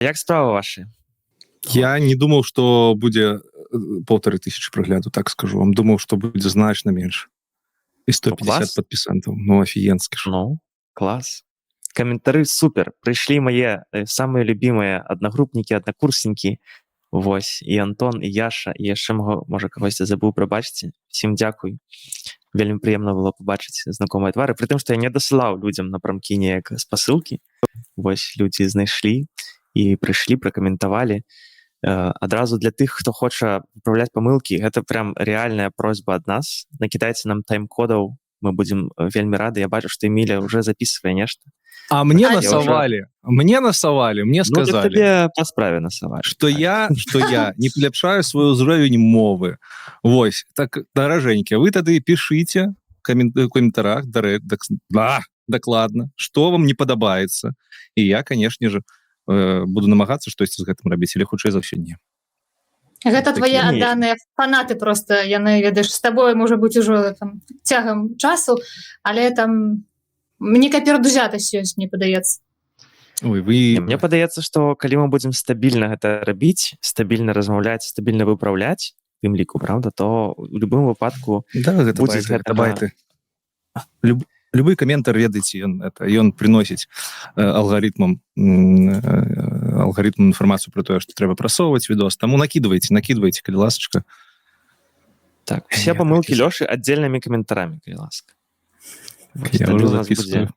Як справа ваша? Я не думаў, што будзе 1500 прагляду, так скажу вам. Думаў, што будзе значна менш. І 150 падпісантаў. Ну, офігенскі ж. Ну, клас. Каментары супер. Прыйшлі мае самыя любімыя аднагрупнікі, аднакурснікі. Вось, і Антон, і Яша, і яшчэ можа кагосьці забыў, прабачце. Всім дзякуй. Вельмі прыемна было пабачыць знакомыя твары. Пры тым, што я не дасылаў людзям напрамкі неяк спасылкі. Вось, людзі знайшлі і прыйшлі, пракаментавалі. Адразу для тых, хто хоча выправляць памылкі, гэта прям рэальная просьба ад нас. Накідайце нам тайм-кодаў, мы будзем вельмі рады. Я бачу, што Эмілія ўжо записывае нешта. А мне насавалі, мне сказалі. Ну, тебе по справе насавалі. Што я не паляпшаю свой узровень мовы. Вось, так, даражэнькі, вы тады пішыце у каментарах, дакладна, што вам не падабаецца. І я, канешне же, буду намагацца штосьці з гэтым рабіць, але хутчэй за ўсё не. Гэта твае адданыя фанаты просто, яны, ведаеш, з табой можа быць ужо там цягам часу, але там мне капердузятасць ёсць, мне падаецца. Ой, мне падаецца, што калі мы будзем стабільна гэта рабіць, стабільна размаўляць, стабільна выпраўляць, тым ліку, правда, то у любым выпадку будзе байты. Любы каментар, ведаеце, ён прыносіць алгарытмам інфармацыю пра тое, што трэба прасоўваць відос. Таму накідвайце, калі ласачка. Так, все памылкі Лёшы аддзельнымі каментарамі, калі ласка. Я ўжо запісваю.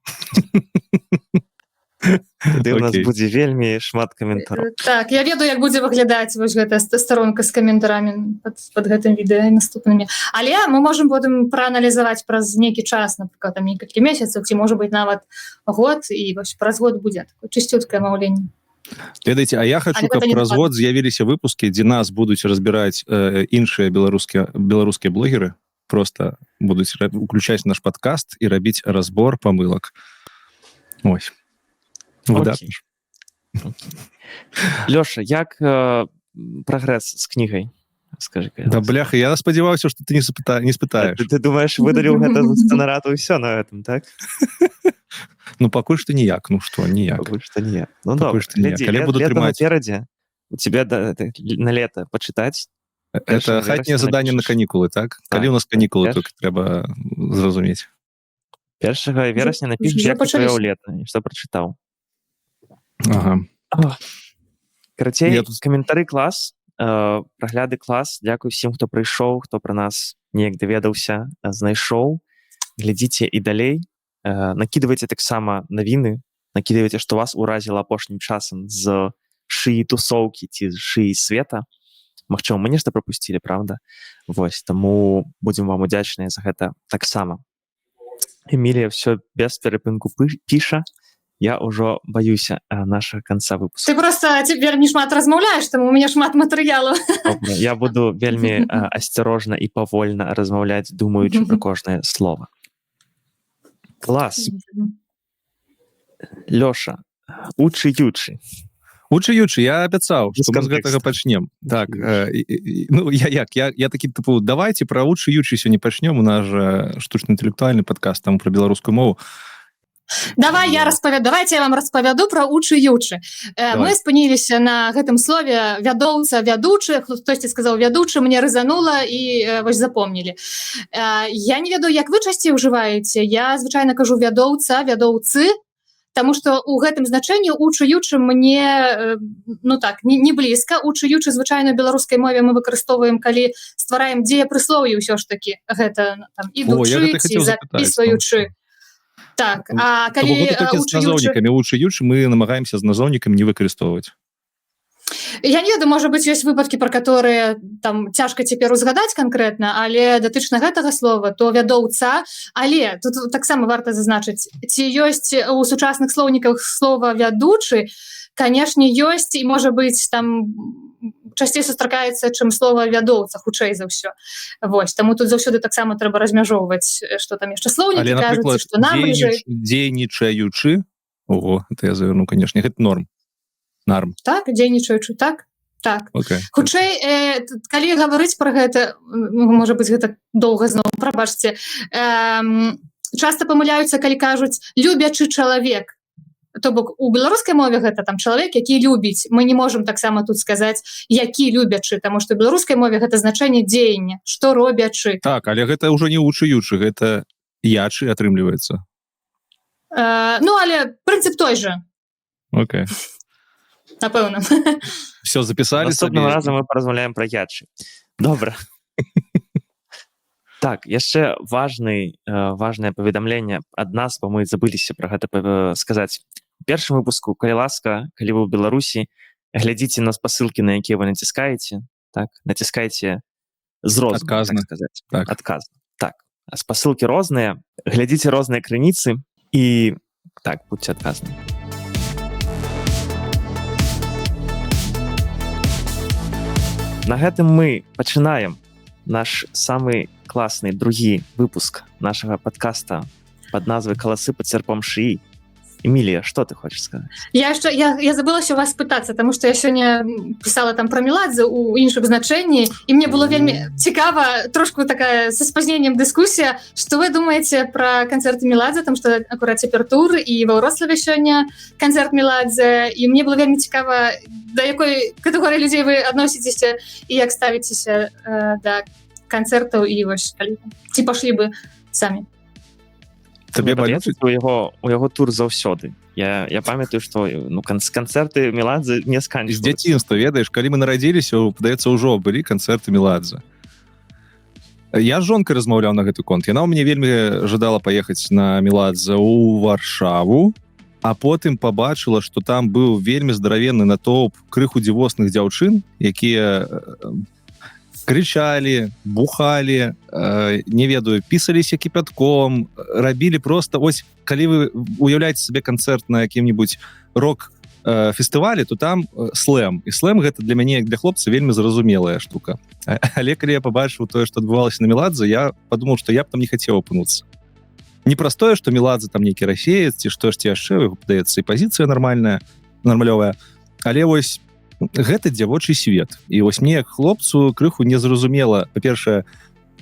Тады у нас будзе вельмі шмат каментараў. Так, я ведаю, як будзе выглядаць вось гэтая старонка з каментарамі пад гэтым відэа наступнымі. Але мы можам потым прааналізаваць праз нейкі час, напрыклад, там некалькі месяцаў, ці можа быць нават год, і вось праз год будзе такое чысцюткае маўленне. Ведаеце, а я хочу, каб праз год з'явіліся выпускі, дзе нас будуць разбіраць іншыя беларускія блогеры, просто будуць уключаць наш падкаст і рабіць разбор памылак. Ось. Лёша, як прагрэс з кнігай? Скажи, да бляха, я спадзяваўся, што ты не спытаеш. Ты думаеш, выдаліў гэта з сцэнарату і ўсё на гэтым, так? Ну, пакуль што ніяк, ну што, ніяк. Пакуль што ніяк. Ну, добра, глядзі, лета наперадзе, у тебя на лета пачытаць. Это хатняе заданне на канікулы, так? Калі у нас канікулы, толькі трэба зразумець. 1 верасня напішеш, як ты правёў лета, і што прачытаў. Ага. Карацей, каментары клас, прагляды клас. Дзякуй всім, хто прыйшоў, хто пра нас неяк даведаўся, знайшоў. Глядзіце і далей. Накідвайце таксама навіны, накідвайце, што вас уразіла апошнім часам з шыі тусоўкі ці з шыі света. Магчыма, мы нешта прапусцілі, правда? Вось, таму будзем вам удзячныя за гэта таксама. Эмілія ўсё без перапынку піша. Я ўжо баюся нашага канца выпуску. Ты просто цяпер не шмат размаўляеш, таму у мяне шмат матэрыялу. Я буду вельмі асцярожна і павольна размаўляць, думаючы пра кожнае слово. Клас. Лёша, учы-ючы. Учы-ючы, я абяцаў, што мы з гэтага пачнем. Так, ну, я такі, типу, давайте пра учы-ючы сёння пачнем, у нас жа штучна-інтэлектуальны падкаст, там пра беларускую мову. Давайте я вам распавяду пра учы-ючы. Мы спыніліся на гэтым слове вядоўца, вядучы, хтосьці сказаў вядучы, мне рызанула і вось запомнілі. Я не ведаю, як вы часцей ўжываеце. Я звычайна кажу вядоўца, вядоўцы, таму што ў гэтым значэнні учы-ючы мне, ну так, не блізка. Учы-ючы звычайна ў беларускай мове мы выкарыстоўваем, калі ствараем дзеепрыслоўі ўсё ж такі. Гэта ідучы ці запісваючы. Так, а калі з назоўнікамі учы-ючы мы намагаемся з назоўнікамі не выкарыстоўваць. Я не ведаю, можа быць, ёсць выпадкі, пра которые там цяжка цяпер узгадаць канкрэтна, але датычна гэтага слова, то вядоўца, але тут таксама варта зазначыць, ці ёсць у сучасных слоўніках слова вядучы, канешне, ёсць, і можа быць там часцей сустракаецца, чым слова вядоўца, хутчэй за ўсё. Вось, таму тут заўсёды таксама трэба размяжоўваць, што там яшчэ слоўнікі кажуць, што нам бліжэй. Дзейнічаючы, ого, это я заверну, канешне, гэта норм. Так, дзейнічаючы, так. Хутчэй, калі гаварыць пра гэта, можа быць, гэта доўга зноў, прабачце, часта памыляюцца, калі кажуць любячы чалавек. То бок у беларускай мове гэта там чалавек, які любіць. Мы не можам таксама тут сказаць, які любячы, таму што ў беларускай мове гэта значэнне дзеяння, што робячы. Так, але гэта ўжо не вучыючы, гэта ячы атрымліваецца. Ну, але прынцып той же. Окей. Напэўна. Все, записали Наступным сабе. разам мы паразмаўляем пра ячы. Добра. Так, яшчэ важнае паведамленне ад нас, бо мы забыліся пра гэта сказаць. У першым выпуску, калі ласка, калі вы ў Беларусі, глядзіце на спасылкі, на якія вы націскаеце, так, націскайце з розным, Адказна. так сказаць. Так. Адказна. Так. Спасылкі розныя, глядзіце розныя крыніцы і так, будьце адказны. На гэтым мы пачынаем наш самы класны другі выпуск нашага падкаста пад назвай «Каласы пад сярпом шыі». Эмілія, што ты хочаш сказаць? Я забылася у вас пытацца, таму што я сёння пісала там пра Меладзе ў іншым значэнні, і мне было вельмі цікава, трошку такая са спазненнем дыскусія, што вы думаеце пра канцэрты Меладзе, там што акурат цяпер тур, і ва Ўроцлаве сёння канцэрт Меладзе, і мне было вельмі цікава, да якой катэгорыі людзей вы адносіцеся і як ставіцеся да канцэртаў, і вось калі ці пашлі бы самі. Табе балючыць? У яго тур заўсёды. Я памятаю, што канцэрты Меладзе не сканчваюцца. З дзяцінства, ведаеш, калі мы нарадзіліся, падаецца, ўжо былі канцэрты Меладзе. Я з жонкай размаўляў на гэты конт. Яна ў мяне вельмі жадала паехаць на Меладзе ў Варшаву, а потым пабачыла, што там быў вельмі здаравенны натоўп крыху дзівосных дзяўчын, якія крычалі, бухалі, не ведаю, пісаліся кіпятком, рабілі просто... Ось, калі вы уяўляеце сабе канцэрт на якім-небудзь рок-фестывалі, то там слэм. І слэм гэта для мяне, як для хлопца, вельмі зразумелая штука. Але калі я пабачыў тое, што адбывалася на Меладзе, я падумаў, што я б там не хацеў апынуцца. Не простое, што Меладзе там нейкі расеец, ці што ж ці яшчэ, падаецца, і пазіцыя нармальная, нармалёвая. Але вось гэта дзявочы свет. І вось мне, як хлопцу, крыху незразумела, па-першае,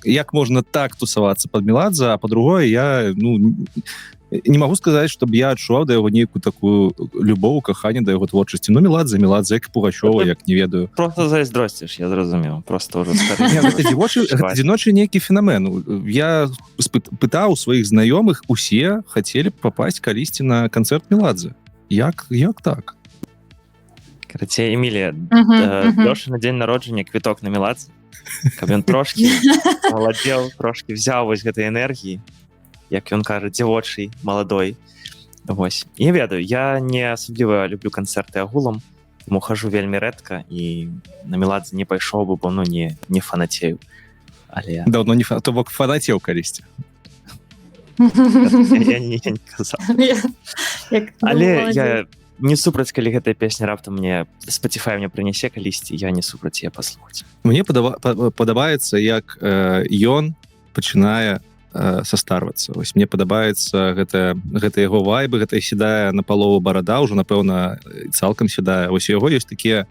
як можна так тусавацца пад Меладзе, а па-другое, я не магу сказаць, щоб я адчуваў да яго нейкую такую любоў, каханне да яго творчасці. Ну, Меладзе, як Пугачова, як не ведаю. Просто зайздросціш, я зразумеў. Просто ўжо стары. Гэта адзіночы нейкі фенамен. Я пытаў сваіх знаёмых, усе хацелі б папасць калісьці на канцэрт Меладзе. Як так? Карацей, Эмілія, Лёша на дзень народжання квіток на Меладзе, каб ён трошкі маладзеў, трошкі взяў вось гэтай энергіі, як ён кажа, дзявочай, маладой. Вось. Я ведаю, я не асабліва люблю канцэрты агулам, таму хожу вельмі рэдка, і на Меладзе не пайшоў бы, бо не фанацею. Але... Даўно не то бок фанацеў калісьці. Я не казаў. Але я... Не супраць, калі гэтая песня раптам мне Spotify мне прынясе калісьці, я не супраць яе паслухаць. Мне падабаецца, як ён пачынае састарвацца. Вось мне падабаецца гэта яго вайбы, гэта седая на палову барада, ўжо, напэўна, цалкам седая. Вось у яго ёсць такія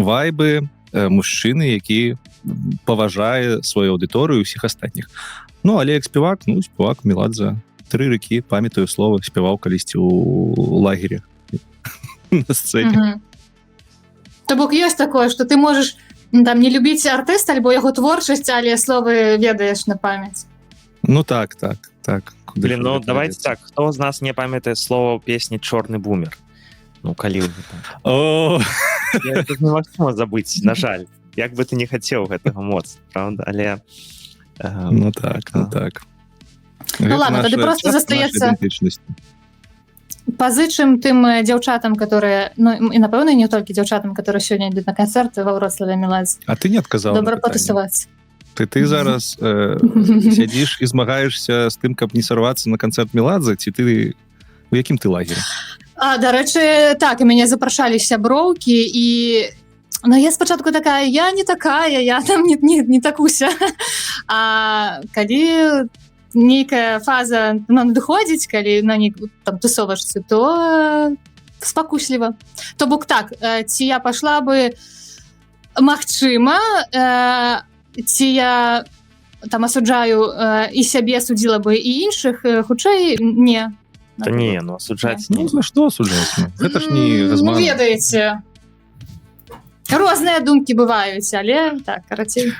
вайбы мужчыны, які паважае сваю аўдыторыю ўсіх астатніх. Ну, але як спевак, спевак Меладзе. 3 ракі, памятаю слова, спяваў калісьці ў лагере. На сцэне. То бок ёсць такое, што ты можаш там не любіць артыста альбо яго творчасць, але словы ведаеш на памяць. Ну так. Блин, ну давайте так, хто з нас не памятае слова песні «Чорны бумер»? Ну, калі вы там. О! Это немагчыма забыць, на жаль. Як бы ты не хацеў гэтага моцна, правда? Але... Ну так. Ну ладно, тады просто застаецца... Пазычым тым дзяўчатам, которые, ну і напэўна не толькі дзяўчатам, которые сёння ідуць на канцэрты ва Ўроцлаве Меладзе. А ты не адказала. Добра патусавацца. Ты зараз сядзіш і змагаешся з тым, каб не сарвацца на канцэрт Меладзе, ці ты у якім ты лагеры? Дарэчы, так, і мяне запрашалі сяброўкі, і ну, я спачатку такая, я не такая, я там не такуся. А калі нейкая фаза надыходзіць, калі на нейкую там тусовачцы, то спакусліва. То бок так, ці я пашла бы магчыма, ці я там асуджаю і сябе, судзіла бы і іншых, хутчэй не. Да не, ну асуджаць Ну, за што асуджаць? Гэта ж не Ну, разман. ведаеце, розныя думкі бываюць, але так, карацей.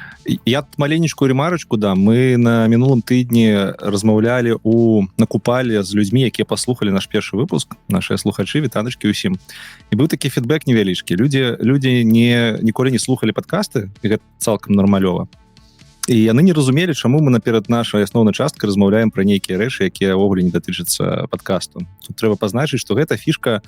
Я маленечкую ремарочку дам. Мы на мінулым тыдні размаўлялі на Купале з людзьмі, якія паслухалі наш першы выпуск, нашыя слухачы, вітаначкі ўсім. І быў такі фідбэк невялічкі. Людзі ніколі не слухалі падкасты, і гэта цалкам нармалёва. І яны не разумелі, чаму мы наперад нашай асноўнай часткай размаўляем пра нейкія рэчы, якія ўвогуле не датычацца падкасту. Тут трэба пазначыць, што гэта фішка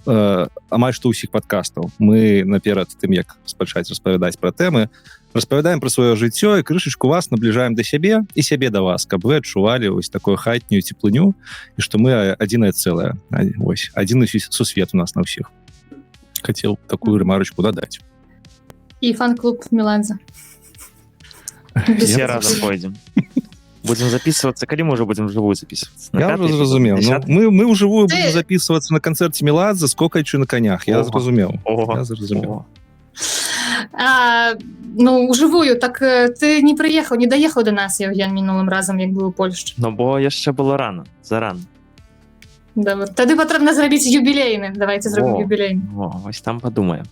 амаль што ўсіх падкастаў. Мы наперад тым, як пачаць распавядаць пра тэмы, распавядаем пра сваё жыццё і крышачку вас набліжаем да сябе і сябе да вас, каб вы адчувалі вось такую хатнюю цеплыню і што мы адзінае цэлае. Вось, адзіны сусвет у нас на ўсіх. Хацеў такую ремарочку дадаць. І фан-клуб Меладзе. Все разам пойдзем. Будем записываться, калі мы уже будем вживую записываться? Я уже зразумеў. Ну, мы ўжывую будем записываться на канцэрце Меладзе з кокайчы на конях. Я зразумеў. Ну, ўжывую, так ты не прыехаў, не даехаў до нас, Евген, мінулым разам, як быў у Польшчы. Ну, бо яшчэ было рано, зарано. Добре. Тады патрэбна зрабіць юбілейны. Давайте зробім юбілейны. Вось там подумаем.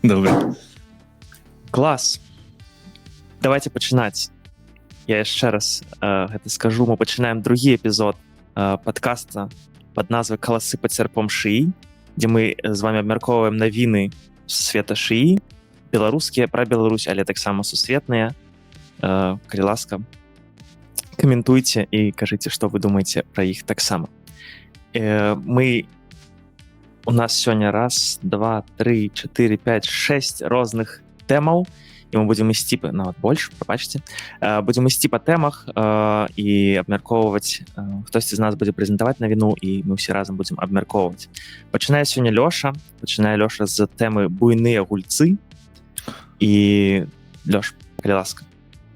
Добре. Клас. Давайте пачынаць. Я яшчэ раз гэта скажу, мы пачынаем другі эпізод падкаста пад назвай «Каласы пад сярпом шыі», дзе мы з вами абмяркоўваем навіны света шыі, беларускія, пра Беларусь, але таксама сусветныя. Калі ласка, каментуйце і кажыце, што вы думаеце пра іх таксама. У нас сёння 1, 2, 3, 4, 5, 6 розных тэмаў, і мы будзем ісці, нават больш, прабачце, будзем ісці па тэмах і абмяркоўваць, хтосьці з нас будзе прэзентаваць навіну, і мы ўсе разам будзем абмяркоўваць. Пачынае сёння Лёша з тэмы «Буйныя гульцы». І, Лёш, калі ласка.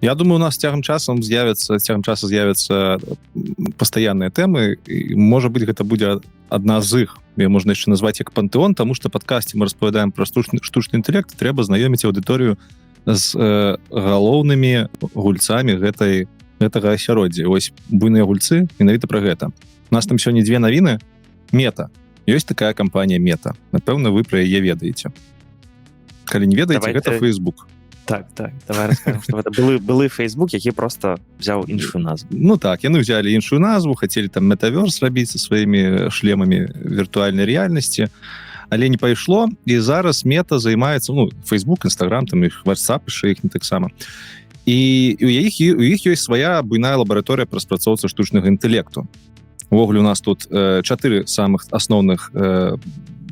Я думаю, у нас цягам часу з'явяцца пастаянныя тэмы, і, можа быць, гэта будзе адна з іх. Яе можна яшчэ назваць як пантэон, таму што падкасці мы распавядаем пра штучны інтэлект, трэба знаёміць аўдыторыю з галоўнымі гульцамі гэтага асяроддзя. Вось «Буйныя гульцы» менавіта пра гэта. У нас там сёння 2 навіны. Мета. Ёсць такая кампанія Мета. Напэўна, вы пра яе ведаеце. Калі не ведаеце, гэта Facebook. Так, давай раскажем, што гэта былы Facebook, які проста взяў іншую назву. Ну так, яны взяли іншую назву, хацелі там метаверс рабіць са сваімі шлемамі віртуальнай рэальнасці, але не пайшло, і зараз Мета займаецца, Facebook, Instagram, там іх WhatsApp, яшчэ іх не таксама. І у іх ёсць свая буйная лабараторыя па распрацоўцы штучнага інтэлекту. Увогуле у нас тут 4 самых асноўных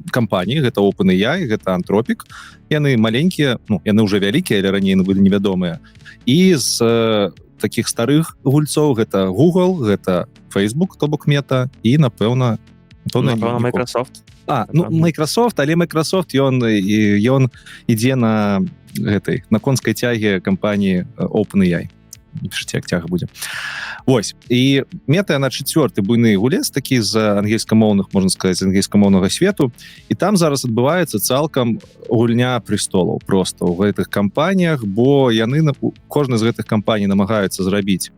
кампаніі, гэта OpenAI, гэта Anthropic. Яны маленькія, яны ўжо вялікія, але раней былі невядомыя. І з такіх старых гульцоў гэта Google, гэта Facebook, то бок Мета, і, напэўна, Microsoft. Microsoft, але Microsoft, ён ідзе на конскай цяге кампаніі OpenAI. Не пішыце, як цяга будзе. Вось. І Мета, яна 4-й буйны гулец, такі з ангельскамоўных, можна сказаць, з ангельскамоўнага свету. І там зараз адбываецца цалкам гульня престолаў проста ў гэтых кампаніях, бо кожны з гэтых кампаній намагаюцца зрабіць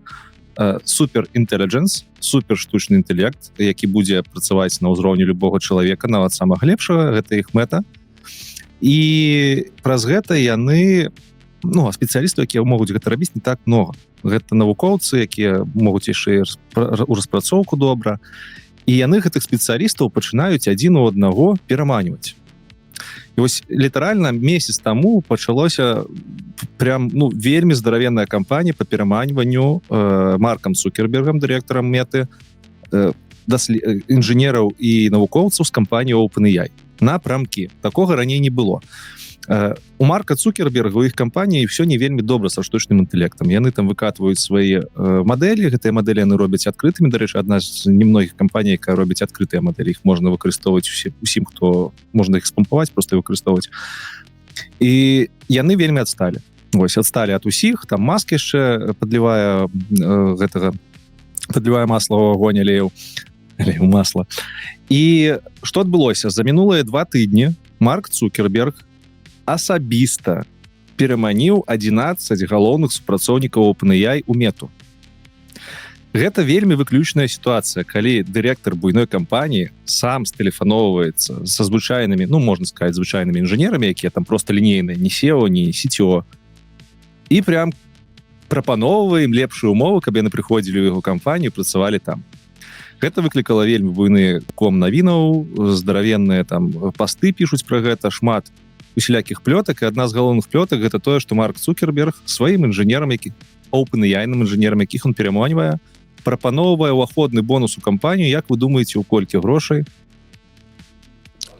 супер інтэліджэнс, супер штучны інтэлект, які будзе працаваць на ўзроўні любога чалавека, нават самага лепшага, гэта іх мэта. І праз гэта яны спецыялістаў, якія могуць гэта рабіць, не так много. Гэта навукоўцы, якія могуць яшчэ у распрацоўку добра. І яны гэтых спецыялістаў пачынаюць адзін у аднаго пераманьваць. І вось літаральна месяц таму пачалося прям вельмі здаравенная кампанія па пераманьванню Маркам Цукербергам, дырэктарам Меты, інжынераў і навукоўцаў з кампаніі OpenAI. Напрамкі. Такога раней не было. У Марка Цукерберга, у іх кампаніі все не вельмі добра са штучным інтэлектам. Яны там выкатваюць свае мадэлі, гэтыя мадэлі яны робяць адкрытымі, дарэчы, адна з немногіх кампаній, якая робіць адкрытыя мадэлі, іх можна выкарыстоўваць усім, хто можна іх спампаваць, проста выкарыстоўваць. І яны вельмі адсталі. Вось, адсталі ад усіх, там Маск яшчэ падлівае масла ў агонь, алею масла. І што адбылося? За мінулыя 2 тыдні Марк Цукерберг асабіста пераманіў 11 галоўных супрацоўнікаў OpenAI у Мету. Гэта вельмі выключная сітуацыя, калі дырэктар буйной кампаніі сам стэлефаноўваецца са звычайнымі, ну, можна сказаць, звычайнымі інжынерамі, якія там проста лінейныя, не SEO, не CTO, і прям прапаноўвае ім лепшыя умовы, каб яны прыходзілі ў яго кампанію, працавалі там. Гэта выклікала вельмі буйны ком навінаў, здаравенныя там пасты пішуць пра гэта, шмат усялякіх плётак, і адна з галоўных плётак гэта тое, што Марк Цукерберг сваім інжынерам, OpenAI-ным інжынерам, якіх ён пераманьвае, прапаноўвае ўваходны бонус у кампанію. Як вы думаеце, у колькі грошай?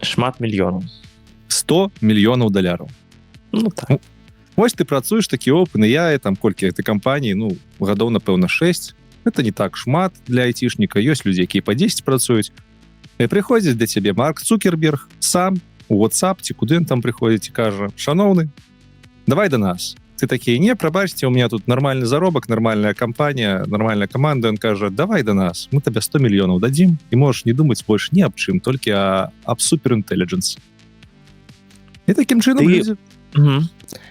Шмат мільёнаў. 100 мільёнаў даляраў. Ну, так. Вось ты працуеш такі OpenAI, там колькі гэтай кампаніі, ну, гадоў, напэўна, 6. Это не так шмат для айцішніка. Ёсць людзі, якія па 10 працуюць. І прыходзіць да цябе Марк Цукерберг сам у WhatsApp, ці куды ён там прыходзіць і кажа: шаноўны, давай до нас. Ты такі: не, прабачце, у меня тут нормальный заробак, нормальная кампанія, нормальная каманда. Ён кажа: давай до нас, мы табе 100 мільёнаў дадзім, і можаш не думаць больш ні аб чым, толькі аб суперінтэліджэнс. І такім чынам людзі...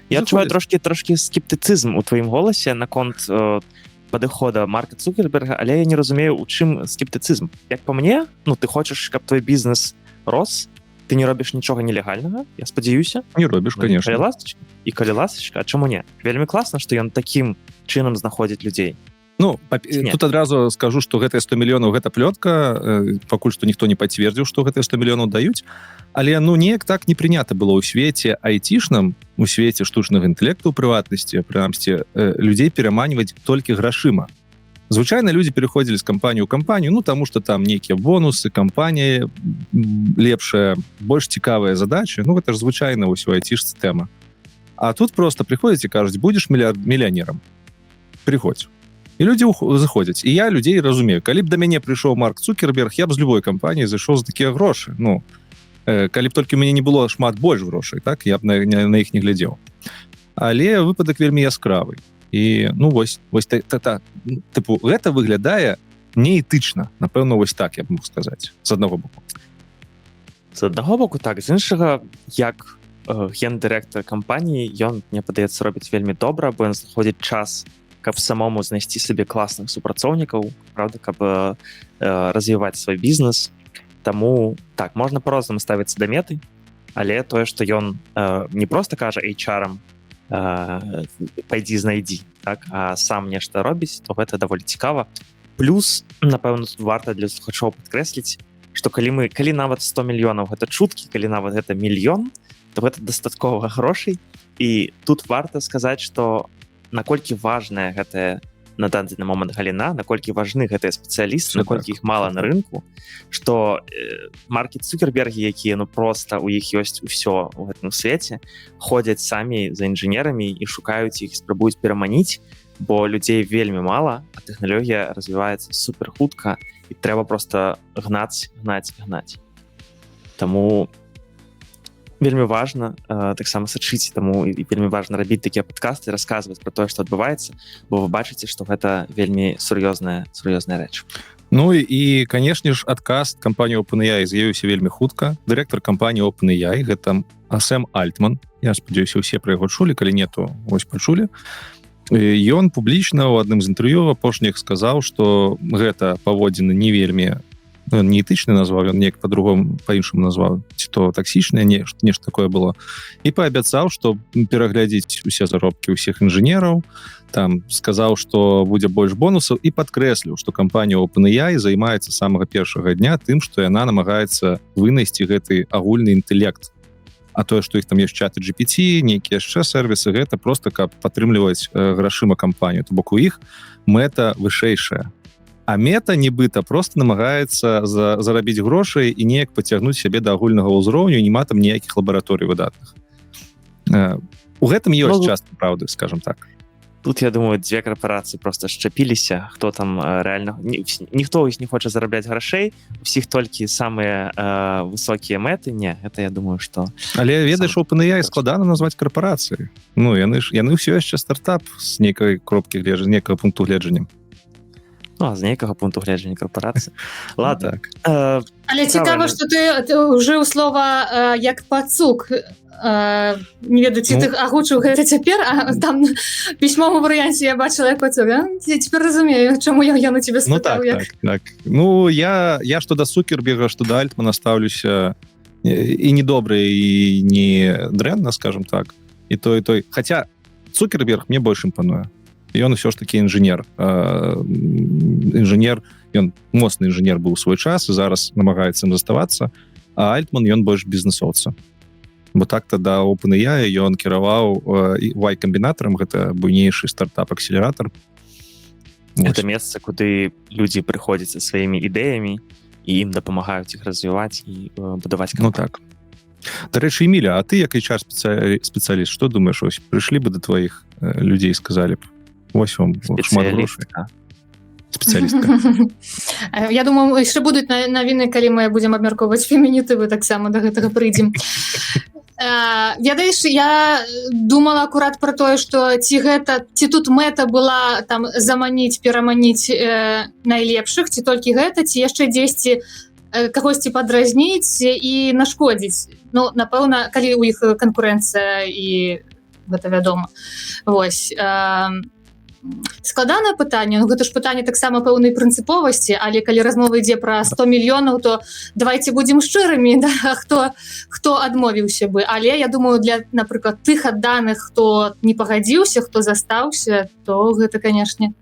Я адчуваю трошки скептыцызм у тваім голасе наконт падыхода Марка Цукерберга, але я не разумею, у чым скептыцызм. Як па мне, ну, ты хочаш, каб твой бізнес рос, ты не робіш нічога нелегальнага, я спадзяюся. Не робіш, конечно. Калі ласачка, а чаму не? Вельмі класна, што ён такім чынам знаходзіць людзей. Ну, тут адразу скажу, што гэтыя 100 мільёнаў гэта плётка, пакуль што ніхто не пацвердзіў, што гэтыя 100 мільёнаў даюць, але ну неяк так не прынята было ў свеце айцішным, у свеце штучнага інтэлекту ў прыватнасці, прынамсі, людзей пераманьваць толькі грашыма. Звычайна людзі пераходзілі з кампаніі ў кампанію, ну таму што там нейкія бонусы, кампанія лепшая, больш цікавыя задачы, ну гэта ж звычайна ўсё айцішцы тэма. А тут просто прыходзяць і кажуць: будзеш мільянерам, прыходзь. І людзі заходзяць. І я людзей разумею. Калі б да мяне прыйшоў Марк Цукерберг, я б з любой кампаніі зайшоў за такія грошы. Ну, калі б толькі у мяне не было шмат больш грошай, так, я б на іх не глядзеў. Але выпадак вельмі яскравы. І, ну, вось тыпу, гэта выглядае неэтычна. Напэўна, вось так я б мог сказаць. З аднаго боку. З аднаго боку, так. З іншага, як гендырэктар кампаніі, ён, мне падаецца, робіць вельмі добра, бо ён знаходзіць час, каб самому знайсці сабе класных супрацоўнікаў, правда, каб развіваць свой бізнес. Таму, так, можна по-рознаму ставіцца да меты, але тое, што ён не проста кажа HR-ам: пайдзі знайдзі, так, а сам нешта робіць, то гэта даволі цікава. Плюс, напэўна, тут варта для слухачоў падкрэсліць, што калі нават 100 мільёнаў гэта чуткі, калі нават гэта мільён, то гэта дастаткова грошай. І тут варта сказаць, што наколькі важная гэтая на дадзены момант галіна, наколькі важны гэтыя спецыялісты, наколькі іх мала на рынку, што Маркі Цукербергі, якія, ну, проста у іх ёсць усё ў гэтым свеце, ходзяць самі за інжынерамі і шукаюць іх, спрабуюць пераманіць, бо людзей вельмі мала, а тэхналогія развіваецца супер хутка, і трэба проста гнаць. Таму вельмі важна таксама сачыць, таму і вельмі важна рабіць такія падкасты, расказваць пра тое, што адбываецца, бо вы бачыце, што гэта вельмі сур'ёзная рэч. Ну і, канешне ж, адказ кампаніі OpenAI з'явіўся вельмі хутка. Дырэктар кампаніі OpenAI, гэта Сэм Альтман. Я спадзяюся, усе пра яго чулі, калі не, то вось пачулі. Ён публічна ў адным з інтэрв'ю апошніх сказаў, што гэта паводзіны не вельмі неэтычны назваў, ён неяк па-другому, па-іншаму назваў, ці то таксічнае, нешта такое было. І паабяцаў, што пераглядзіць усе заробкі ўсіх інжынераў, там сказаў, што будзе больш бонусаў, і падкрэсліў, што кампанія OpenAI займаецца з самага першага дня тым, што яна намагаецца вынайсці гэты агульны інтэлект. А тое, што іх там ёсць чаты GPT, нейкія яшчэ сервісы, гэта проста каб падтрымліваць грашыма кампанію. То бок у іх мэта вышэйшая. А мета, нібыта, проста намагаецца зарабіць грошай і неяк пацягнуць сябе да агульнага ўзроўню, і няма там ніякіх лабараторый выдатных. У гэтым ёсць частка праўды, скажем так. Тут, я думаю, дзве карпорацыі проста шчапіліся, хто там рэальна... Ніхто ў іх не хоча зарабляць грашэй, усіх толькі самыя высокія мэты, не, гэта я думаю, што... Але, ведаеш, OpenAI складана назваць карпорацыі. Ну, яны ўсё яшчэ стартап з нейкай кропкі гледжання, нейкага пункту гледжання. Ну, а з нейкага пункту гледжання корпорацыі. Ладно. Так. Але Цікава, цікава, што ты ўжыў слова як пацук. Не ведаю, ці ты агучыў гэта цяпер, а там на пісьмовым варыянце я бачыла як пацук. Я цяпер разумею, чаму я на цябе Ну спытаў. так. Ну, я што да Цукерберга, што да Альтмана ставлюся і не добра, і не дрэнна, скажем так. І той. Хаця Цукерберг мне больш імпануе. Ён усё ж такі інжынер. Ён моцны інжынер быў у свой час і зараз намагаецца ім заставацца, а Альтман ён больш бізнесоўца. Бо так-то да OpenAI ён кіраваў Y-камбінатарам, гэта буйнейшы стартап-акселератар. Это месца, куды людзі прыходзяць са сваімі ідэямі і ім дапамагаюць іх развіваць і будаваць Ну так. Дарэчы, Эміля, а ты як HR-спецыяліст, што думаеш, ось прыйшлі бы да тваіх людзей і сказалі б, ось вам шмат грошай. Спецыялістка. Я думаю, яшчэ будуць навіны, калі мы будзем абмяркоўваць фемінітывы, таксама да гэтага прыйдзем. Ведаеш, я думала акурат пра тое, што ці тут мэта была там заманіць, пераманіць найлепшых, ці толькі гэта, ці яшчэ дзесьці кагосьці падразніць і нашкодзіць. Ну, напэўна, калі ў іх канкурэнцыя і гэта вядома. Вось. Складанае пытанне, гэта ж пытанне таксама пэўнай прынцыповасці, але калі размова ідзе пра 100 мільёнаў, то давайте будзем шчырымі, да, хто адмовіўся бы. Але я думаю, для, напрыклад, тых адданых, хто не пагадзіўся, хто застаўся, то гэта, канешне,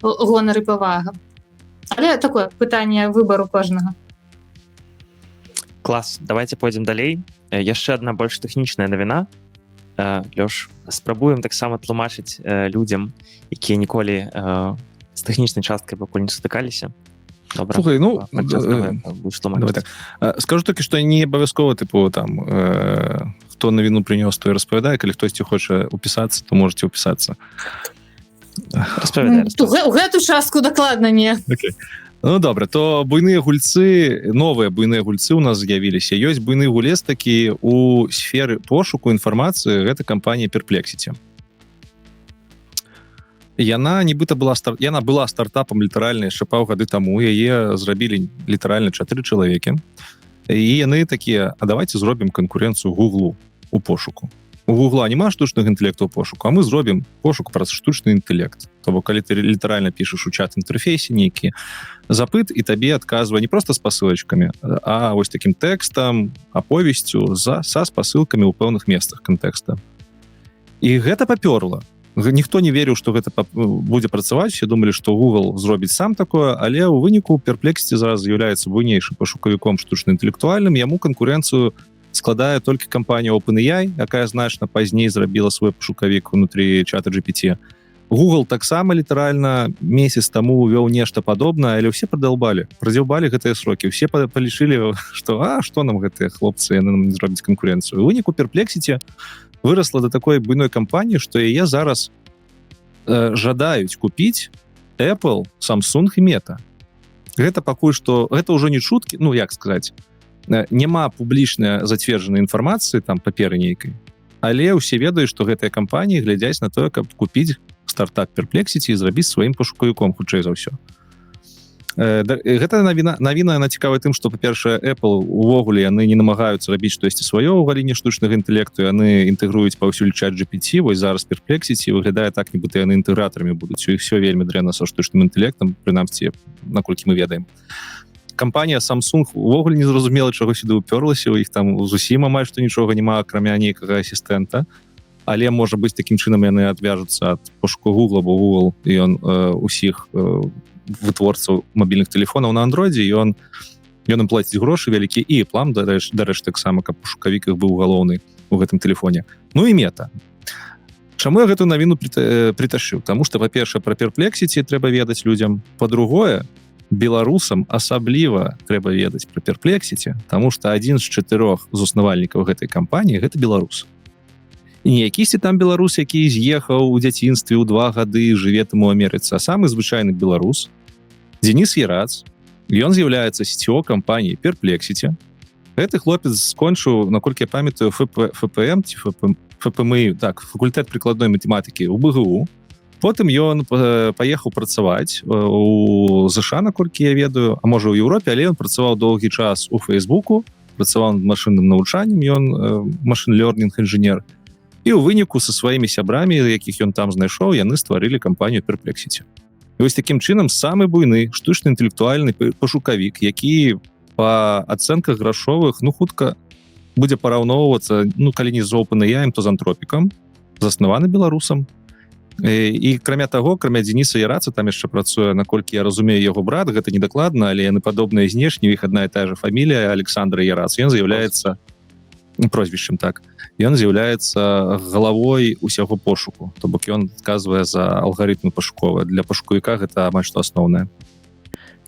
гонар і павага. Але такое пытанне выбару кожнага. Клас, давайте пойдзем далей. Яшчэ адна больш тэхнічная навіна. Лёш, спрабуем таксама тлумачыць людзям, якія ніколі з тэхнічнай часткай пакуль не сутыкаліся. Добра. Слухай, ну, давай так. Скажу толькі, што не абавязкова, тыпу, там, хто навіну прынёс, той распавядае, калі хтосьці хоча ўпісацца, то можаце ўпісацца. Распавядай. У гэту частку дакладна не. Окей. Ну, добра, то буйныя гульцы, новыя буйныя гульцы ў нас з'явіліся. Ёсць буйны гулец такі у сферы пошуку інфармацыі, гэта кампанія Perplexity. Яна нібыта была стартапам літаральна яшчэ паўгады таму, яе зрабілі літаральна 4 чалавекі. І яны такія, а давайте зробім канкурэнцыю Гуглу у пошуку. У Гугла няма штучных інтэлектаў пошуку, а мы зробім пошук праз штучны інтэлект. То бок, калі ты літаральна пішаш у чат-інтэрфейсе нейкі запыт, і табе адказвае не проста з пасылачкамі, а вось такім тэкстам, аповесцю са спасылкамі ў пэўных месцах кантэкста. І гэта папёрла. Ніхто не верыў, што гэта будзе працаваць, все думалі, што Google зробіць сам такое, але ў выніку Perplexity зараз з'яўляецца буйнейшым пашукавіком штучна-інтэлектуальным, яму канкурэнцыю складае толькі кампанія OpenAI, якая значна пазней зрабіла свой пашукавік унутры чата GPT. Google таксама літаральна месяц таму увёў нешта падобнае, але ўсе прадзяўбалі гэтыя срокі. Усе палічылі, што што нам гэтыя хлопцы, яны нам не зробяць канкурэнцыю. У выніку Perplexity вырасла да такой буйной кампаніі, што яе зараз жадаюць купіць Apple, Samsung і Meta. Гэта пакуль што, гэта ўжо не чуткі, ну як сказаць, няма публічна зацверджанай інфармацыі там паперы нейкай, але ўсе ведаюць, што гэтыя кампаніі глядзяць на тое, каб купіць стартап Perplexity і зрабіць сваім пашукавіком хутчэй за ўсё. Гэта навіна, яна цікавая тым, што, па-першае, Apple увогуле яны не намагаюцца рабіць штосьці сваё ў галіне штучнага інтэлекту, яны інтэгруюць паўсюль чат GPT, вось зараз Perplexity выглядае так, нібыта яны інтэгратарамі будуць, у іх все вельмі дрэнна са штучным інтэлектам, прынамсі, наколькі мы ведаем. Кампанія Samsung увогуле не зразумела, чаго сюды ўпёрлася, у іх там зусім амаль што нічога няма, акрамя нейкага асістэнта, але, можа быць, такім чынам яны адвяжуцца ад пошуку Google, бо Google, ён усіх вытворцаў мабільных тэлефонаў на андроідзе, ён ім плаціць грошы вялікі, і плам, дарэчы, таксама, каб пошукавік іх быў галоўны у гэтым тэлефоне. Ну і Meta. Чаму я гэту навіну прытащыў? Таму што, па-першае, пра Perplexity трэба ведаць людзям, па-другое, беларусам асабліва трэба ведаць пра Perplexity, таму што адзін з 4 заснавальнікаў гэтай кампаніі гэта беларус. І не якісьці там беларус, які з'ехаў у дзяцінстве ў 2 гады, жыве там у Амерыцы, а самы звычайны беларус, Денис Ярац, ён з'яўляецца сетёвой кампаніяй Perplexity. Гэты хлопец скончыў, наколькі я памятаю, ФПМ ці ФПМИ, так, факультэт прыкладной матэматыкі ў БГУ. потым ён паехаў працаваць у ЗША, наколькі я ведаю, а можа у Еўропе, але ён працаваў доўгі час у Фейсбуку, працаваў над машынным навучаннем, ён машин-лёрнінг інжынер, і ў выніку са сваімі сябрамі, якіх ён там знайшоў, яны стварылі кампанію Perplexity. І вось такім чынам самы буйны штучны інтэлектуальны пашукавік, які па ацэнках грашовых хутка будзе параўноўвацца, калі не з OpenAI, то з Антропікам, заснаваны беларусам. І акрамя таго, акрамя Дзеніса Яраца, там яшчэ працуе, наколькі я разумею, яго брат, гэта недакладна, але яны падобныя знешне, у іх адна і тая же фамілія, Александр Ярац. Ён з'яўляецца прозвішчам так. Ён з'яўляецца галавой усяго пошуку. То бок ён адказвае за алгарытмы пашуковыя. Для пашукавіка гэта амаль што асноўнае.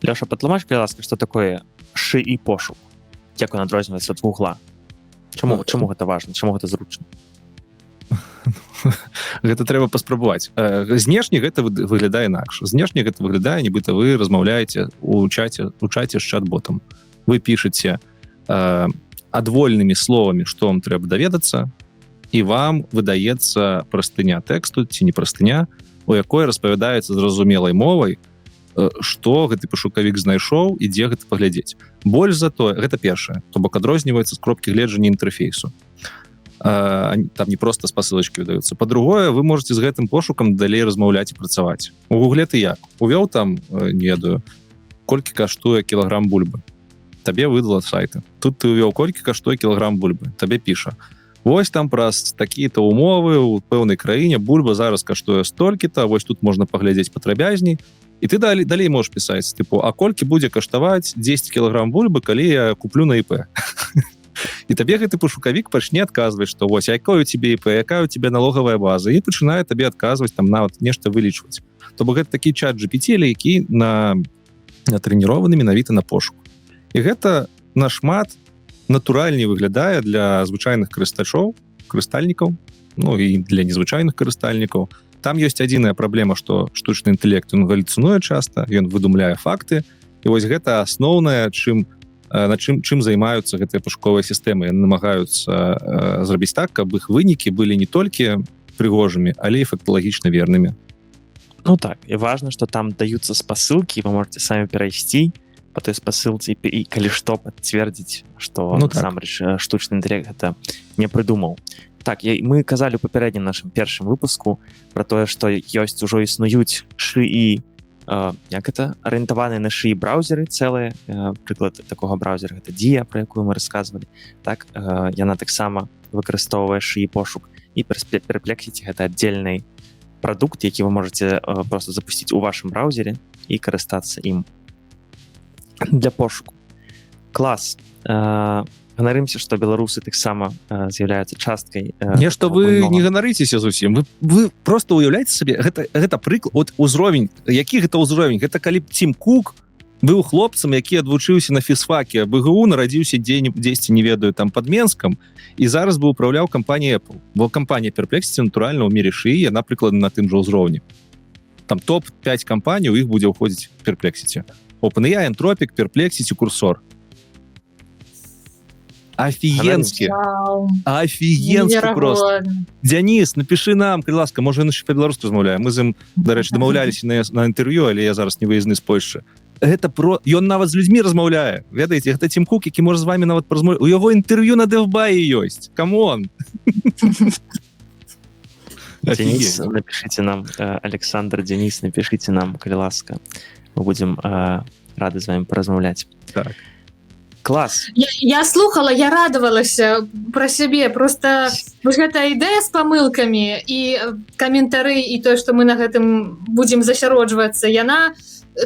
Лёша, патлумач, калі ласка, што такое ШИ пошук? Як ён адрозніваецца ад Гугла? Чаму гэта важна? Чаму гэта зручна? Гэта трэба паспрабаваць. Знешне гэта выглядае інакш. Знешне гэта выглядае, нібыта вы размаўляеце у чаце з чат-ботам. Вы пішаце адвольнымі словамі, што вам трэба даведацца, і вам выдаецца прастыня тэксту ці не прастыня, у якой распавядаецца зразумелай мовай, што гэты пашукавік знайшоў і дзе гэта паглядзець. Больш за тое, гэта першае, то бок адрозніваецца з кропкі гледжання інтэрфейсу. Там не проста спасылачкі выдаюцца. Па-другое, вы можете з гэтым пошукам далей размаўляць і працаваць. У Гугле ты як? Увёў там, не ведаю, колькі каштуе кілаграм бульбы. Табе выдала сайты. Тут ты увёў, колькі каштуе кілаграм бульбы. Табе піша. Вось там праз такія-то умовы ў пэўнай краіне бульба зараз каштуе столькі-то, вось тут можна паглядзець падрабязней. І ты далей можаш пісаць, типу, а колькі будзе каштаваць 10 кілаграм бульбы, калі я куплю на ІП? І табе гэты пашукавік пачне адказваць, што вось, якая у тебе ІП, якая у тебе налоговая база, і пачынае табе адказваць, там нават нешта вылічваць. То бок гэта такі чат GPT, які натрэнірованы менавіта на пошук. І гэта нашмат натуральней выглядае для звычайных карыстальнікаў, і для незвычайных карыстальнікаў. Там ёсць адзіная праблема, што штучны інтэлект, ён галюцынуе часта, ён выдумляе факты, і вось гэта асноўнае, чым займаюцца гэтыя пашуковыя сістэмы. Яны намагаюцца зрабіць так, каб іх вынікі былі не толькі прыгожымі, але і факталагічна вернымі. Так, і важна, што там даюцца спасылкі, вы можете самі перайсці по той спасылцы і калі што пацвердзіць, што насамрэч штучны інтэлект гэта не прыдумаў. Так, мы казалі ў папярэднім нашым першым выпуску пра тое, што ёсць ужо існуюць ШИ, як гэта, арыентаваныя на ШИ браузеры цэлыя. Прыклад такога браузера гэта Dia, пра якую мы расказвалі. Так, яна таксама выкарыстоўвае ШИ пошук. І Perplexity гэта аддзельны прадукт, які вы можете просто запусціць у вашым браузере і карыстацца ім для пошуку. Клас. Ганарымся, што беларусы таксама з'яўляюцца часткай. Нешта вы не ганарыцеся зусім. Вы просто уяўляеце сабе, гэта прыклад, узровень, які гэта ўзровень? Гэта калі б Тім Кук быў хлопцам, які адвучыўся на фізфаке БГУ, нарадзіўся дзесьці, не ведаю, там пад Менскам, і зараз бы управляў кампаніяй Apple. Бо кампанія Perplexity, натуральна, ў міры ШИ, яна прыкладна на тым жа ўзроўні. Там топ-5 кампаній, у іх будзе ўходзіць Perplexity. OpenAI, Anthropic, Perplexity, Cursor. Офігенскі просто. Дзяніс, напиши нам, калі ласка, можа ён яшчэ па-беларуску размаўляе. Мы з ім, дарэчы, дамаўляліся на інтэрв'ю, але я зараз не выязны з Польшчы. Ён нават з людзьмі размаўляе. Ведаеце, гэта Тім Кук, які можа з вамі нават паразмаўляць. У яго інтэрв'ю на DevBuy ёсць. Камон! Дзяніс, напишите нам, Александр, Дзяніс, напишите нам, калі ласка. Мы будзем рады з вамі паразмаўляць. Так. Клас. Я слухала, я радавалася пра сябе, просто вось гэта ідэя з памылкамі і каментары і тое, што мы на гэтым будзем засяроджвацца, яна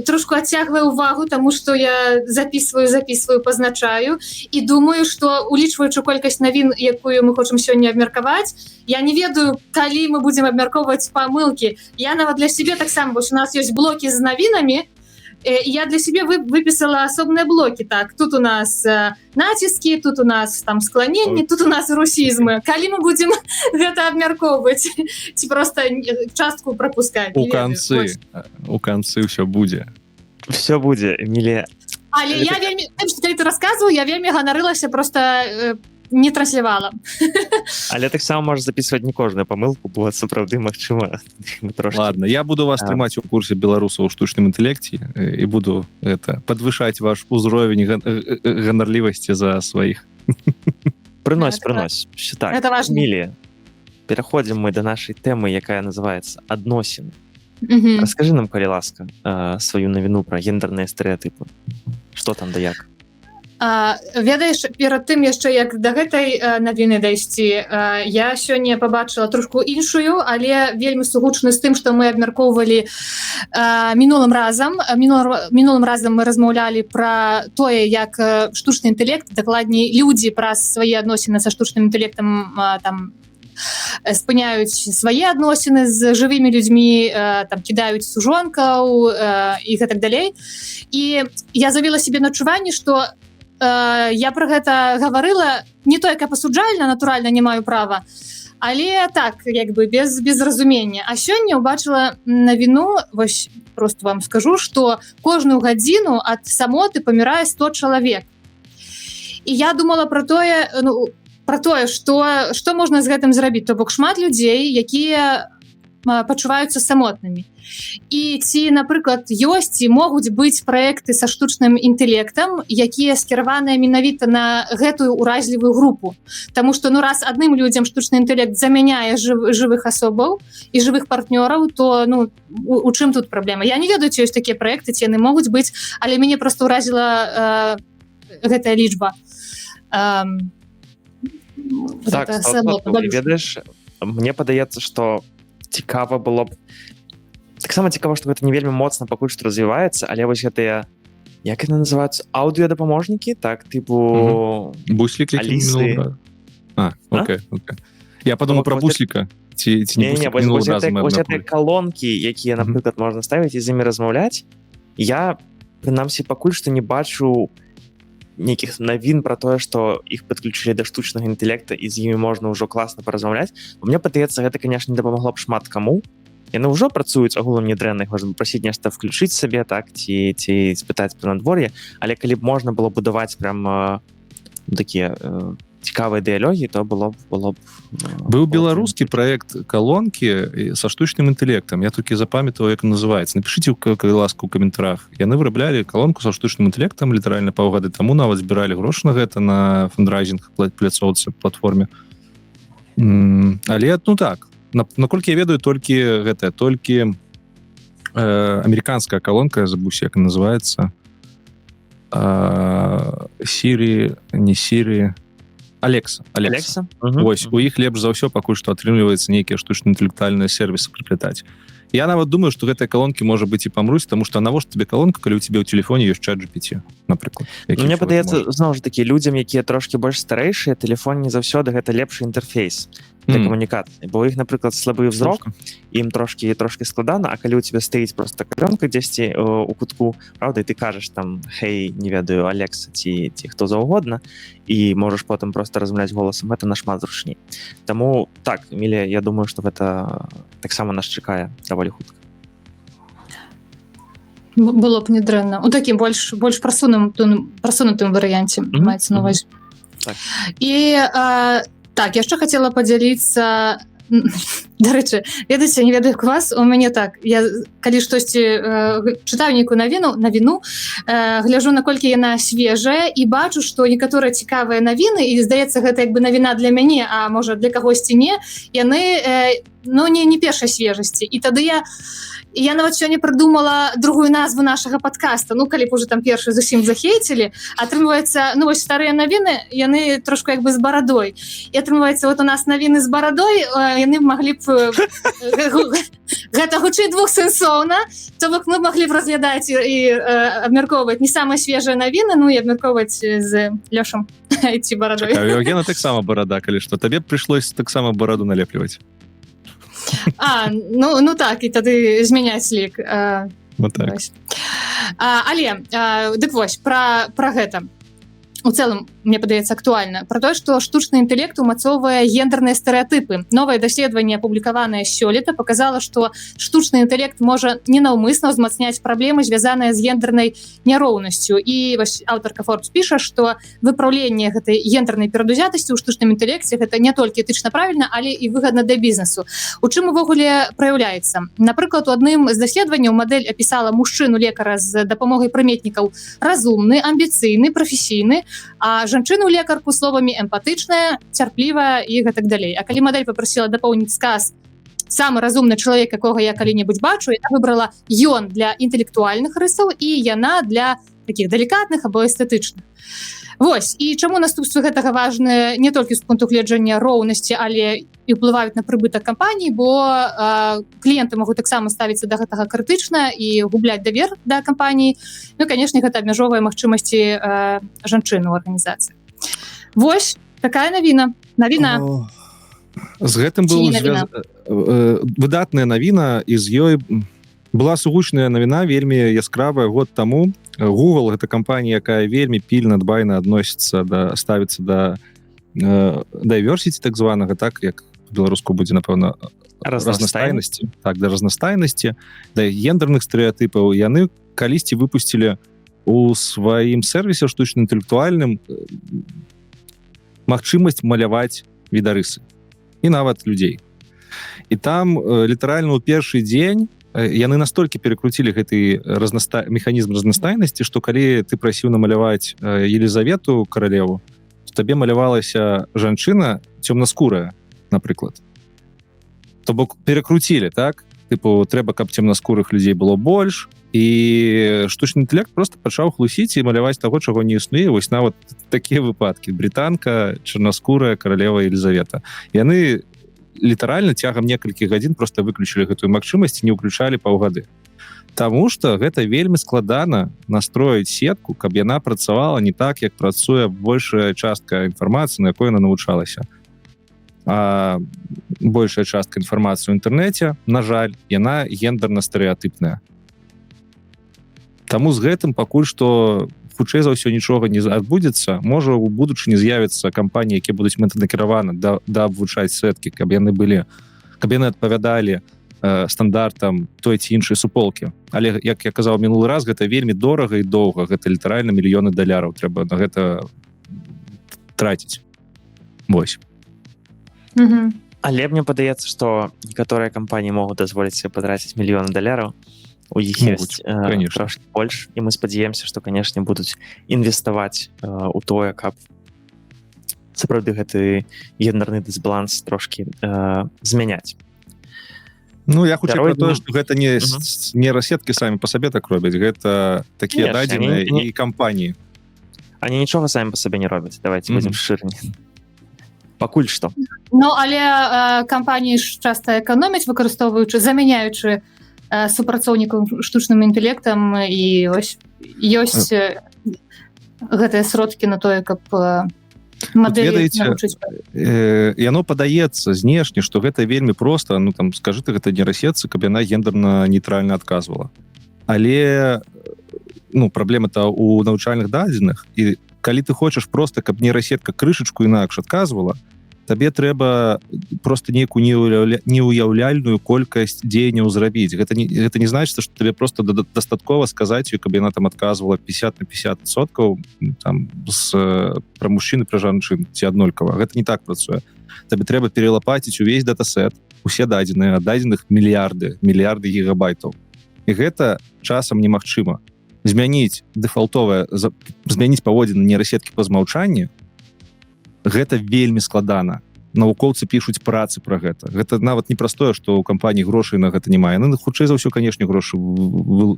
трошку адцягвае ўвагу, таму што я записываю, пазначаю і думаю, што улічваючы колькасць навін, якую мы хочам сёння абмеркаваць, я не ведаю, калі мы будзем абмяркоўваць памылкі. Я нават для сябе таксама, вось у нас ёсць блокі з навінамі, я для себе выписала особные блоки. Так, тут у нас натиски, тут у нас там склонение, тут у нас русизмы. Калі мы будем гэта абмяркоўваць, ці просто частку пропускать? У канцы все будзе. Все будзе, Эмілія. Але я вельмі, калі ты рассказываў, я вельмі ганарылася просто не транслявала. Але таксама можа записываць не кожную памылку, бо сапраўды магчыма. Ладно, я буду вас трымаць у курсе беларусаў у штучным інтэлекце і буду подвышаць ваш узровень ганарлівасці за сваіх. Прынось. Так, это важно. Эмілія, пераходзім мы да нашай тэмы, якая называецца адносіны. Раскажы нам, калі ласка, сваю навіну пра гендерныя стэрэатыпы. Што там да як? Ведаеш, перад тым яшчэ як да гэтай навіны дайсці, я сёння пабачыла трошку іншую, але вельмі сугучна з тым, што мы абмяркоўвалі мінулым разам. Мінулым разам мы размаўлялі пра тое, як штучны інтэлект, дакладней людзі праз свае адносіны са штучным інтэлектам там спыняюць свае адносіны з жывымі людзьмі, там кідаюць сужонкаў і гэтак далей. І я завіла себе начуванне, што я пра гэта гаварыла не тое, каб асуджальна, натуральна не маю права, але так, як бы без разумення. А сёння ўбачыла навіну, вось просто вам скажу, што кожную гадзіну ад самоты памірае 100 чалавек. І я думала пра тое, што можна з гэтым зрабіць. То бок шмат людзей, якія пачуваюцца самотнымі. І ці, напрыклад, ёсць і могуць быць праекты са штучным інтэлектам, якія скіраваныя менавіта на гэтую уразлівую групу. Таму што, раз адным людзям штучны інтэлект замяняе жывых асобаў і жывых партнёраў, то у чым тут праблема? Я не ведаю, ці ёсць такія праекты, ці яны могуць быць, але мяне проста ўразіла гэтая лічба. Так, ведаеш, мне падаецца, што цікава было б. Таксама цікава, што гэта не вельмі моцна пакуль што развіваецца, але вось гэтыя, як яны называюцца, аўдыёдапаможнікі, так, тыпу буслік, Алісы. Окей. Я падумаў пра бусліка. Ці не буслік мінулым разам мы вось гэтыя калонкі, якія, напрыклад, можна ставіць і з імі размаўляць, я, прынамсі, пакуль што не бачу нейкіх навін пра тое, што іх падключылі да штучнага інтэлекта і з імі можна ўжо класна паразмаўляць. Мне падаецца, гэта, канешне, дапамагло б шмат каму. Яны ўжо працуюць агулам не дрэнна, іх можна прасіць нешта включыць сабе, так, ці спытаць пра надвор'е, але калі б можна было будаваць прям такія цікавыя дыялогі, то было б... Быў беларускі праект калонкі са штучным інтэлектам. Я толькі запамятаваў, як называецца. Напішыце, калі ласка, у каментарах. Яны выраблялі калонку са штучным інтэлектам літаральна паўгады таму, нават збіралі грошы на гэта на фандрайзінг пляцоўцы, платформе. Але, так, наколькі я ведаю, толькі амерыканская калонка, я забуўся, як называецца. Siri, не Siri... Алекса. Вось, у іх лепш за ўсё пакуль што атрымліваецца нейкія штучна-інтэлектуальныя сервісы прыплятаць. Я нават думаю, што гэтыя калонкі можа быць і памруць, таму што навошта табе калонка, калі ў цябе ў тэлефоне ёсць ChatGPT, напрыклад. Мне падаецца, зноў ж такі, людзям, якія трошкі больш старэйшыя, тэлефон не заўсёды гэта лепшы інтэрфейс для камунікацыі, бо у іх, напрыклад, слабы ўзрок, ім трошкі складана, а калі ў цябе стаіць проста калёнка дзесьці у кутку, правда, і ты кажаш там, хей, не ведаю, Алекса ці хто заўгодна, і можаш потым проста размаўляць голасам, гэта нашмат зручней. Таму, так, Эмілія, я думаю, што гэта таксама нас чакае даволі хутка. Было б не дрэнна. У такім больш прасунутым варыянце маецца на ўвазе. І так, яшчэ хацела падзяліцца, дарэчы, ведаеце, не ведаю, як у вас, у мяне так, я калі штосьці чытаю нейкую навіну, гляжу, наколькі яна свежая, і бачу, што некаторыя цікавыя навіны, і здаецца, гэта як бы навіна для мяне, а можа для кагосьці не, яны не першай свежасці. І тады я нават сёння прыдумала другую назву нашага падкаста, калі б уже там першы зусім захейцілі, атрымліваецца, вось старыя навіны, яны трошку як бы з барадой. І атрымліваецца, вот у нас навіны з барадой, яны маглі б гэта гучыць двухсэнсоўна, то бок мы маглі б разглядаць і абмяркоўваць не самыя свежыя навіны, і абмяркоўваць з Лёшам ці барадой. А у Евгена таксама барада, калі што, табе прыйшлось таксама бараду налепліваць. Так, і тады змяняць лік. Вот так. Але, дык вось, пра гэта. у цэлым мне падаецца актуальна про тое, што штучны інтэлект умацоўвае гендерныя стэрэатыпы. Новае даследаванне, апублікаванае сёлета, показала, што штучны інтэлект можа ненаўмысна ўзмацняць праблемы, звязаныя з гендернай няроўнасцю. І вось аўтарка Forbes піша, што выпраўленне гэтай гендернай перадузятасці ў штучным інтэлекце гэта не толькі этычна правільна, але і выгадна для бізнесу. У чым увогуле праяўляецца? Напрыклад, у адным з даследаванняў мадэль апісала мужчыну-лекара з дапамогай прыметнікаў разумны, амбіцыйны, прафесійны, а жанчыну-лекарку словамі эмпатычная, цярплівая і гэтак далей. А калі мадэль папрасіла дапоўніць сказ «самы разумны чалавек, якога я калі-небудзь бачу», яна выбрала «ён» для інтэлектуальных рысаў і «яна» для такіх далікатных або эстэтычных. Вось, і чаму наступствы гэтага важны не толькі з пункту гледжання роўнасці, але і ўплываюць на прыбытак кампаній, бо кліенты могуць таксама ставіцца да гэтага крытычна і губляць давер да кампаніі. Ну, канешне, гэта абмяжоўвае магчымасці жанчын у арганізацыі. Вось, такая навіна. Навіна. З гэтым была выдатная навіна, і з ёй была сугучная навіна, вельмі яскравая год таму. Google — гэта кампанія, якая вельмі пільна, дбайна адносіцца ставіцца да diversity, так званага, так, як беларуску будзе, напэўна, разнастайнасці. Так, да разнастайнасці, да гендерных стэрэатыпаў. Яны калісьці выпусцілі у сваім сервісе штучна-інтэлектуальным магчымасць маляваць відарысы. І нават людзей. І там літаральна ў першы дзень яны настолькі перакруцілі гэты механізм разнастайнасці, што калі ты прасіў намаляваць Елізавету каралеву, то табе малявалася жанчына цёмнаскурая, напрыклад. То бок перакруцілі, так? Тыпу, трэба, каб цёмнаскурых людзей было больш, і штучны інтэлект просто пачаў хлусіць і маляваць таго, чаго не існуе. Вось нават такія выпадкі. Брытанка, чарнаскурая каралева Елізавета. Яны літаральна цягам некалькіх гадзін просто выключылі гэтую магчымасць і не ўключалі паўгады. Таму што гэта вельмі складана настроіць сетку, каб яна працавала не так, як працуе большая частка інфармацыі, на якой яна навучалася. А большая частка інфармацыі ў інтэрнэце, на жаль, яна гендерна-стэрэатыпная. Таму з гэтым пакуль што хутчэй за ўсё нічога не адбудзецца. Можа, у будучыні з'явяцца кампаніі, якія будуць мэтанакіраваны да абвучаць сеткі, каб яны адпавядалі стандартам той ці іншай суполкі. Але, як я казаў мінулы раз, гэта вельмі дорага і доўга. Гэта літаральна мільёны даляраў трэба на гэта траціць. Вось. Але мне падаецца, што некаторыя кампаніі могуць дазволіць себе патраціць мільёны даляраў. У іх ёсць трошки больш, і мы спадзяемся, што, канешне, будуць інвеставаць у тое, каб сапраўды гэты гендерны дысбаланс трошки змяняць. Ну, я хутчэй пра тое, што гэта не нейрасеткі самі па сабе так робяць, гэта такія дадзеныя і кампаніі. Они нічога самі па сабе не робяць, давайте будзем шчырымі. Пакуль што. Ну, але кампаніі ж часта эканомяць, выкарыстоўваючы, замяняючы супрацоўнікам штучным інтэлектам, і ось ёсць гэтыя сродкі на тое, каб мадэлі навучыць. Яно падаецца знешне, што гэта вельмі проста, ну там скажы ты гэта нейрасетцы, каб яна гендерна-нейтральна адказвала. Але ну праблема-то у навучальных дадзеных, і калі ты хочаш проста, каб нейрасетка крышачку інакш адказвала, табе трэба просто нейкую неуяўляльную колькасць дзеянняў зрабіць. Гэта не значыць, што табе просто дастаткова сказаць, каб яна там адказвала 50 на 50% там пра мужчын і пра жанчын ці аднолькава. Гэта не так працуе. Табе трэба пералапаціць увесь датасет, усе дадзеныя, дадзеных мільярды гігабайтаў. І гэта часам немагчыма. Змяніць паводзіны нейрасеткі па змаўчанні, гэта вельмі складана. Навукоўцы пішуць працы пра гэта. Гэта нават не простое, што ў кампаніі грошай на гэта не мае. Яны хутчэй за ўсё, канешне, грошы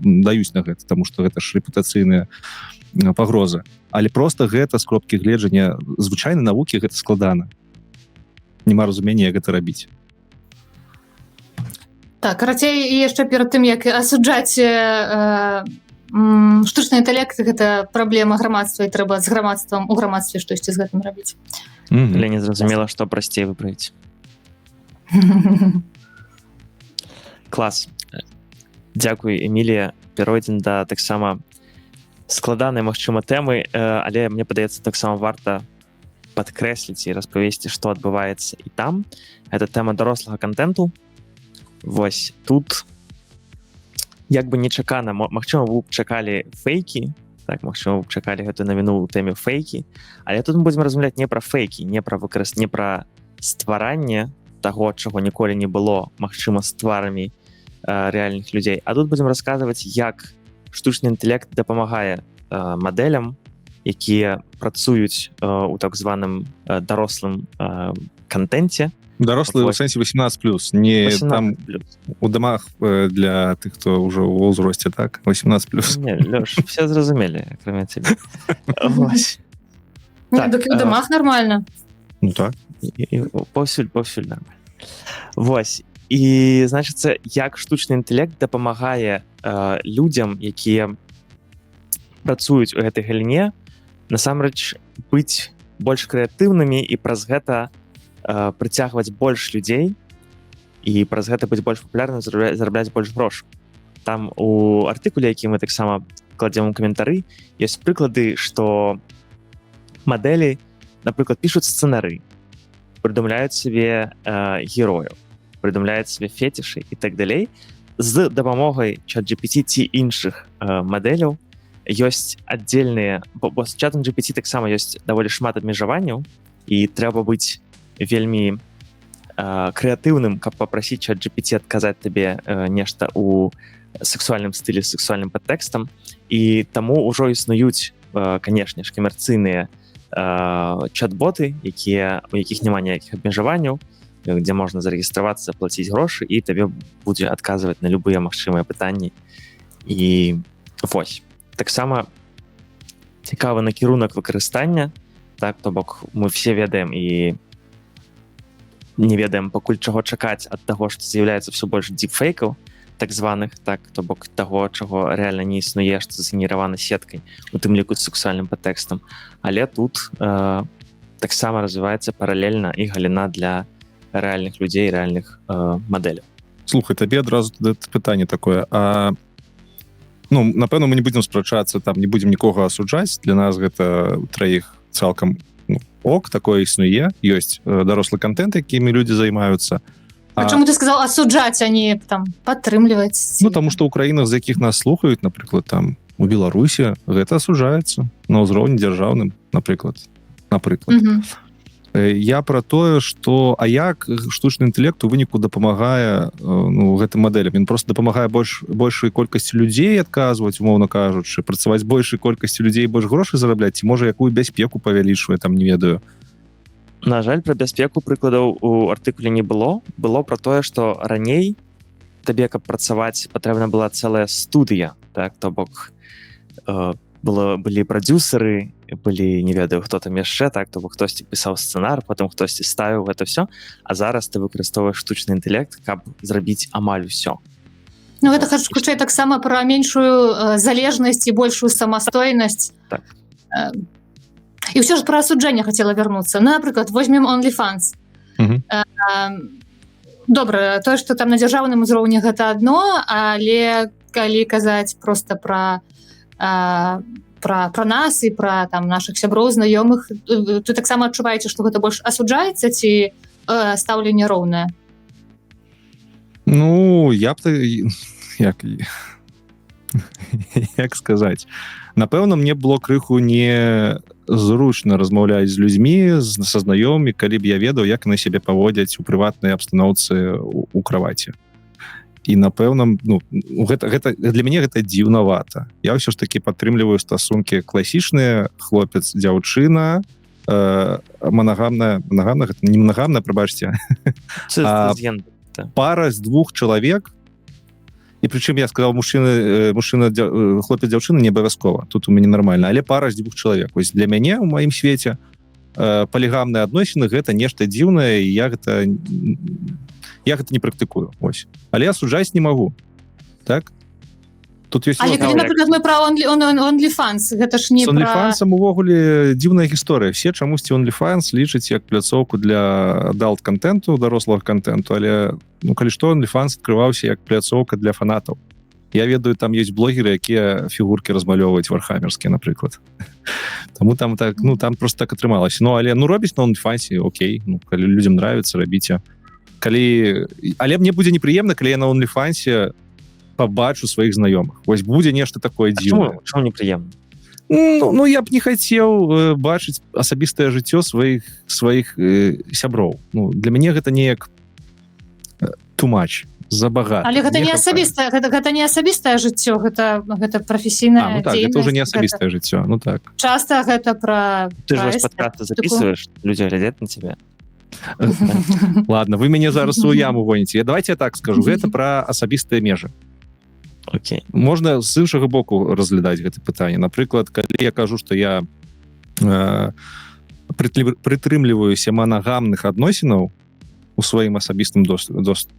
даюць на гэта, таму што гэта ж рэпутацыйныя пагрозы. Але проста гэта з кропкі гледжання звычайнай навукі гэта складана. Нема разумення, як гэта рабіць. Так, карацей, яшчэ перад тым, як асуджаць штучны інтэлект, гэта праблема грамадства, і трэба з грамадствам у грамадстве штосьці з гэтым рабіць. Але не зразумела, што прасцей выправіць. Клас. Дзякуй, Эмілія. Перайдзем да таксама складаныя, магчыма, тэмы, але мне падаецца, таксама варта падкрэсліць і распавесці, што адбываецца і там. Гэта тэма дарослага контенту. Вось тут як бы нечакана, магчыма, вы б чакалі фейкі, так, магчыма, вы б чакалі гэтую навіну ў тэме фейкі, але тут мы будзем размаўляць не пра фейкі, не пра стваранне таго, чаго ніколі не было, магчыма, з тварамі рэальных людзей. А тут будзем расказваць, як штучны інтэлект дапамагае мадэлям, якія працуюць у так званым дарослым контенце. Дарослы ў сэнсе 18+, не 18+. Там у дамах для тых, хто ўжо ў ўзросце, так? 18+. Не, Лёш, все зразумелі, акрамя цябе. Так, у дамах нормально. Ну так. Паўсюль нормально. Вось. І, значыцца, як штучны інтэлект дапамагае людзям, якія працуюць у гэтай галіне, насамрэч быць больш крэатыўнымі і праз гэта прыцягваць больш людзей і праз гэта быць больш папулярным, зарабляць больш грошаў. Там у артыкуле, які мы таксама кладзем у каментары, ёсць прыклады, што мадэлі, напрыклад, пішуць сцэнары, прыдумляюць сабе герояў, прыдумляюць сабе фетішы і так далей. З дапамогай ChatGPT ці іншых мадэляў ёсць аддзельныя, бо з чатам GPT таксама ёсць даволі шмат абмежаванняў, і трэба быць вельмі крэатыўным, каб папрасіць ChatGPT адказаць табе нешта ў сексуальным стылі, сексуальным падтэкстам, і таму ўжо існуюць, канешне ж, камерцыйныя чат-боты, у якіх няма ніякіх абмежаванняў, дзе можна зарэгістравацца, плаціць грошы, і табе будзе адказваць на любыя магчымыя пытанні. І вось. Таксама цікавы накірунак выкарыстання, так, то бок мы все ведаем і не ведаем пакуль чаго чакаць ад таго, што з'яўляецца ўсё больш дипфейкаў, так званых, так, то бок таго, чаго рэальна не існуе, што згенеравана сеткай, у тым ліку з сексуальным падтэкстам. Але тут таксама развіваецца паралельна і галіна для рэальных людзей, рэальных мадэляў. Слухай, табе адразу пытанне такое, ну, напэўна, мы не будзем спрачацца, там не будзем нікога асуджаць, для нас гэта траіх цалкам ок, такое існуе, ёсць дарослы контент, якімі людзі займаюцца. Чаму ты сказал асуджаць, а не там падтрымліваць? Ну, таму што ў краінах, з якіх нас слухаюць, напрыклад, там у Беларусі, гэта асуджаецца на ўзроўні дзяржаўным, напрыклад. Я пра тое, што як штучны інтэлект у выніку дапамагае гэтым мадэлям. Ён просто дапамагае большай колькасці людзей адказваць, умоўна кажучы, працаваць большай колькасці людзей, больш грошай зарабляць, ці можа якую бяспеку павялічвае, там не ведаю. На жаль, пра бяспеку прыкладаў у артыкуле не было. Было пра тое, што раней табе, каб працаваць, патрэбна была цэлая студыя, так, то бок былі прадзюсары, былі, не ведаю, хто там яшчэ, так, то бок хтосьці пісаў сцэнар, потым хтосьці ставіў гэта ўсё, а зараз ты выкарыстоўваеш штучны інтэлект, каб зрабіць амаль усё. Ну, гэта хутчэй таксама пра меншую залежнасць і большую самастойнасць. Так. І ўсё ж пра асуджэнне хацела вярнуцца. Напрыклад, возьмем OnlyFans. Добра, тое, што там на дзяржаўным узроўні гэта адно, але калі казаць проста пра нас і пра там нашых сяброў, знаёмых, ты таксама адчуваеце, што гэта больш асуджаецца ці стаўленне роўнае? Ну, я б як сказаць, напэўна, мне было крыху незручна размаўляць з людзьмі, са знаёмымі, калі б я ведаў, як яны сябе паводзяць у прыватнай абстаноўцы у краваці. І, напэўна, ну, гэта для мяне гэта дзіўнавата. Я ўсё ж такі падтрымліваю стасункі класічныя, хлопец-дзяўчына, манагамная, гэта не манагамная, прабачце, пара з двух чалавек, і прычым я сказаў хлопец-дзяўчына не абавязкова, тут у мяне нармальна, але пара з двух чалавек. Вось для мяне ў маім свеце палігамныя адносіны гэта нешта дзіўнае, і я гэта не практыкую. Ось. Але асуджаць не магу. Так? Тут ёсць... Але калі, напрыклад, мы пра OnlyFans, гэта ж не пра... З OnlyFans увогуле дзіўная гісторыя. Все чамусьці OnlyFans лічаць як пляцоўку для адалт-контенту, дарослага контенту, але, ну, калі што, OnlyFans адкрываўся як пляцоўка для фанатаў. Я ведаю, там ёсць блогеры, якія фігуркі размалёўваюць вархаммерскія, напрыклад. Таму там так, ну, там просто так атрымалася. Ну, але, ну, робіць на OnlyFans, окей. Ну, калі людям нравится, рабіце. Калі... Але мне будзе непрыемна, калі я на OnlyFans побачу сваіх знаёмых. Вось будзе нешта такое дзіўнае. Чому непрыемна? Ну, я б не хацеў бачыць асабістае жыццё сваіх сяброў. Ну, для мяне гэта неяк too much, забагата. Але гэта не асабістае, гэта не асабістае жыццё, гэта прафесійная ну так, дзейнасць. гэта ўжо не асабістае жыццё, ну так. Часта гэта пра... Ты ж вось падкасты записываешь, люди глядят на тебя. Ладно, вы мяне зараз у яму гоніце. Давайте я так скажу, гэта пра асабістыя межы. Окей. Можна з іншага боку разглядаць гэта пытанне. Напрыклад, калі я кажу, што я прытрымліваюся манагамных адносінаў у сваім асабістым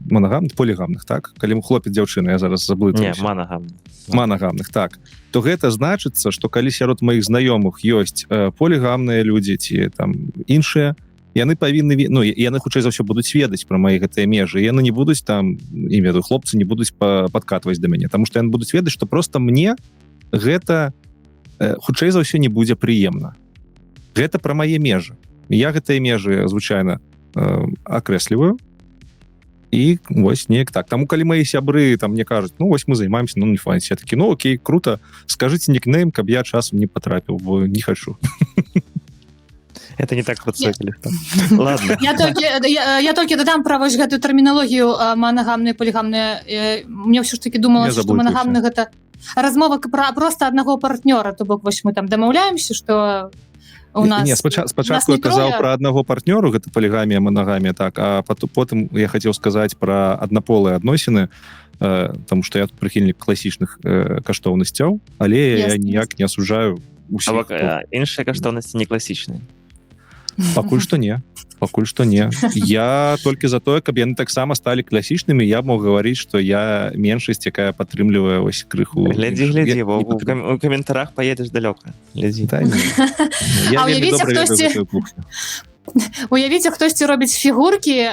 манагамных, полігамных, так? Калі хлопец дзяўчына, я зараз заблытаюся. Не, манагамных. Манагамных, так. То гэта значыцца, што калі сярод маіх знаёмых ёсць полігамныя людзі ці там іншыя, яны павінны, ну, яны хутчэй за ўсё будуць ведаць пра мае гэтыя межы, яны не будуць там, не ведаю, хлопцы не будуць падкатваць да мяне, таму што яны будуць ведаць, што проста мне гэта хутчэй за ўсё не будзе прыемна. Гэта пра мае межы. Я гэтыя межы звычайна акрэсліваю, і вось неяк так. Таму калі мои сябры там мне кажуць, ну вось мы займаемся на OnlyFans, я такі, ну окей, круто, скажыце нікнейм, каб я часам не патрапіў, бо не хочу. Это не так подсокали. Ладно. Я толькі дадам пра вось гэтую тэрміналогію манагамныя, полігамныя. Мне ўсё ж таки думалася, што манагамны гэта размова пра проста аднаго партнёра, то бок вось мы там дамаўляемся, што у нас... Не, спачатку я казаў пра аднаго партнёру, гэта полігамія, манагамія, так, а потым я хацеў сказаць пра аднаполыя адносіны, таму што я тут прыхільнік класічных каштоўнасцяў, але я ніяк не асуджаю усіх. Іншыя каштоўнасці не класічныя. Пакуль што не. Я толькі за тое, каб яны таксама сталі класічнымі, я мог гаварыць, што я меншасць, якая падтрымлівае ось крыху. Глядзі, у каментарах паедзеш далёка. Глядзі. Уявіце, хтосьці робіць фігуркі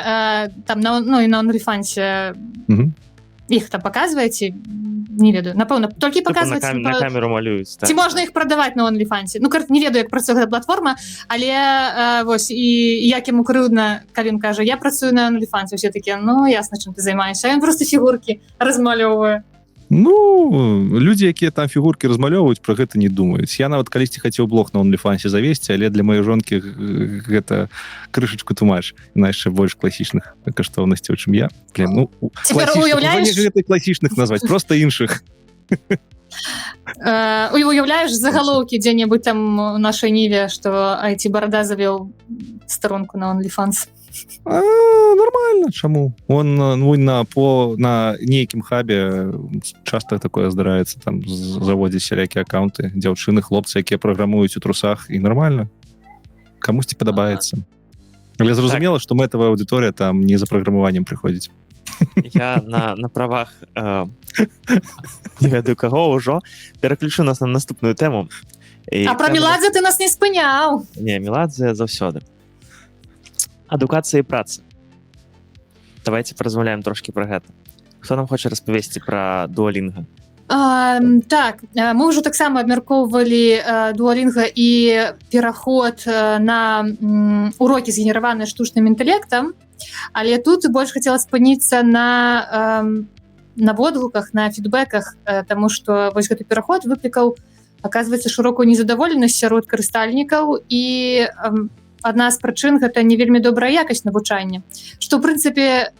там, ну, і на OnlyFans іх там паказваеце, не ведаю, напэўна, толькі паказваць... На камеру малююць. Ці можна іх прадаваць на OnlyFans? Ну, не ведаю, як працуе гэта платформа, але вось, і як яму крыўдна, калі ён кажа, я працую на OnlyFans, усе такі, ну, ясна, чым ты займаешься, а ён просто фігуркі размалёўвае. Ну, людзі, якія там фігуркі размалёўваюць, пра гэта не думаюць. Я нават калісьці хацеў блог на OnlyFans завесці, але для маёй жонкі гэта крышачку тумач. Яна яшчэ больш класічных каштоўнасцяў, чым я. Блин, ну, класічных назваць, просто іншых. Уяўляеш загалоўкі дзе-небудзь там у нашай ніве, што IT-барада завёў старонку на OnlyFans? Нормально, чаму? Он на нейкім хабе часто такое здараецца, там заводзіць сялякія аккаунты, дзяўчыны, хлопцы, якія праграмуюць у трусах, і нормально. Камусьці падабаецца. Але зразумела, што мэтавая аўдыторыя там не за праграмаваннем прыходзіць. Я на правах не ведаю каго ўжо пераключу нас на наступную тэму. А пра Меладзе ты нас не спыняў. Не, Меладзе заўсёды. Адукацыя і праца. Давайте паразмаўляем трошкі пра гэта. Хто нам хоча распавесці пра Duolingo? Так, мы ўжо таксама абмяркоўвалі Duolingo і пераход на урокі згенераваныя штучным інтэлектам, але тут больш хацела спыніцца на водгуках, на фідбэках, таму што вось гэты пераход выклікаў, аказваецца, шырокую незадаволенасць сярод карыстальнікаў, і адна з прычын гэта не вельмі добрая якасць навучання, што ў прынцыпе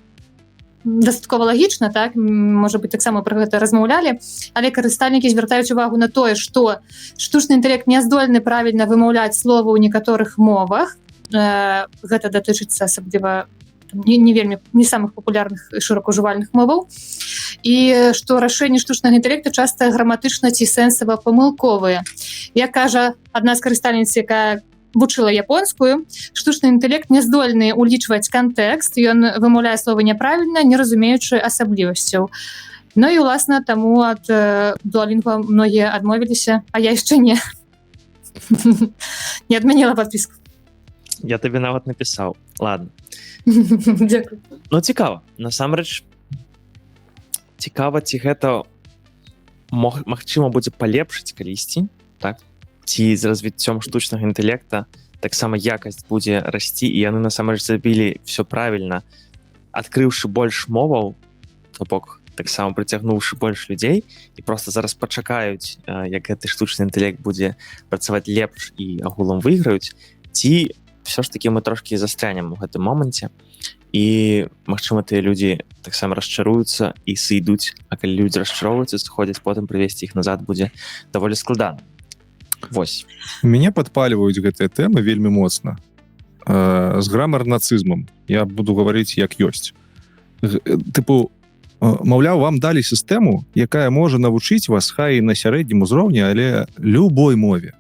дастаткова лагічна, так, можа быць, таксама пра гэта размаўлялі, але карыстальнікі звяртаюць увагу на тое, што штучны інтэлект не здольны правільна вымаўляць словы ў некаторых мовах, гэта датычыцца асабліва не вельмі не самых папулярных і шырокаўжывальных моваў, і што рашэнні штучнага інтэлекта часта граматычна ці сэнсава памылковыя. Як кажа адна з карыстальніц, якая вучыла японскую, штучны інтэлект не здольны улічваць кантэкст, ён вымаўляе словы няправільна, не разумеючы асаблівасцяў. Ну і, уласна, таму ад Duolingo многія адмовіліся, а я яшчэ не адмяніла падпіску. Я табе нават напісаў. Ладно. Дзякуй. Ну, цікава. Насамрэч, цікава, ці гэта магчыма будзе палепшыць калісьці, так, ці з развіццём штучнага інтэлекта таксама якасць будзе расці, і яны насамрэч забілі все правільна, адкрыўшы больш моваў, то бок таксама прыцягнуўшы больш людзей, і просто зараз пачакаюць, як гэты штучны інтэлект будзе працаваць лепш і агулам выйграюць, ці все ж таки мы трошкі застрянем у гэтым моманце, і магчыма тыя людзі таксама расчаруюцца і сыйдуць, а калі людзі расчароўваюцца, сыходзяць, потым прывесці іх назад будзе даволі складана. Вось. Мяне падпальваюць гэтыя тэмы вельмі моцна. З грамар-нацызмам. Я буду гаварыць як ёсць. Тыпу, маўляў, вам далі сістэму, якая можа навучыць вас хай на сярэднім узроўні, але любой мове.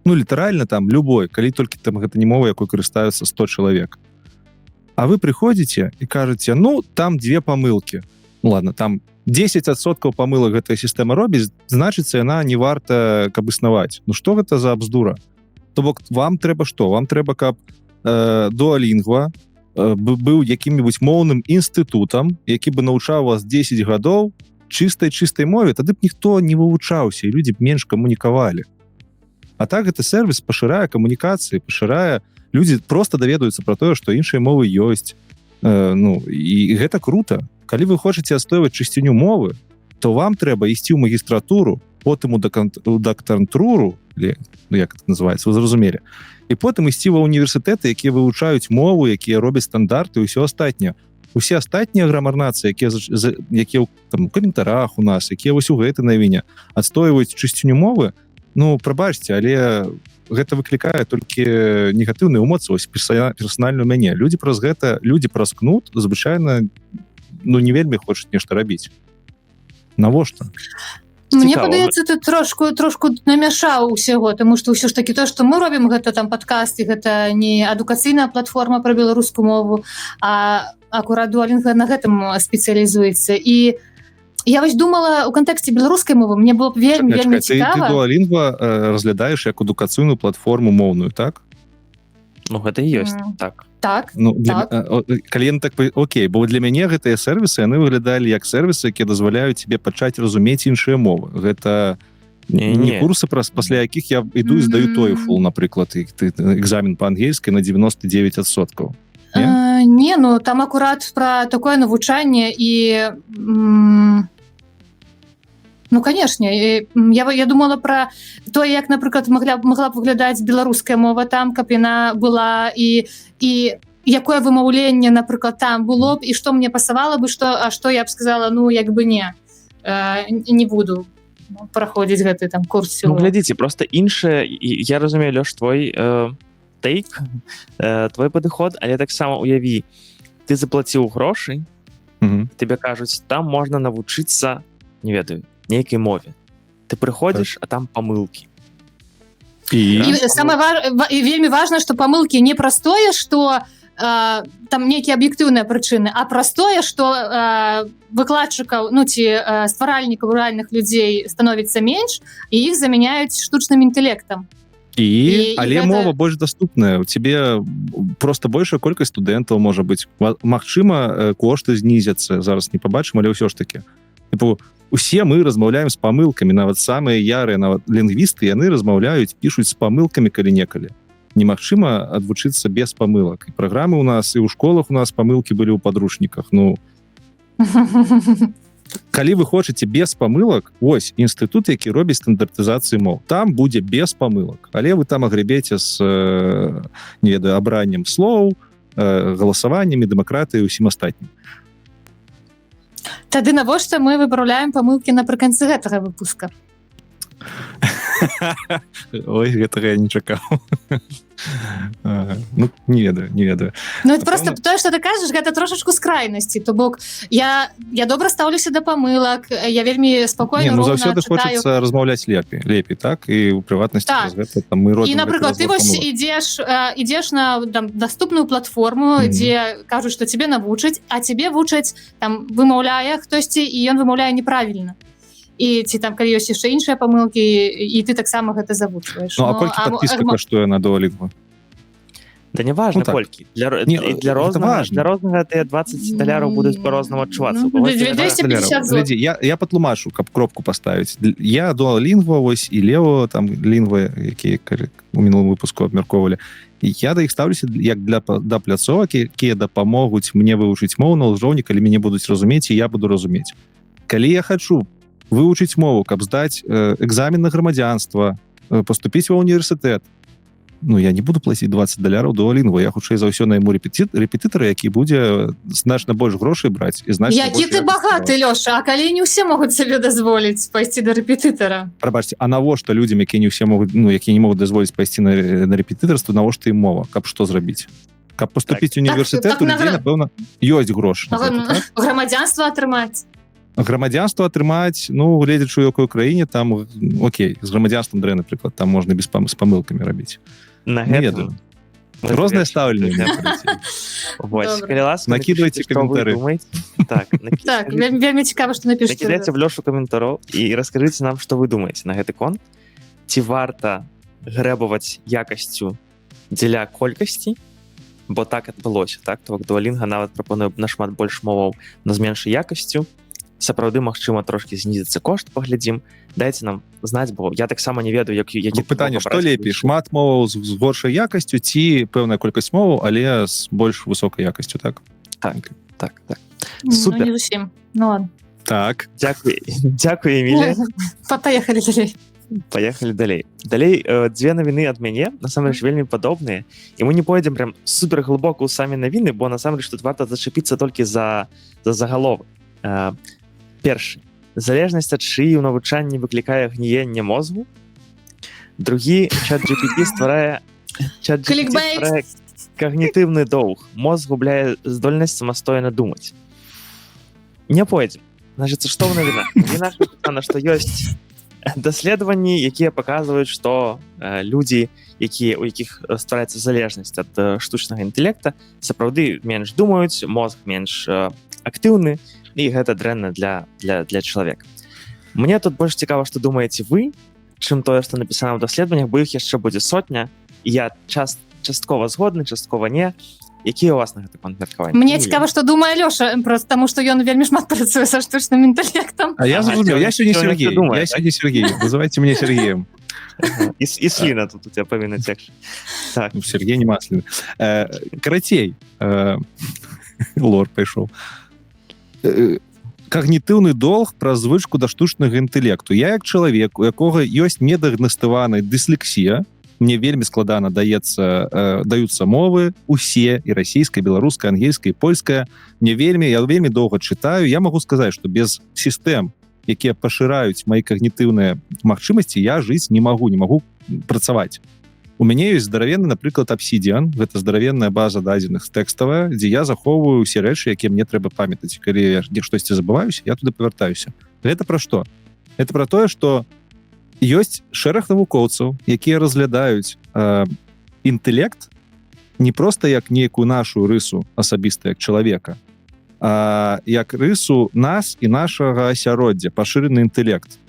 Ну, літаральна там любой, калі толькі там гэта не мова, якой карыстаюцца 100 чалавек. А вы прыходзіце і кажаце, ну, там 2 памылкі. Ну, ладно, там 10% памылак гэтая сістэма робіць, значыцца, яна не варта, каб існаваць. Ну, што гэта за абздура? То бок, вам трэба што? Вам трэба, каб Duolingo быў якім-небудзь моўным інстытутам, які бы навучаў вас 10 гадоў чыстай мове, тады б ніхто не вывучаўся, і людзі б менш камунікавалі. А так гэты сервіс пашырае камунікацыі, пашырае, людзі просто даведаюцца пра тое, што іншыя мовы ёсць. Ну, і гэта круто. Калі вы хочаце адстойваць чысціню мовы, то вам трэба ісці ў магістратуру, потым у дактарантуру, ну, як это называецца, вы зразумелі, і потым ісці ва універсітэты, якія вывучаюць мову, якія робяць стандарты і ўсё астатняе. Усе астатнія грамар-нацыі, якія там у каментарах у нас, якія вось у гэтай навіне адстойваюць чысціню мовы, ну, прабачце, але гэта выклікае толькі негатыўныя эмоцыі, вось персанальна ў мяне. Людзі праз гэта, людзі праз кнут звычайна, ну, не вельмі хочуць нешта рабіць. Навошта? Мне падаецца, ты трошку намяшаў усяго, тому што ўсё ж такі то, што мы робім, гэта там падкаст, і гэта не адукацыйная платформа пра беларускую мову, а акурат Duolingo на гэтым спецыялізуецца. І я вось думала, у кантэксце беларускай мовы мне было б вельмі цікава. Ты Duolingo разглядаеш як адукацыйную платформу моўную, так? Ну, гэта і ёсць, так. Так, ну, так. Калі так, окей, бо для мяне гэтыя сервісы, яны выглядалі як сервісы, якія дазваляюць тебе пачаць разумець іншыя мовы. Гэта не курсы, пасля якіх я іду і здаю TOEFL, напрыклад, экзамен па-ангельскай на 99%. Не, ну там акурат пра такое навучанне і... Ну, канешне, я думала пра тое, як, напрыклад, могла б выглядаць беларуская мова там, каб яна была, і якое вымаўленне, напрыклад, там было б, і што мне пасавала бы, а што я б сказала, ну, як бы не буду праходзіць гэты там курс. Ну, глядзіце, просто іншае, я разумею, Лёш, твой тейк, твой падыход, але таксама уяві, ты заплаціў грошы, тебе кажуць, там можна навучыцца, не ведаю, нейкай мове. Ты прыходзіш, а там памылкі. І вельмі важна, што памылкі не праз тое, што там нейкія аб'ектыўныя прычыны, а праз тое, што выкладчыкаў, ну, ці стваральнікаў рэальных людзей становіцца менш, і іх замяняюць штучным інтэлектам. Але мова больш даступная. У цябе проста большая колькасць студэнтаў можа быць. Магчыма, кошты знізяцца, зараз не пабачым, але ўсё ж такі. Усе мы размаўляем з памылкамі, нават самыя ярыя, нават лінгвісты, яны размаўляюць, пішуць з памылкамі калі-некалі. Немагчыма адвучыцца без памылак. І праграмы ў нас, і ў школах у нас памылкі былі ў падручніках. Ну, калі вы хочаце без памылак, ось інстытут, які робіць стандартызацыю моў. Там будзе без памылак. Але вы там агребеце з, не ведаю, абраннем слоў, галасаваннямі, дэмакратыяй і ўсім астатнім. Тады навошта мы выпраўляем памылкі напрыканцы гэтага выпуска? Ой, гэтага я не чакаў. Ну, не ведаю. Ну, это просто тое, што ты кажаш, гэта трошачку з крайнасці. То бок, я добра стаўлюся да памылак, я вельмі спакойна, роўна чытаю. Заўсёды хочацца размаўляць лепей, так? І ў прыватнасці праз гэта там мы робім. І, напрыклад, ты вось ідзеш на даступную платформу, дзе кажуць, што цябе навучаць, а цябе вучаць, там, вымаўляе хтосьці, і ён вымаўляе неправільна. І ці там, калі ёсць яшчэ іншыя памылкі, і ты таксама гэта завучваеш. Ну, а колькі падпіска каштуе на Duolingo? Да не важно, Ну, так. колькі. Для Гэта важна. рознага тыя 20 даляраў будуць по-рознаму адчувацца. Ну, У когось для гэта 250 злотых. Глядзі, я патлумачу, каб кропку паставіць. Я дуалінгва, вось, і лево, там, лінгвы, якія у мінулым выпуску абмярковалі. І я да іх ставлюся як да пляцовак, якія дапамогуць мне вывучыць мову на ўзроўні, калі мяне будуць разумець, і я буду разумець. Калі я хачу вывучыць мову, каб здаць экзамен на грамадзянства, паступіць ва універсітэт, ну, я не буду плаціць 20 даляраў дуалінгва, я хутчэй за ўсё найму рэпетытара, які будзе значна больш грошай браць і значна Які ты багаты, Лёша, а калі не ўсе могуць сабе дазволіць пайсці да рэпетытара? Прабачце, а навошта людзям, якія не ўсе могуць, ну, якія не могуць дазволіць пайсці на рэпетытарства, навошта ім мова? Каб што зрабіць? Каб паступіць у універсітэт, у людзей, напэўна, ёсць грошы. Грамадзянства атрымаць. Грамадзянства атрымаць, ну, гледзячы у якой краіне, там, окей, з грамадзянствам дрэнна, напрыклад, там можна без з памылкамі рабіць. На Не ведаю. Рознае стаўленне. Вось, калі ласка, накидывайте комментары. Так, вельмі цікава, што напішыце. Накидайце в Лёшу каментараў і раскажыце нам, што вы думаеце на гэты конт. Ці варта грэбаваць якасцю дзеля колькасці? Бо так адбылося, так? То Duolingo нават прапануе нашмат больш моваў, но з меншай якасцю. Сапраўды, магчыма, трошкі знізіцца кошт, паглядзім. Дайце нам знаць, бо я таксама не ведаю, які пытанне, што лепей, шмат моваў з горшай якасцю ці пэўная колькасць моваў, але з больш высокай якасцю, так? Так. Супер. Ну, не зусім. Ну, ладно. Так. Дзякуй, Эмілія. Паехалі далей. Паехалі далей. Далей дзве навіны ад мяне, насамрэч, вельмі падобныя, і мы не пойдзем прям супер глыбока ў самі навіны, бо насамрэч тут варта зачапіцца толькі за загаловы. Першы. Залежнасць ад шыі ў навучанні выклікае гніенне мозгу. Другі. ChatGPT стварае когнітивний доўг. Мозг губляе здольнасць самастойна думаць. Не пойдзем. Значит, што ў навіна? Навіна, што ёсць даследаванні, якія паказваюць, што людзі, у якіх ствараецца залежнасць ад штучнага інтэлекта, сапраўды менш думаюць, мозг менш актыўны, і гэта дрэнна для чалавека. Мне тут больш цікава, што думаеце вы, чым тое, што напісана ў даследаваннях, бо іх яшчэ будзе сотня, і я часткова згодны, часткова не. Якія у вас на гэта меркаванні? Мне цікава, што думае Лёша, просто таму што ён вельмі шмат працуе са штучным інтэлектам. А я зразумеў, я сёння Сергей. Вызывайце мяне Сергеем. І сліна тут у тебя павінна цекчы. Так. Сергей не масліны. Карацей. Лор пайшоў. Когнітыўны доўг праз звычку да штучнага інтэлекту. Я як чалавек, у якога ёсць недыагнаставаная дыслексія, мне вельмі складана даюцца мовы, усе, і расійская, беларуская, ангельская, польская. Я вельмі доўга чытаю. Я магу сказаць, што без сістэм, якія пашыраюць мои когнітыўныя магчымасці, я жыць не магу працаваць. У мяне ёсць здаравенны, напрыклад, Obsidian, гэта здаравенная база дадзеных тэкставая, дзе я захоўваю ўсе рэчы, якія мне трэба памятаць. Калі я штосьці забываюся, я туды павяртаюся. Гэта пра што? Гэта пра тое, што ёсць шэраг навукоўцаў, якія разглядаюць інтэлект не проста як нейкую нашу рысу асабіста як чалавека, а як рысу нас і нашага асяроддзя, пашыраны інтэлект.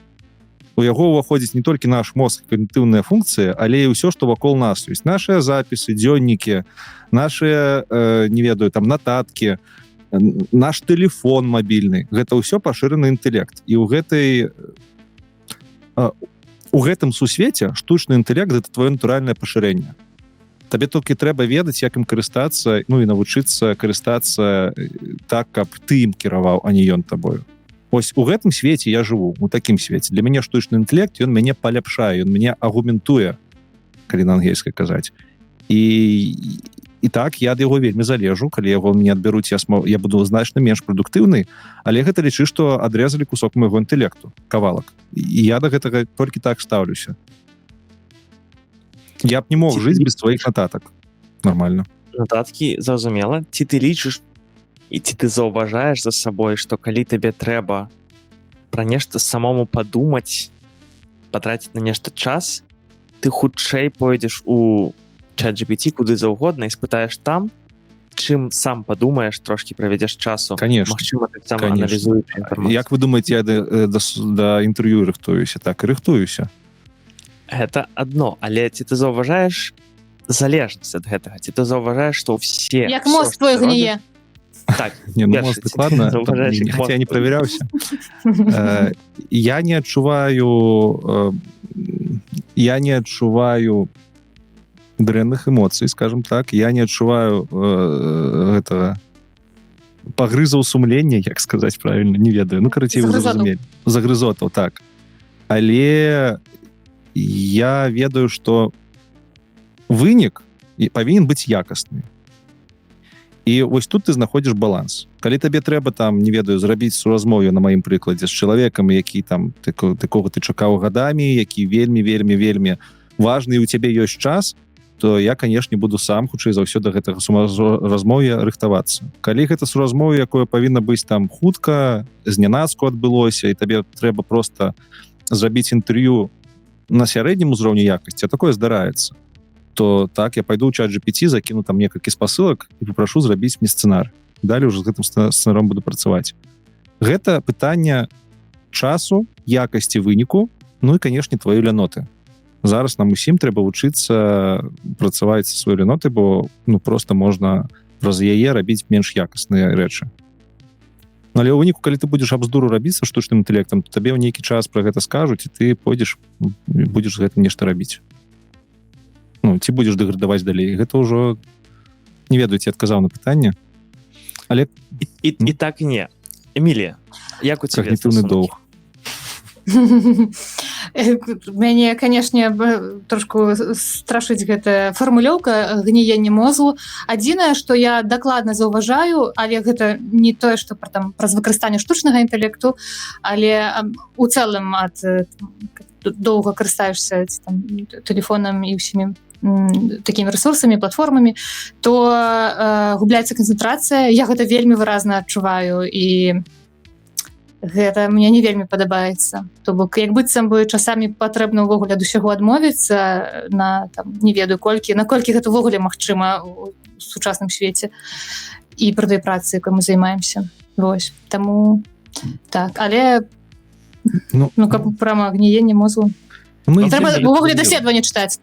У яго ўваходзіць не толькі наш мозг, когнітыўныя функцыі, але і ўсё, што вакол нас ёсць. Нашыя запісы, дзённікі, нашыя, не ведаю, там нататкі, наш тэлефон мабільны. Гэта ўсё пашыраны інтэлект. І у гэтым сусвеце штучны інтэлект — гэта твоё натуральнае пашырэнне. Табе толькі трэба ведаць, як ім карыстацца, ну і навучыцца карыстацца так, каб ты ім кіраваў, а не ён табою. Ось у гэтым свеце я жыву, у такім свеце. Для мяне штучны інтэлект, ён мяне паляпшае, ён мяне агументуе, калі на ангельскай казаць. І так, я ад яго вельмі залежу, калі яго мне адбяруць, я буду значна менш прадуктыўны, але гэта лічы, што адрэзалі кусок майго інтэлекту, кавалак. І я да гэтага толькі так стаўлюся. Я б не мог жыць без твоих нататак. Нормально. Нататкі, зразумела. Ці ты лічыш, і ці ты заўважаеш за сабой, што калі табе трэба пра нешта самому падумаць, патраціць на нешта час, ты хутчэй пойдзеш у ChatGPT куды заўгодна і спытаеш там, чым сам падумаеш, трошкі правядзеш часу. Конечно. Магчыма, так сама аналізуеш інфармацыю. Як вы думаеце, я да інтэрв'ю рыхтуюся? Так, і рыхтуюся. Гэта адно, але ці ты заўважаеш залежнасць ад гэтага, ці ты заўважаеш, што ўсе Як мозг твой гніе. так Не, ну, першы, мозг дакладна, там, заўважаеш, як хотя я не мозг. проверяўся. Я не адчуваю дрэнных эмоцый, скажем так, я не адчуваю гэтага пагрызаў сумлення, як сказаць правільна, не ведаю. Ну, карацей, вы зразумелі. Загрызотаў, так. Але я ведаю, што вынік павінен быць якасны. І вось тут ты знаходзіш баланс. Калі табе трэба там, не ведаю, зрабіць суразмову на маім прыкладзе з чалавекам, які там такога ты чакаў гадамі, які вельмі важны, і у цябе ёсць час, то я, канешне, буду сам хутчэй за ўсё да гэтага размове рыхтавацца. Калі гэта суразмова, якое павінна быць там хутка, знянацку адбылося, і табе трэба проста зрабіць інтэрв'ю на сярэднім узроўні якасці, а такое здараецца, то так, я пайду ў чат GPT, закіну там некалькі спасылак і папрашу зрабіць мне сцэнар. Далей уже з гэтым сцэнаром буду працаваць. Гэта пытанне часу, якасці выніку, ну і, канешне, твоей ляноты. Зараз нам усім трэба вучыцца працаваць са сваёй ляноты, бо просто можна праз яе рабіць менш якасныя рэчы. Але ў выніку, калі ты будзеш абздуру рабіць са штучным інтэлектам, то табе ў нейкі час пра гэта скажуць, і ты пойдзеш, будзеш гэта нешта рабіць. Ну, ці будзеш дэградаваць далей. Гэта ўжо, не ведаю, ці адказаў на пытанне. Але... І так і не. Эмілія, як у цябе Когнітыўны доўг. Мяне, канешне, трошку страшыць гэтая фармулёўка гніення мозгу. Адзінае, што я дакладна заўважаю, але гэта не тое, што праз выкарыстанне штучнага інтэлекту, але у цэлым ад доўга карыстаешся тэлефонам і ўсімі такімі ресурсамі, платформамі, то губляецца канцэнтрацыя. Я гэта вельмі выразна адчуваю, і гэта мне не вельмі падабаецца. То бок, як быццам бы часамі патрэбна ўвогуле ад усяго адмовіцца на, не ведаю, наколькі гэта ўвогуле магчыма у сучасным свеце і пры той працы, якой мы займаемся. Вось. Таму так, але каб прама гніенне мозгу. Трэба ўвогуле даследаванне чытаць.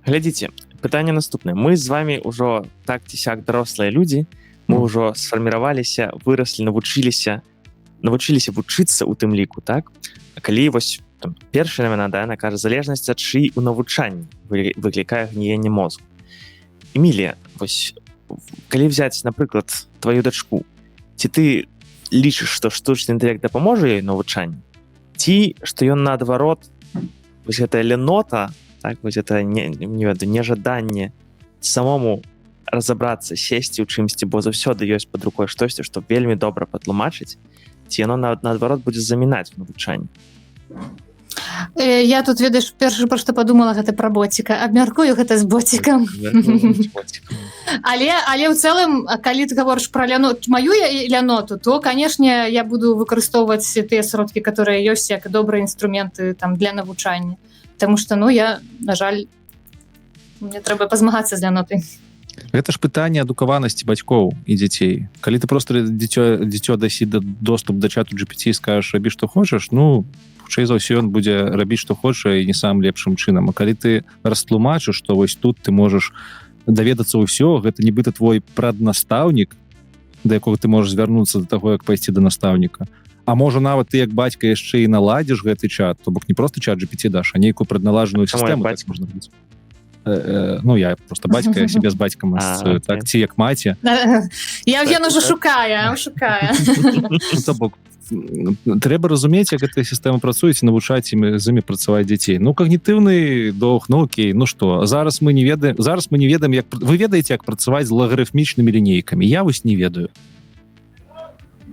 Глядзіце, пытанне наступнае. Мы з вами ўжо так ці сяк дарослыя людзі, мы ўжо сфарміраваліся, выраслі, навучыліся вучыцца у тым ліку, так? А калі вось першая навіна, яна кажа, залежнасць ад шыі ў навучанні выклікае гніенне мозгу. Эмілія, вось калі взяць, напрыклад, твою дачку, ці ты лічыш, што штучны інтэлект дапаможа ёй навучанні, ці што ён наадварот, вось гэтая лянота, так, вось это нежаданне самому разабрацца, сесці ў чымсьці, бо заўсёды ёсць пад рукой штосьці, што вельмі добра патлумачыць, ці яно наадварот будзе замінаць в навучанні. Я тут, ведаеш, першы пра што падумала, гэта пра боціка. Абмяркую гэта з боцікам. Але ў цэлым, калі ты гаворыш пра маю ляноту, то, канешне, я буду выкарыстоўваць тыя сродкі, которые ёсць як добрыя інструменты для навучання. Таму што, я, на жаль, мне трэба пазмагацца з лянотай. Гэта ж пытанне адукаванасці бацькоў і дзяцей. Калі ты просто дзіцё дасі доступ да чату GPT і скажаш, рабі што хочаш, хутчэй за ўсё ён будзе рабіць што хоча і не самым лепшым чынам. А калі ты растлумачыш, што вось тут ты можаш даведацца ўсё, гэта нібыта твой праднастаўнік, да якога ты можаш звярнуцца да таго, як пайсці да настаўніка. А можа нават ты як бацька яшчэ і наладзіш гэты чат, то бок не просто чат GPT даш, а нейкую прадналажаную сістэму можна быць. Я просто бацька, я себе з бацькам асацыюю, так, ці як маці. Ён ужо шукае. То бок, трэба разумець, як гэтая сістэма працуе, і навучаць з імі працаваць дзяцей. Когнітыўны доўг, окей, што, зараз мы не ведаем, як... Вы ведаеце, як працаваць з лагарыфмічнымі лінейкамі? Я вось не ведаю.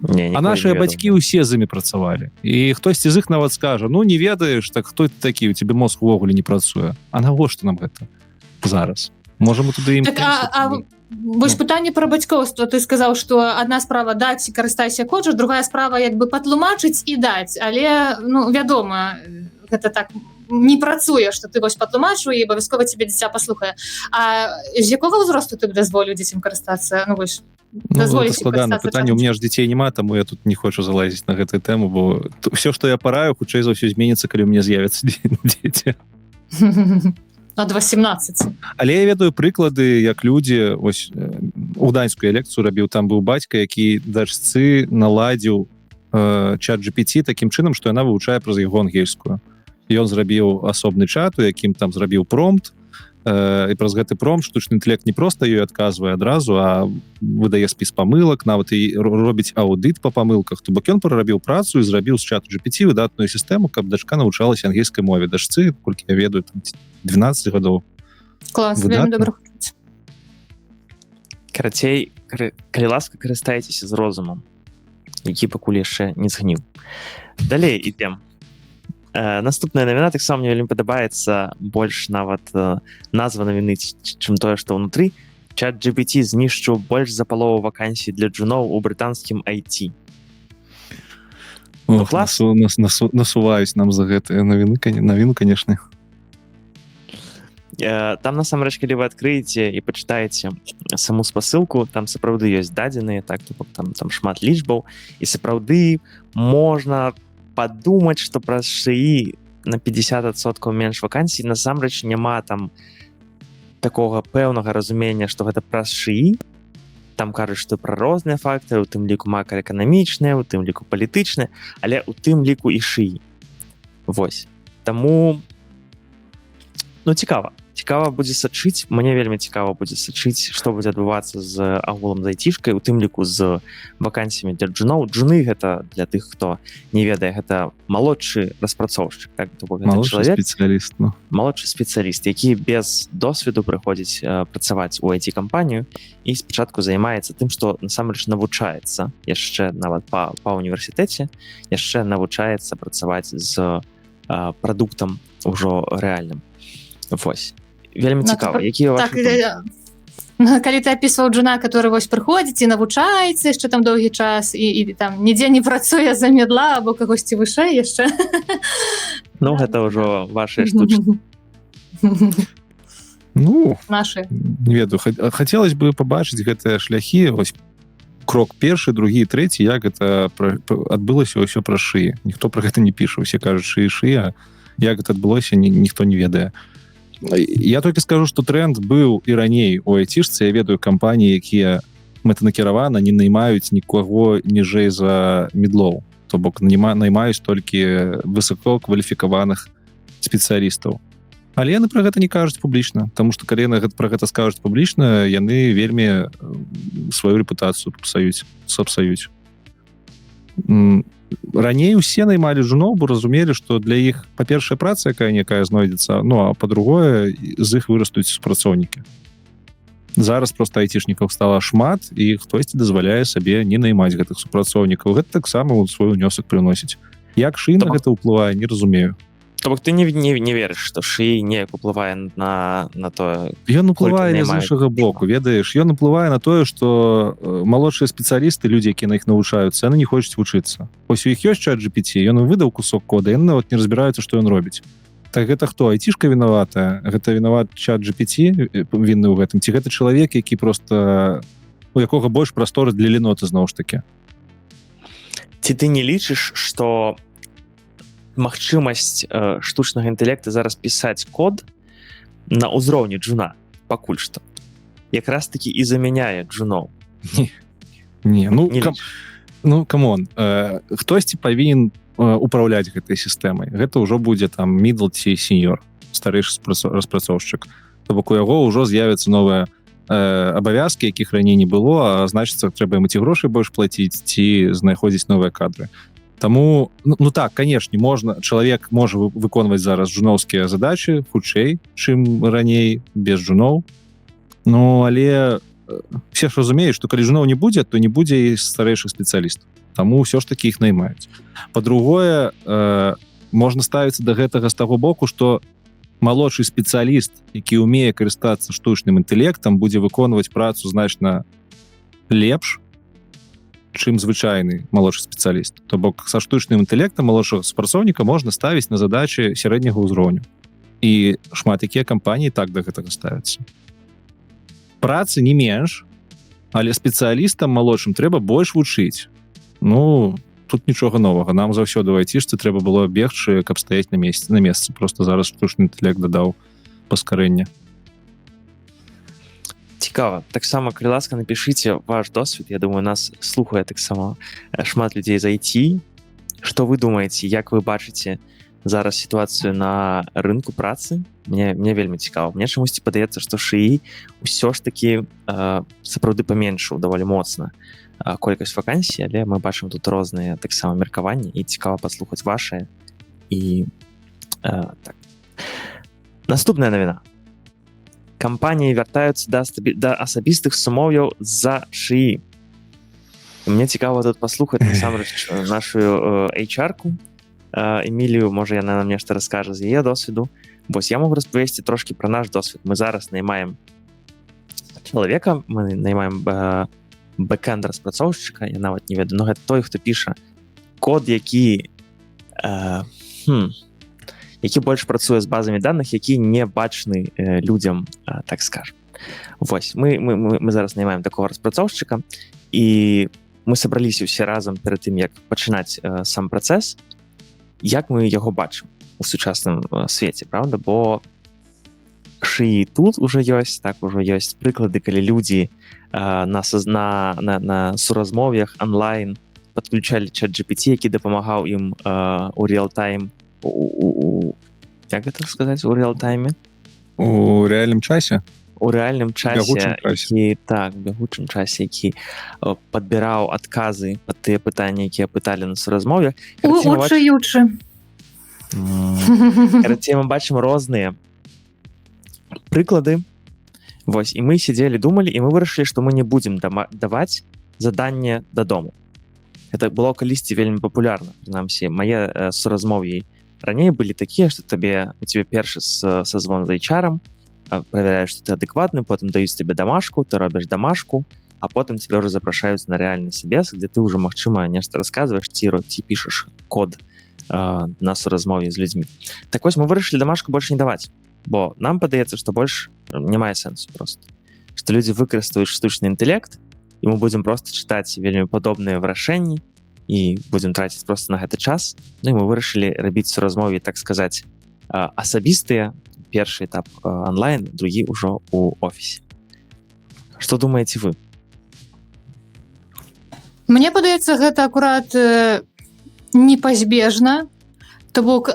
А нашыя бацькі ўсе з імі працавалі. І хтосьці з іх нават скажа, не ведаеш, так хто ты такі, у цябе мозг увогуле не працуе. А навошта нам гэта зараз? Можа, мы туды ім... Вось пытанне пра бацькоўства. Ты сказаў, што адна справа даць і карыстайся хочаш, другая справа як бы патлумачыць і даць. Але, вядома, гэта так не працуе, што ты вось патлумачу і абавязкова цябе дзіця паслухае. А з якога ўзросту ты дазволіў дзецям карыстацца? Это складана пытанне, у меня ж дзяцей няма, таму я тут не хочу залазіць на гэтую тэму, бо все, што я параю, хутчэй за ўсё зменіцца, калі у меня з'явяцца дзеці. ад 18. Але я ведаю прыклады, як людзі ось у данскую лекцыю рабіў, там быў бацька, які дачцы наладзіў чат GPT такім чынам, што яна вывучае праз яго ангельскую. Ён зрабіў асобны чат, у якім там зрабіў промпт, і праз гэты промпт штучны інтэлект не проста ёй адказвае адразу, а выдае спіс памылак, нават і робіць аўдыт па памылках. То бок ён прарабіў працу і зрабіў з чату GPT выдатную сістэму, каб дачка навучалася ангельскай мове. Дачцы, колькі я ведаю, там 12 гадоў. Клас, вельмі добра. Карацей, калі ласка, карыстайцеся з розумам, які пакуль яшчэ не згніў. Далей ідем. Наступная навіна таксама мне вельмі падабаецца, больш нават назва навіны, чым тое, што ўнутры. Чат GPT знішчыў больш за палову вакансій для джуноў у брытанскім IT. Ох, насуваюсь нам за гэтыя навіну, канешне. Там насамрэч, калі вы адкрыеце і пачытаеце саму спасылку, там сапраўды ёсць дадзеныя, так, там шмат лічбаў, і сапраўды можна падумаць, што праз ШИІ на 50% менш вакансій. Насамрэч няма там такога пэўнага разумення, што гэта праз ШИІ. Там кажуць, што пра розныя фактары, у тым ліку макраэканамічныя, у тым ліку палітычныя, але у тым ліку і ШИІ. Вось. Таму, цікава. Цікава будзе сачыць, мне вельмі цікава будзе сачыць, што будзе адбывацца з агулам з айтішкай, у тым ліку з вакансіямі для джуноў. Джуны гэта для тых, хто не ведае, гэта малодшы распрацоўшчык, так, то бок гэта чалавек, спецыяліст, ну. малодшы спецыяліст, які без досведу прыходзіць працаваць у IT-кампанію і спачатку займаецца тым, што насамрэч навучаецца яшчэ нават па універсітэце, яшчэ навучаецца працаваць з прадуктам ужо рэальным. Вось. Вельмі цікава, якія вашы думкі? Калі ты апісваў джуна, который вось прыходзіць і навучаецца яшчэ там доўгі час і там нідзе не працуе за медла або кагосьці вышэй яшчэ. Ну, гэта ўжо вашыя штучкі. Ну, нашы. Не ведаю, хацелось бы пабачыць гэтыя шляхі, вось крок першы, другі, трэці, як гэта адбылася ўсё пра ШИІ. Ніхто пра гэта не піша, усе кажуць ШИІ, а як гэта адбылося, ніхто не ведае. Я толькі скажу, што тренд быў і раней у айтішцы. Я ведаю кампаніі, якія мэтанакіравана не наймаюць нікого ніжэй за медлоў. То бок наймаюць толькі высокакваліфікаваных спецыялістаў. Але яны пра гэта не кажуць публічна, таму што калі яны пра гэта скажуць публічна, яны вельмі сваю рэпутацыю сапсаюць. Раней усе наймалі жуноў, бо разумелі, што для іх, па-першае, праца якая знойдзецца, ну, а па-другое, з іх вырастуць супрацоўнікі. Зараз проста айцішнікаў стала шмат, і хтосьці дазваляе сабе не наймаць гэтых супрацоўнікаў. Гэта таксама свой унёсак прыносіць. Як ШИІ на гэта ўплывае, не разумею. То бок ты не верыш, што ШИІ неяк уплывае на тое... Ён уплывае з іншага боку, ведаеш. Ён уплывае на тое, што малодшыя спецыялісты, людзі, якія на іх навучаюцца, яны не хочуць вучыцца. Ось у іх ёсць чат GPT, ён выдаў кусок кода, яны нават не разбіраюцца, што ён робіць. Так гэта хто? Айтішка вінаватая? Гэта вінават чат GPT вінны ў гэтым? Ці гэта чалавек, які проста... у якога больш прасторы для леноты, зноў ж такі? Ці ты не лічыш, што магчымасць штучнага інтэлекта зараз пісаць код на ўзроўні джуна пакуль што якраз такі і замяняе джуноў? Камон, хтосьці павінен управляць гэтай сістэмай. Гэта ўжо будзе там мідл ці сеньор, старэйшы распрацоўшчык. То бок у яго ўжо з'явяцца новыя абавязкі, якіх раней не было, а значыцца, трэба ім ці грошай больш плаціць, ці знаходзіць новыя кадры. Таму, так, канешне, чалавек можа выконваць зараз джуноўскія задачы хутчэй, чым раней, без джуноў. Ну, але все ж разумеюць, што калі джуноў не будзе, то не будзе і старэйшых спецыялістаў. Таму ўсё ж такі іх наймаюць. Па-другое, можна ставіцца да гэтага з таго боку, што малодшы спецыяліст, які ўмее карыстацца штучным інтэлектам, будзе выконваць працу значна лепш, чым звычайны малодшы спецыяліст. То бок са штучным інтэлектам малодшага супрацоўніка можна ставіць на задачы сярэдняга ўзроўню. І шмат якія кампаніі так да гэтага ставяцца. Працы не менш, але спецыялістам малодшым трэба больш вучыць. Ну, тут нічога новага. Нам заўсёды ў айцішцы трэба было бегчы, каб стаяць на месцы. Просто зараз штучны інтэлект дадаў паскарэння. Цікава. Таксама, калі ласка, напішыце ваш досвід. Я думаю, нас слухае таксама шмат людзей з IT. Што вы думаеце, як вы бачыце зараз сітуацыю на рынку працы? Мне вельмі цікава. Мне чамусьці падаецца, што шыі ўсё ж такі сапраўды паменшыў даволі моцна колькасць вакансій, але мы бачым тут розныя таксама меркаванні і цікава паслухаць вашае. І так. Наступная навіна. Кампаніі вяртаюцца да асабістых сумоўяў з-за шыі. Мне цікава тут паслухаць насамрэч нашу HR-ку Эмілію, можа яна нам нешта раскажа з яе досведу. Вось я могу распавесці трошкі пра наш досвед. Мы зараз наймаем чалавека, мы наймаем бэкэнд распрацоўшчыка, я нават не ведаю, но гэта той, хто піша код, які больш працуе з базамі даных, які не бачны людзям, так скажем. Вось, мы зараз наймаем такого распрацоўшчыка, і мы сабраліся ўсе разам перад тым, як пачынаць сам працэс, як мы яго бачым у сучасным свеце, правда? Бо шыі тут ужо ёсць, так, ужо ёсць прыклады, калі людзі на суразмовях онлайн падключалі чат-GPT, які дапамагаў ім у реал-тайм, як гэта сказаць, у реал-тайме? У рэальным часе? У рэальным часе, бягучым часе, які падбіраў адказы пад тыя пытанні, якія пыталі на суразмове. Учы. Карацей, мы бачым розныя прыклады. Вось, і мы сидзелі, думалі, і мы вырашылі, што мы не будзем даваць заданне дадому. Гэта было калісьці вельмі папулярна. Прынамсі, мае суразмовы раней былі такія, што у цябе першы сазвон з HR-ам, праверяеш, што ты адэкватны, потым даюць тебе дамашку, ты робіш дамашку, а потым тебе ўжо запрашаюць на рэальны сабес, где ты ўжо, магчыма, нешта расказваеш, ці пішаш код на суразмове з людзьмі. Так вось, мы вырашылі дамашку больш не даваць, бо нам падаецца, што больш не мае сэнсу проста. Што людзі выкарыстаюць штучны інтэлект, і мы будзем проста чытаць вельмі падобныя вырашэнні, і будзем траціць проста на гэты час. Ну і мы вырашылі рабіць суразмове, так сказаць, асабістыя, першы этап онлайн, другі ўжо у офісе. Што думаеце вы? Мне падаецца, гэта акурат непазбежна. То бок,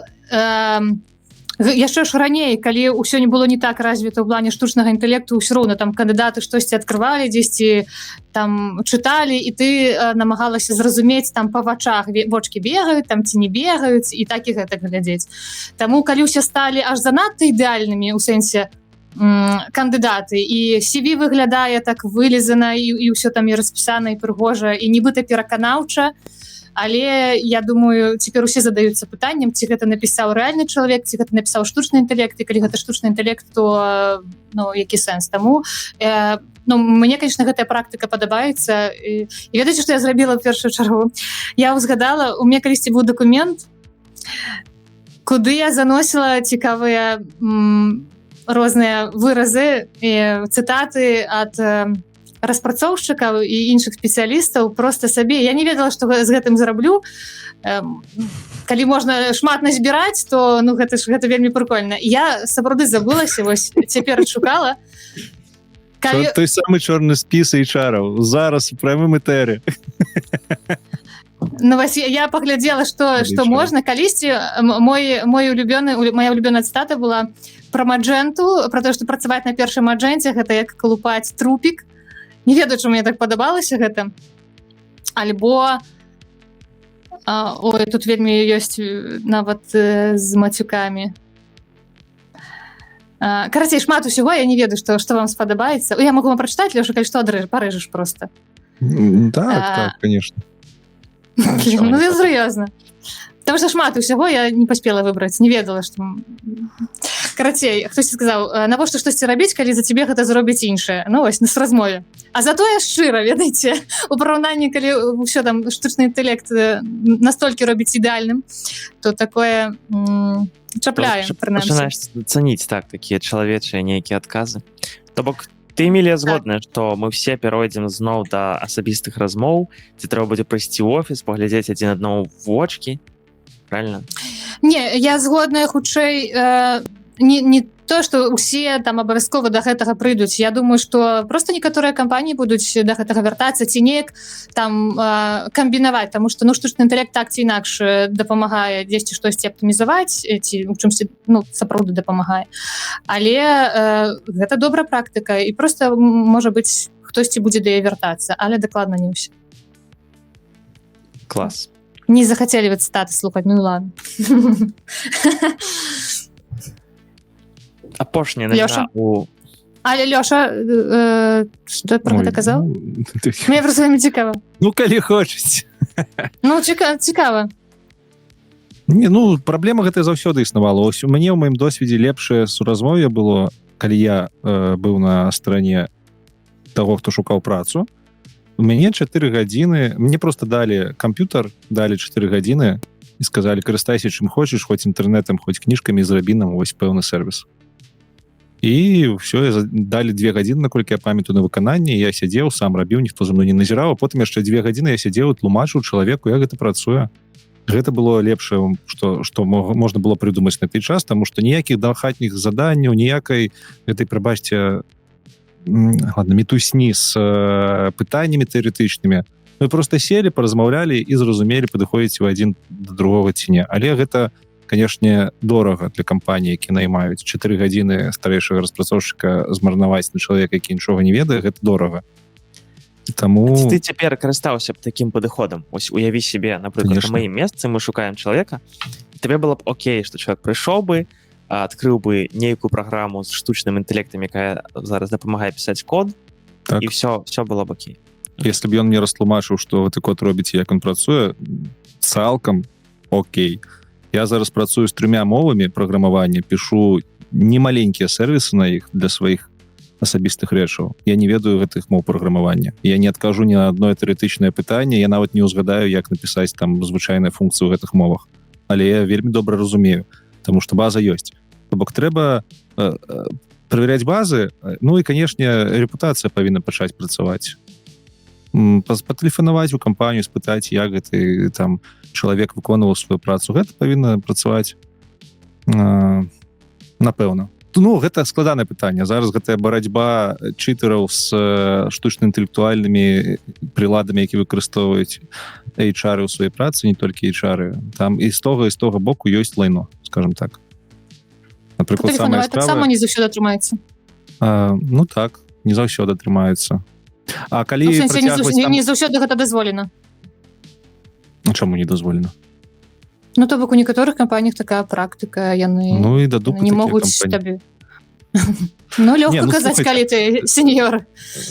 яшчэ ж раней, калі ўсё не было не так развіта ў плане штучнага інтэлекту, ўсё роўна там кандыдаты штосьці адкрывалі, дзесьці там чыталі, і ты намагалася зразумець там па вачах, вочкі бегаюць, там ці не бегаюць, і так і гэта глядзець. Таму, калі ўсе сталі аж занадта ідэальнымі, у сэнсе кандыдаты, і CV выглядае так вылізана, і ўсё там і распісана, і прыгожа, і нібыта пераканаўча, але я думаю, цяпер усе задаюцца пытаннем, ці гэта напісаў рэальны чалавек, ці гэта напісаў штучны інтэлект, і калі гэта штучны інтэлект, то які сэнс? Таму мне, конечно, гэтая практыка падабаецца, і ведаеце, што я зрабіла ў першую чаргу? Я ўзгадала, у мяне калісьці быў дакумент, куды я заносіла цікавыя розныя выразы і цытаты ад распрацоўшчыкаў і іншых спецыялістаў проста сабе. Я не ведала, што з гэтым зараблю. Калі можна шмат назбіраць, то гэта вельмі прыкольна. Я сапраўды забылася, вось цяпер шукала. Той самы чорны спіс HR-аў. Зараз у прамым этэры. Ну, вось я паглядзела, што можна. Калісьці моя улюбёная цытата была пра Маджэнту, пра тое, што працаваць на першым Маджэнце, гэта як калупаць трупік. Не ведаю, чаму мне так падабалася гэта. Альбо тут вельмі ёсць нават з мацюкамі. Карацей, шмат усяго, я не ведаю, што вам спадабаецца. Я магу вам прачытаць, Лёша, калі што парэжаш проста. Так, конечно. Ну, серьезно. Потому что шмат усяго я не паспела выбраць, не ведала, што... Карацей, хтосьці сказаў, навошта штосьці рабіць, калі за цябе гэта зробіць іншае. Ну, вось, на размове. А затое шчыра, ведаеце, у параўнанні, калі ўсё там штучны інтэлект настолькі робіць ідэальным, то такое чапляе, прынамсі. Пачынаеш цаніць так, такія чалавечыя нейкія адказы. То бок, ты, Эмілія, згодная, што мы все перайдзем зноў да асабістых размоў, ці трэба будзе прыйсці ў офіс, паглядзець адзін аднаму ў вочкі, правильно? Не, я згодная хутчэй не тое што ўсе там абавязкова да гэтага прыйдуць. Я думаю, што просто некаторыя кампаніі будуць да гэтага вяртацца ці неяк там камбінаваць, таму што штучны інтэлект так ці інакш дапамагае дзесьці штосьці аптымізаваць ці у чымсьці сапраўды дапамагае. Але гэта добрая практыка і просто можа быць хтосьці будзе да яе вяртацца, але дакладна не ўсе. Клас. Не захацелі вы цытаты слухаць, ну ладно. Апошняя навіна у... Але, Лёша, што пра гэта казаў? Мне проста вельмі цікава. Ну, калі хочаце. Ну, цікава. Не, ну, праблема гэтая заўсёды існавала. Ось у мяне ў маім досведзе лепшае суразмове было, калі я быў на стороне таго, хто шукаў працу. У мяне 4 гадзіны, мне просто далі камп'ютар, далі 4 гадзіны і сказалі, карыстайся чым хочаш, хоць інтэрнетам, хоць кніжкамі, зрабі нам вось пэўны сервіс. І ўсё, далі 2 гадзіны, наколькі я памятаю, на выкананне, я сядзеў, сам рабіў, ніхто за мной не назіраў, а потым яшчэ 2 гадзіны я сядзеў і тлумачыў чалавеку, як гэта працуе. Гэта было лепшае, што можна было прыдумаць на той час, таму што ніякіх дахатніх заданняў, ніякай гэтай, прабачце, метусні з пытаннямі тэарэтычнымі. Мы просто сели, паразмаўлялі і зразумелі, падыходзіць у адзін да другога ці не. Але гэта, канешне, дорага для кампаніі, які наймаюць. 4 гадзіны старэйшага распрацоўшчыка змарнаваць на чалавека, які нічога не ведае, гэта дорага. Таму... Ты цяпер карыстаўся б такім падыходам. Ось уяві себе, напрыклад, на маім месцы мы шукаем чалавека, тебе было б окей, што чалавек прыйшоў бы, адкрыў бы нейкую праграму з штучным інтэлектам, якая зараз дапамагае пісаць код, так. І все было б окей. Если б ён мне растлумачыў, што гэты код робіць, як ён працуе, цалкам окей. Я зараз працую з 3 мовамі праграмавання, пішу немаленькія сервісы на іх для сваіх асабістых рэчаў. Я не ведаю гэтых моў праграмавання. Я не адкажу ні на адно тэарэтычнае пытанне, я нават не ўзгадаю, як напісаць там звычайныя функцыі ў гэтых мовах. Але я вельмі добра разумею, таму што база ёсць. То бок трэба праверяць базы, ну і, канешне, рэпутацыя павінна пачаць працаваць. Патэлефанаваць у кампанію, спытаць, як гэты там чалавек выконваў сваю працу. Гэта павінна працаваць напэўна. Ну, гэта складанае пытанне. Зараз гэтая барацьба чытараў з штучна-інтэлектуальнымі прыладамі, які выкарыстоўваюць HR ў сваёй працы, не толькі HR. Там і з того боку ёсць лайно, скажем так. Напрыклад, самая справа... Таксама не заўсёды атрымаецца. Ну так, не заўсёды атрымаецца. А калі не заўсёды гэта дазволена. Чаму не дазволена? Ну, то бок у некаторых кампаніях такая практыка, яны не могуць табе. Ну, лёгка казаць, калі ты сеньор.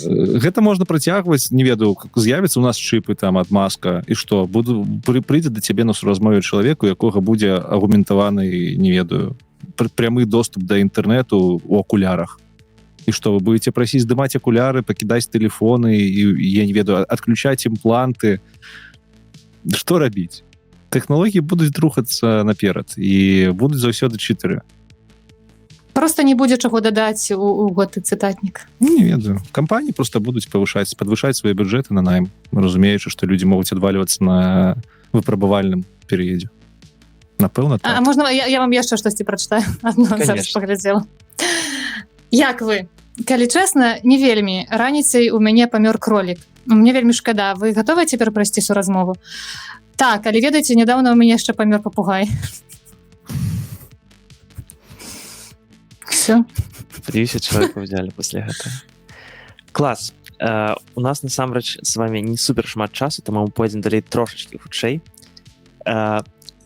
Гэта можна працягваць, не ведаю, з'явіцца у нас чыпы там ад Маска, і што, прыйдзе да цябе на суразмове чалавеку, якога будзе аргументаваны, не ведаю, прямы доступ да інтэрнэту ў акулярах. І што, вы будете прасіць здымаць акуляры, пакідаць тэлефоны, і, я не ведаю, адключаць імпланты. Што рабіць? Тэхналогіі будуць рухацца наперад, і будуць заўсёды чытары. Просто не будзе чаго дадаць у гэты цытатнік. Не ведаю. Кампаніі просто будуць падвышаць свае бюджэты на найм, разумеючы, што людзі могуць адвальвацца на выпрабавальным перыядзе. Напэўна, так. А можна я вам яшчэ штосьці прачытаю? Адно зараз паглядзела. Як вы? Калі чэсна, не вельмі. Раніцай у мяне памёр кролік. Мне вельмі шкада. Вы гатовыя цяпер прайсці суразмову? Так, але ведаеце, нядаўна у мяне яшчэ памёр папугай. Все. 50 чалавек взяли пасля гэтага. Клас. У нас насамрэч з вами не супер шмат часу, таму мы пойдзем далей трошачкі хутчэй.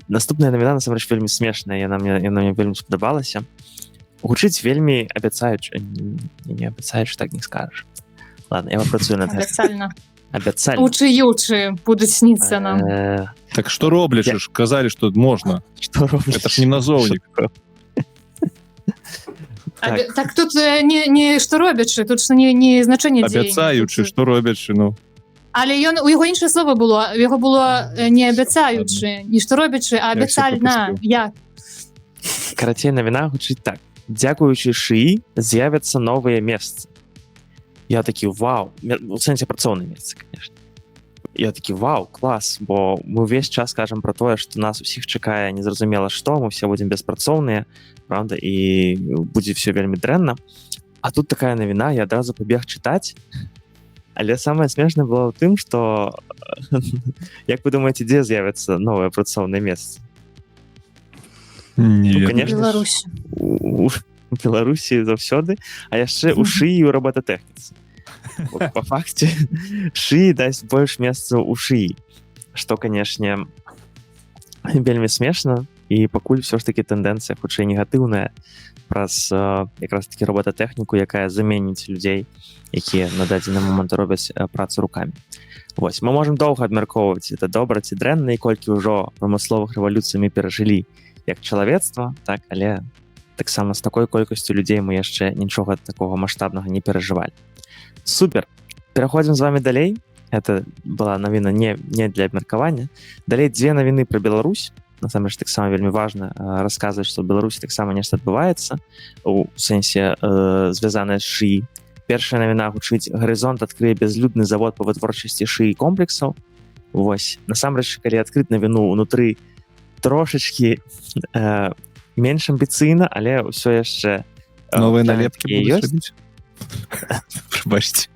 Наступная навіна насамрэч вельмі смешная, яна мне вельмі спадабалася. Гучыць вельмі абяцаючы, не абяцаючы, так не скажаш. Ладно, я працую над гэтым. Абяцальна. Учы будуць сніцца нам. Так што роблячы ж? Казалі, што можна. Што роблячы? Это ж не назоўнік. Так тут не што робячы, тут не значэнне дзеяння. Абяцаючы, што робячы, ну. Але у яго іншае слова было. У яго было не абяцаючы, не што робячы, а абяцальна. Як? Карацей, навіна гучыць так. Дзякуючы шыі з'явяцца новыя месцы. Я такі, вау. У сэнсе працоўныя месцы, конечно. я такі, вау, клас, бо мы ўвесь час кажам про тое, што нас усіх чакае незразумела што, мы все будзем беспрацоўныя, правда, і будзе все вельмі дрэнна. А тут такая навіна, я адразу пабег чытаць, але самае смешнае было ў тым, што як вы думаеце, дзе з'явяцца новыя працоўныя месцы? Не, конечно, Беларусь. У Беларусі заўсёды, а яшчэ ў шыі і ў роботатэхніцы. Па факце шыі дасць больш месцаў у шыі, што, канешне, вельмі смешна, і пакуль все ж таки тэндэнцыя хутчэй негатыўная праз якраз таки роботатэхніку, якая заменіць людзей, якія на дадзены момант робяць працу рукамі. Вось, мы можам доўга абмяркоўваць, это добра ці дрэнна, і колькі ўжо прамысловых рэвалюцый мы перажылі як чалавецтва, так, але таксама з такой колькасцю людзей мы яшчэ нічога такога маштабнага не перажывалі. Супер. Пераходзім з вами далей. Это была навіна не для абмеркавання. Далей дзве навіны пра Беларусь. Насамрэч таксама вельмі важна расказваць, што ў Беларусі таксама нешта адбываецца у сэнсе звязанае з шыі. Першая навіна гучыць: Гарызонт адкрые бязлюдны завод па вытворчасці шыі комплексаў. Вось, насамрэч, калі адкрыць навіну ўнутры трошачкі менш амбіцыйна, але ўсё яшчэ новыя налепкі будуць ёсць. рабіць? Прабачце.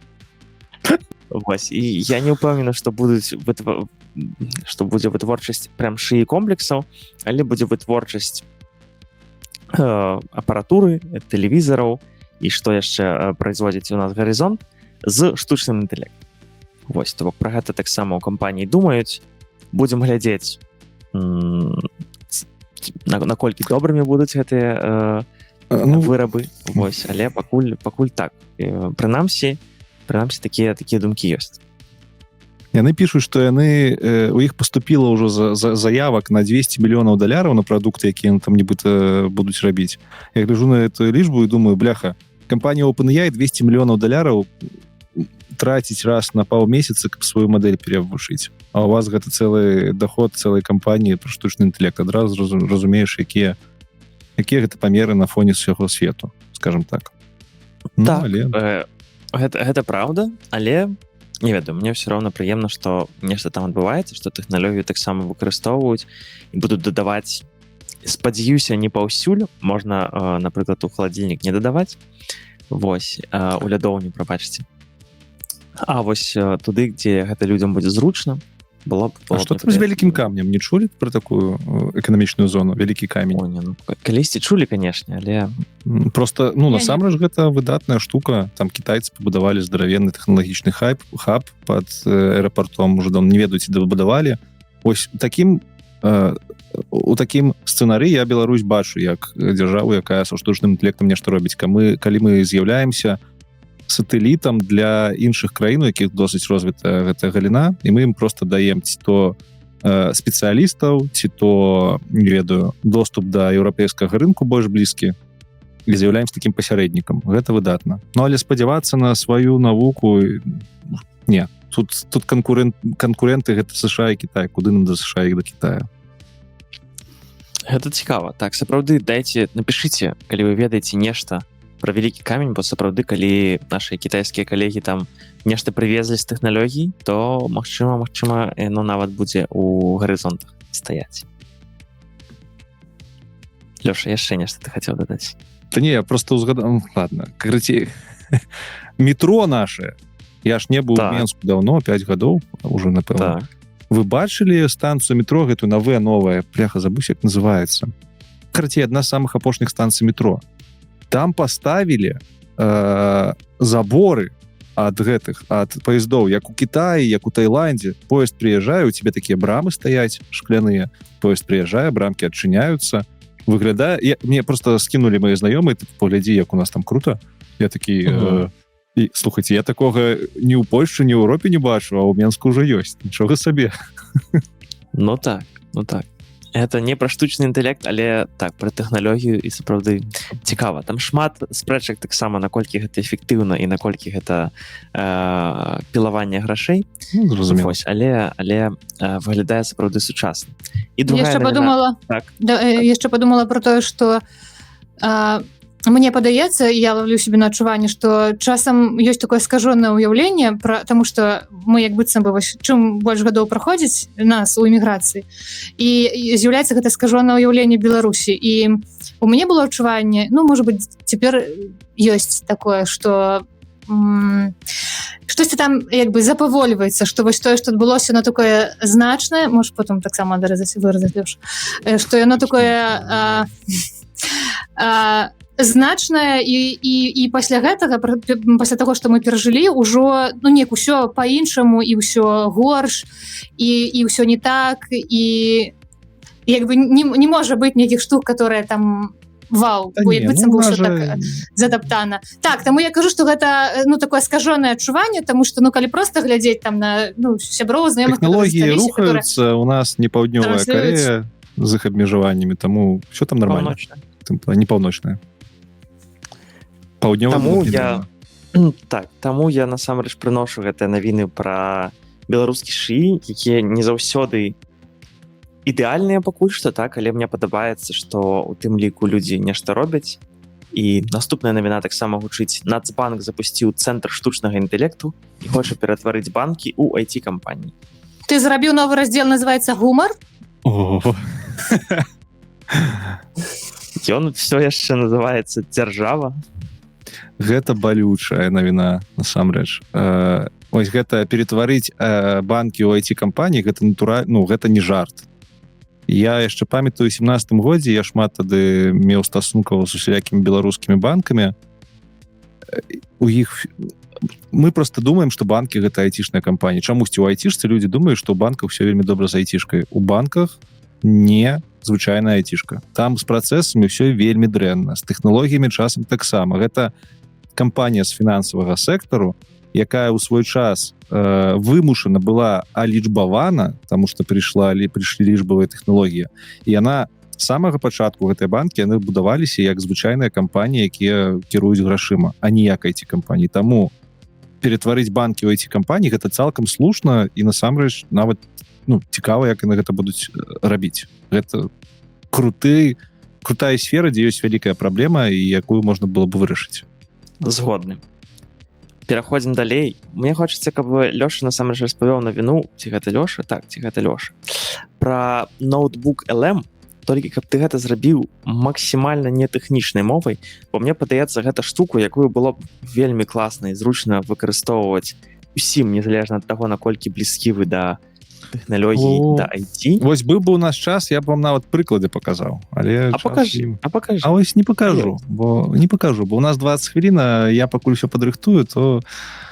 Вось, і я не ўпэўнены, што будзе вытворчасць прям шыі комплексаў, але будзе вытворчасць апаратуры, тэлевізараў і што яшчэ производзіць у нас Гарызонт з штучным інтэлектам. Вось, то бок пра гэта таксама ў кампаніі думаюць. Будзем глядзець, наколькі добрымі будуць гэтыя вырабы. Вось, але пакуль так. Прынамсі такія думкі ёсць. Яны пішуць, што яны у іх паступіла ўжо заявак на $200 мільёнаў на прадукты, якія там нібыта будуць рабіць. Я гляжу на эту лічбу і думаю, бляха, кампанія OpenAI $200 мільёнаў траціць раз на паўмесяца, каб сваю мадэль перавышыць. А у вас гэта цэлы доход цэлай кампаніі пра штучны інтэлект. Адразу разумееш, якія гэта памеры на фоне свайго свету, скажем так. Так, гэта правда, але не ведаю, мне все равно прыемна, што нешта там адбываецца, што тэхналогію таксама выкарыстоўваюць і будуць дадаваць, спадзяюся, не паўсюль, можна, напрыклад, у халадзільнік не дадаваць, вось, у лядоўню, прабачце. А вось туды, дзе гэта людзям будзе зручна, было б... А што там з вялікім камнем? Не чулі пра такую эканамічную зону, вялікі камень? Ой, калісьці чулі, канешне, але... Просто, насамрэч, гэта выдатная штука. Там кітайцы пабудавалі здаравенны тэхналагічны хаб пад аэрапартом, уже давно не ведаю, ці дабудавалі. Вось у такім сцэнары я Беларусь бачу як дзяржаву, якая са штучным інтэлектам нешта робіць. Калі мы з'яўляемся сатэлітам для іншых краін, у якіх досыць развітая гэтая галіна, і мы ім просто даем ці то спецыялістаў, ці то, не ведаю, доступ да еўрапейскага рынку больш блізкі, і з'яўляемся такім пасярэднікам. Гэта выдатна. Але спадзявацца на сваю навуку не. Тут канкуренты гэта США і Кітай. Куды нам да США і да Кітая? Гэта цікава. Так, сапраўды, напішыце, калі вы ведаеце нешта про вялікі камень, бо сапраўды, калі нашыя кітайскія калегі там нешта прывезлі з тэхналогій, то магчыма, яно нават будзе у гарызонтах стаяць. Лёша, яшчэ нешта ты хацеў дадаць? Та не, я просто узгадаў, ладно, карацей, метро наше, я ж не быў у Менску даўно, 5 гадоў, уже напэўна. Вы бачылі станцыю метро, гэтую на В новая, пляха, забусь, як называецца. Карацей, адна з самых апошніх станцый метро. Там поставілі заборы ад паездоў, як у Кітаі, як у Таіландзе. Поезд прыязджае, у тебе такія брамы стаяць шкляныя. Поезд прыязджае, брамкі адчыняюцца. Выглядае... Мне просто скінулі мои знаёмыя, поглядзі, як у нас там круто. Я такі... Слухайце, я такога ні ў Польшчы, ні ў Еўропе не бачу, а ў Менску ўжо ёсць. Нічога сабе. Ну так. Это не пра штучны інтэлект, але так, пра тэхналогію і сапраўды цікава. Там шмат спрэчак таксама, наколькі гэта эфектыўна і наколькі гэта пілаванне грашэй. Зразумела. Але выглядае сапраўды сучасна. І другая яшчэ падумала про тое, што мне падаецца, я ловлю себе на адчуванне, што часам ёсць такое скажонае ўяўленне, таму што мы як быццам бы чым больш гадоў праходзіць нас у эміграцыі, і з'яўляецца гэта скажонае ўяўленне Беларусі. І у мяне было адчуванне, ну, можа быць, цяпер ёсць такое, што штосьці там як бы запавольваецца, што вось тое, што адбылося, яно такое значнае, можа потым таксама выразаць, Лёш, што яно такое значная і пасля гэтага, пасля таго, што мы перажылі, ужо ну неяк усё па-іншаму і ўсё горш і ўсё не так, і як бы не можа быць нейкіх штук, которые там вау, бо як быццам быў ўсё так задаптана. Так, таму я кажу, што гэта ну такое скажонае адчуванне, таму што ну калі проста глядзець там на ну сяброў, знаёмых, тэхналогіі рухаюцца, у нас не паўднёвая Карэя з іх абмежаваннямі, таму ўсё там нармальна. Не паўночная. Таму я насамрэч прыношу гэтыя навіны пра беларускі шыі, якія не заўсёды ідэальныя пакуль што, так, але мне падабаецца, што у тым ліку людзі нешта робяць. І наступная навіна таксама гучыць: Нацбанк запусціў цэнтр штучнага інтэлекту і хоча ператварыць банкі ў IT-кампаніі. Ты зрабіў новы раздзел, называецца гумар? Ён все яшчэ называецца дзяржава. Гэта балючая навіна насамрэч. Вось гэта ператварыць банкі ў IT-кампаніі, гэта натуральна, ну гэта не жарт. Я яшчэ памятаю, у 17 годзе я шмат тады меў стасункаў з усялякімі беларускімі банкамі. У іх мы просто думаем, што банкі гэта айцішная кампанія. Чамусьці у айцішцы людзі думаюць, што ў банках все вельмі добра з айцішкай. У банках не звычайная айцішка. Там з працэсамі ўсё вельмі дрэнна, з тэхналогіямі часам таксама. Гэта кампанія з фінансавага сектару, якая ў свой час вымушана была алічбавана, таму што прыйшлі лічбавыя тэхналогіі. І яна з самага пачатку гэтай банкі яны будаваліся як звычайныя кампаніі, якія кіруюць грашыма, а не як IT-кампаніі. Таму ператварыць банкі ў IT-кампаніі гэта цалкам слушна і насамрэч нават ну, цікава, як яны гэта будуць рабіць. Гэта крутая сфера, дзе ёсць вялікая праблема і якую можна было б вырашыць. Згодны. Пераходзім далей. Мне хочацца, каб Лёша насамрэч распавёў навіну, ці гэта Лёша? Так, ці гэта Лёша. Пра ноутбук LM, толькі каб ты гэта зрабіў максімальна не тэхнічнай мовай, бо мне падаецца гэта штуку, якую было б вельмі класна і зручна выкарыстоўваць усім, незалежна ад таго, наколькі блізкі вы да тэхналогій, да IT. Вось быў бы у нас час, я б вам нават прыклады паказаў. Але пакажы. А вось не пакажу, бо у нас 20 хвілін, я пакуль усё падрыхтую, то...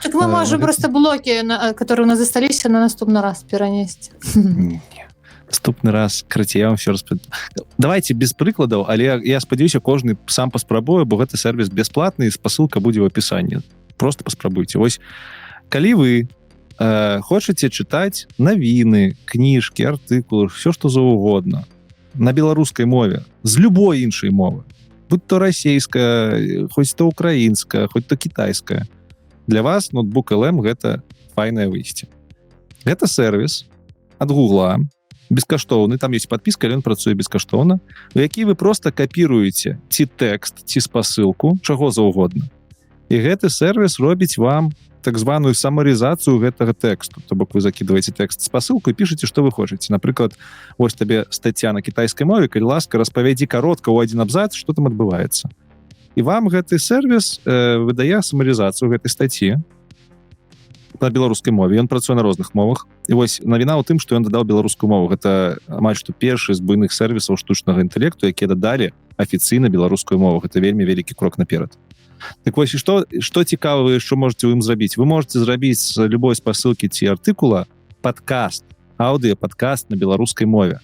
Так мы можем просто блоки, которые у нас засталіся, на наступны раз перанесці. Наступны раз, карацей, я вам все распавяду. Давайте без прыкладаў, але я спадзяюся, кожны сам паспрабуе, бо гэты сервіс бясплатны, спасылка будзе ў апісанні. Просто паспрабуйце. Вось, калі вы хочаце чытаць навіны, кніжкі, артыкулы, все што заўгодна на беларускай мове, з любой іншай мовы, будь то расейская, хоць то украінская, хоць то кітайская, для вас ноутбук LM гэта файнае выйсце. Гэта сервіс ад Гугла, бескаштоўны, там ёсць падпіска, але ён працуе бескаштоўна, у які вы просто капіруеце ці тэкст, ці спасылку, чаго заўгодна. І гэты сервіс робіць вам так званую самарызацыю гэтага тэксту. То бок вы закидываеце тэкст спасылку і пішаце, што вы хочаце. Напрыклад, вось табе стацця на кітайскай мове, калі ласка, распавядзі каротка ў адзін абзац, што там адбываецца. І вам гэты сервіс выдае самарызацыю гэтай статьі на беларускай мове. Ён працуе на розных мовах. І вось навіна ў тым, што ён дадаў беларускую мову. Гэта амаль што першы з буйных сервісаў штучнага інтэлекту, якія дадалі афіцыйна беларускую мову. Гэта вельмі вялікі крок наперад. Так вось, што цікава вы яшчэ можаце ў ім зрабіць? Вы можаце зрабіць з любой спасылкі ці артыкула падкаст, аўдыё-падкаст на беларускай мове.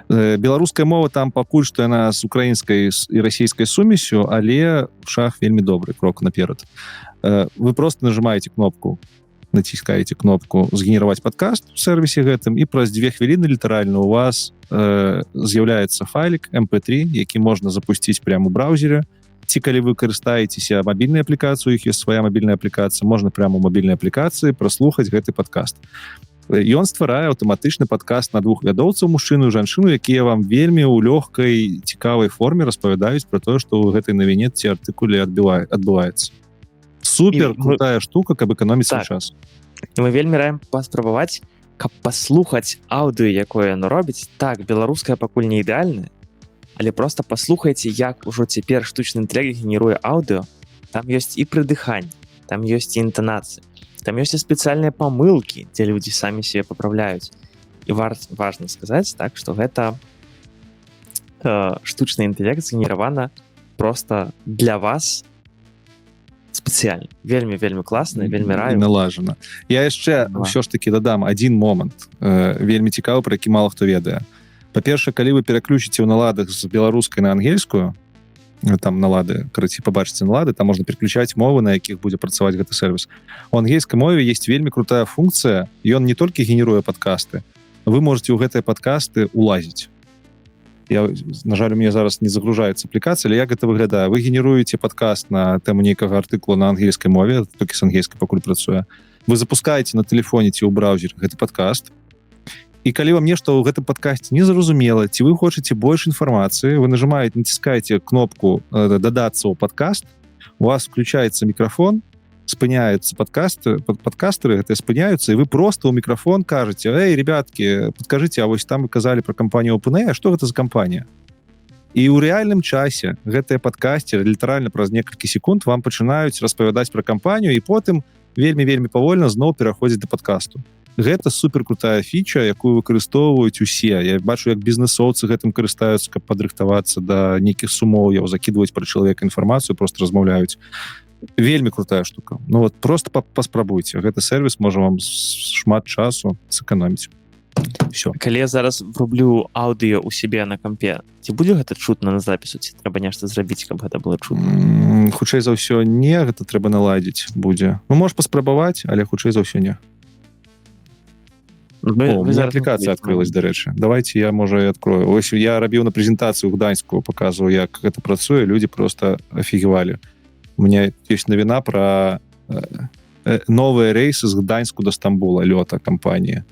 Беларуская мова там пакуль што яна з украінскай і расійскай сумесю, але шаг вельмі добры крок наперад. Вы просто нажимаеце кнопку, націскаеце кнопку «Згенераваць падкаст» в сервісе гэтым, і праз 2 хвіліны літаральна у вас з'яўляецца файлік MP3, які можна запусціць прямо ў браузере. Ці калі вы карыстаецеся мабільнай аплікацыю, у іх ёсць свая мабільная аплікацыя, можна прямо ў мабільнай аплікацыі праслухаць гэты падкаст. Ён стварае аўтаматычны падкаст на 2 вядоўцаў, мужчыну і жанчыну, якія вам вельмі ў лёгкай цікавай форме распавядаюць пра тое, што ў гэтай навіне ці артыкуле адбываецца. Супер крутая штука, каб эканоміць Так. час. І мы вельмі раім паспрабаваць, каб паслухаць аўдыё, якое яно робіць. Так, беларуская пакуль не ідэальная, але просто паслухайце, як ужо цяпер штучны інтэлект генеруе аўдыё. Там ёсць і прыдыханне, там ёсць і інтанацыя, там ёсць і спецыяльныя памылкі, дзе людзі самі себе папраўляюць. І важна сказаць, так, што гэта штучны інтэлект згенеравана просто для вас спецыяльна. Вельмі класна, вельмі раю. Налажана. Я яшчэ ўсё ж таки дадам адзін момант, вельмі цікавы, про які мала хто ведае. Па-першае, калі вы пераключыце ў наладах з беларускай на ангельскую, там налады, караці, пабачыце налады, там можна переключаць мовы, на якіх будзе працаваць гэты сервіс. У ангельскай мове есть вельмі крутая функцыя, ён не толькі генеруе падкасты, вы можете ў гэтыя падкасты улазіць. На жаль, у меня зараз не загружаецца аплікацыя, але як гэта выглядае? Вы генеруеце падкаст на тэму нейкага артыкула на ангельскай мове, толькі з ангельскай пакуль працуе. Вы запускаеце на тэлефоне ці ў браузере гэты падкаст, і калі вам нешта ў гэтым падкасце не зразумела, ці вы хочаце больш інфармацыі, вы націскаеце кнопку «Дадацца ў падкаст», у вас включаецца мікрафон, спыняюцца падкастеры, гэтыя спыняюцца, і вы просто ў мікрафон кажаце: «Эй, ребятки, падкажыце, а вось там вы казалі пра кампанію OpenAI, а што гэта за кампанія?» І ў рэальным часе гэтыя падкастеры літаральна праз некалькі секунд вам пачынаюць распавядаць пра кампанію, і потым вельмі павольна зноў пераходзіць да падкасту. Гэта суперкрутая фіча, якую выкарыстоўваюць усе. Я бачу, як бізнесоўцы гэтым карыстаюцца, каб падрыхтавацца да нейкіх сумоўяў, закідваюць пра чалавека інфармацыю, просто размаўляюць. Вельмі крутая штука. Ну вот просто паспрабуйце. Гэты сервіс можа вам шмат часу сэканоміць. Все. Калі я зараз врублю аўдыё ў сябе на кампе, ці будзе гэта чутна на запісу, ці трэба нешта зрабіць, каб гэта было чутна? Хутчэй за ўсё не, гэта трэба наладзіць будзе. Ну, можаш паспрабаваць, але хутчэй за ўсё не. У меня аппликация открылась, до речі. Давайте я, може, і открою. Ось я робив на презентацію в Гданьску, показував, як це працює, люди просто офігівали. У меня есть новина про новые рейсы з Гданьску до Стамбула, лёта компанії.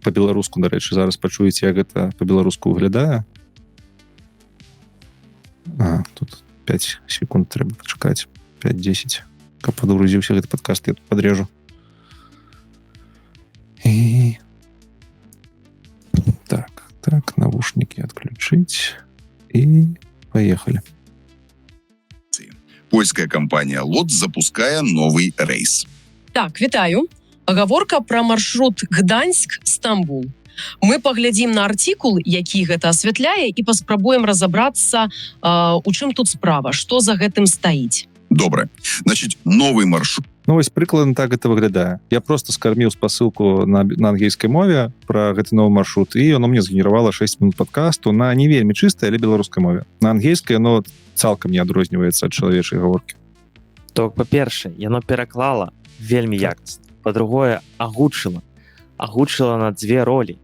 По-беларуску, до речі, зараз почуєте, як це по-беларуску виглядає. Тут 5 секунд треба почекати. 5-10. Как подгрузився этот подкаст, я тут подрежу. И... Так, наушники отключить. И поехали. Польская компания «Лот» запуская новый рейс. Так, вітаю. Гаворка пра маршрут Гданьск-Стамбул. Мы паглядзім на артыкул, які гэта асвятляе, і паспрабуем разабрацца, у чым тут справа, што за гэтым стаіць. Добре. Значит, новый маршрут. Ну, вось прыкладна так гэта выглядае. Я просто скарміў спасылку на ангельскай мове пра гэты новы маршрут, і оно мне згенеравала 6 минут падкасту на не вельмі чыстай, але беларускай мове. На ангельскай оно цалкам не адрозніваецца ад чалавечай гаворкі. То, па-першае, яно пераклала вельмі якасна. Па-другое, агучыла на 2 ролі.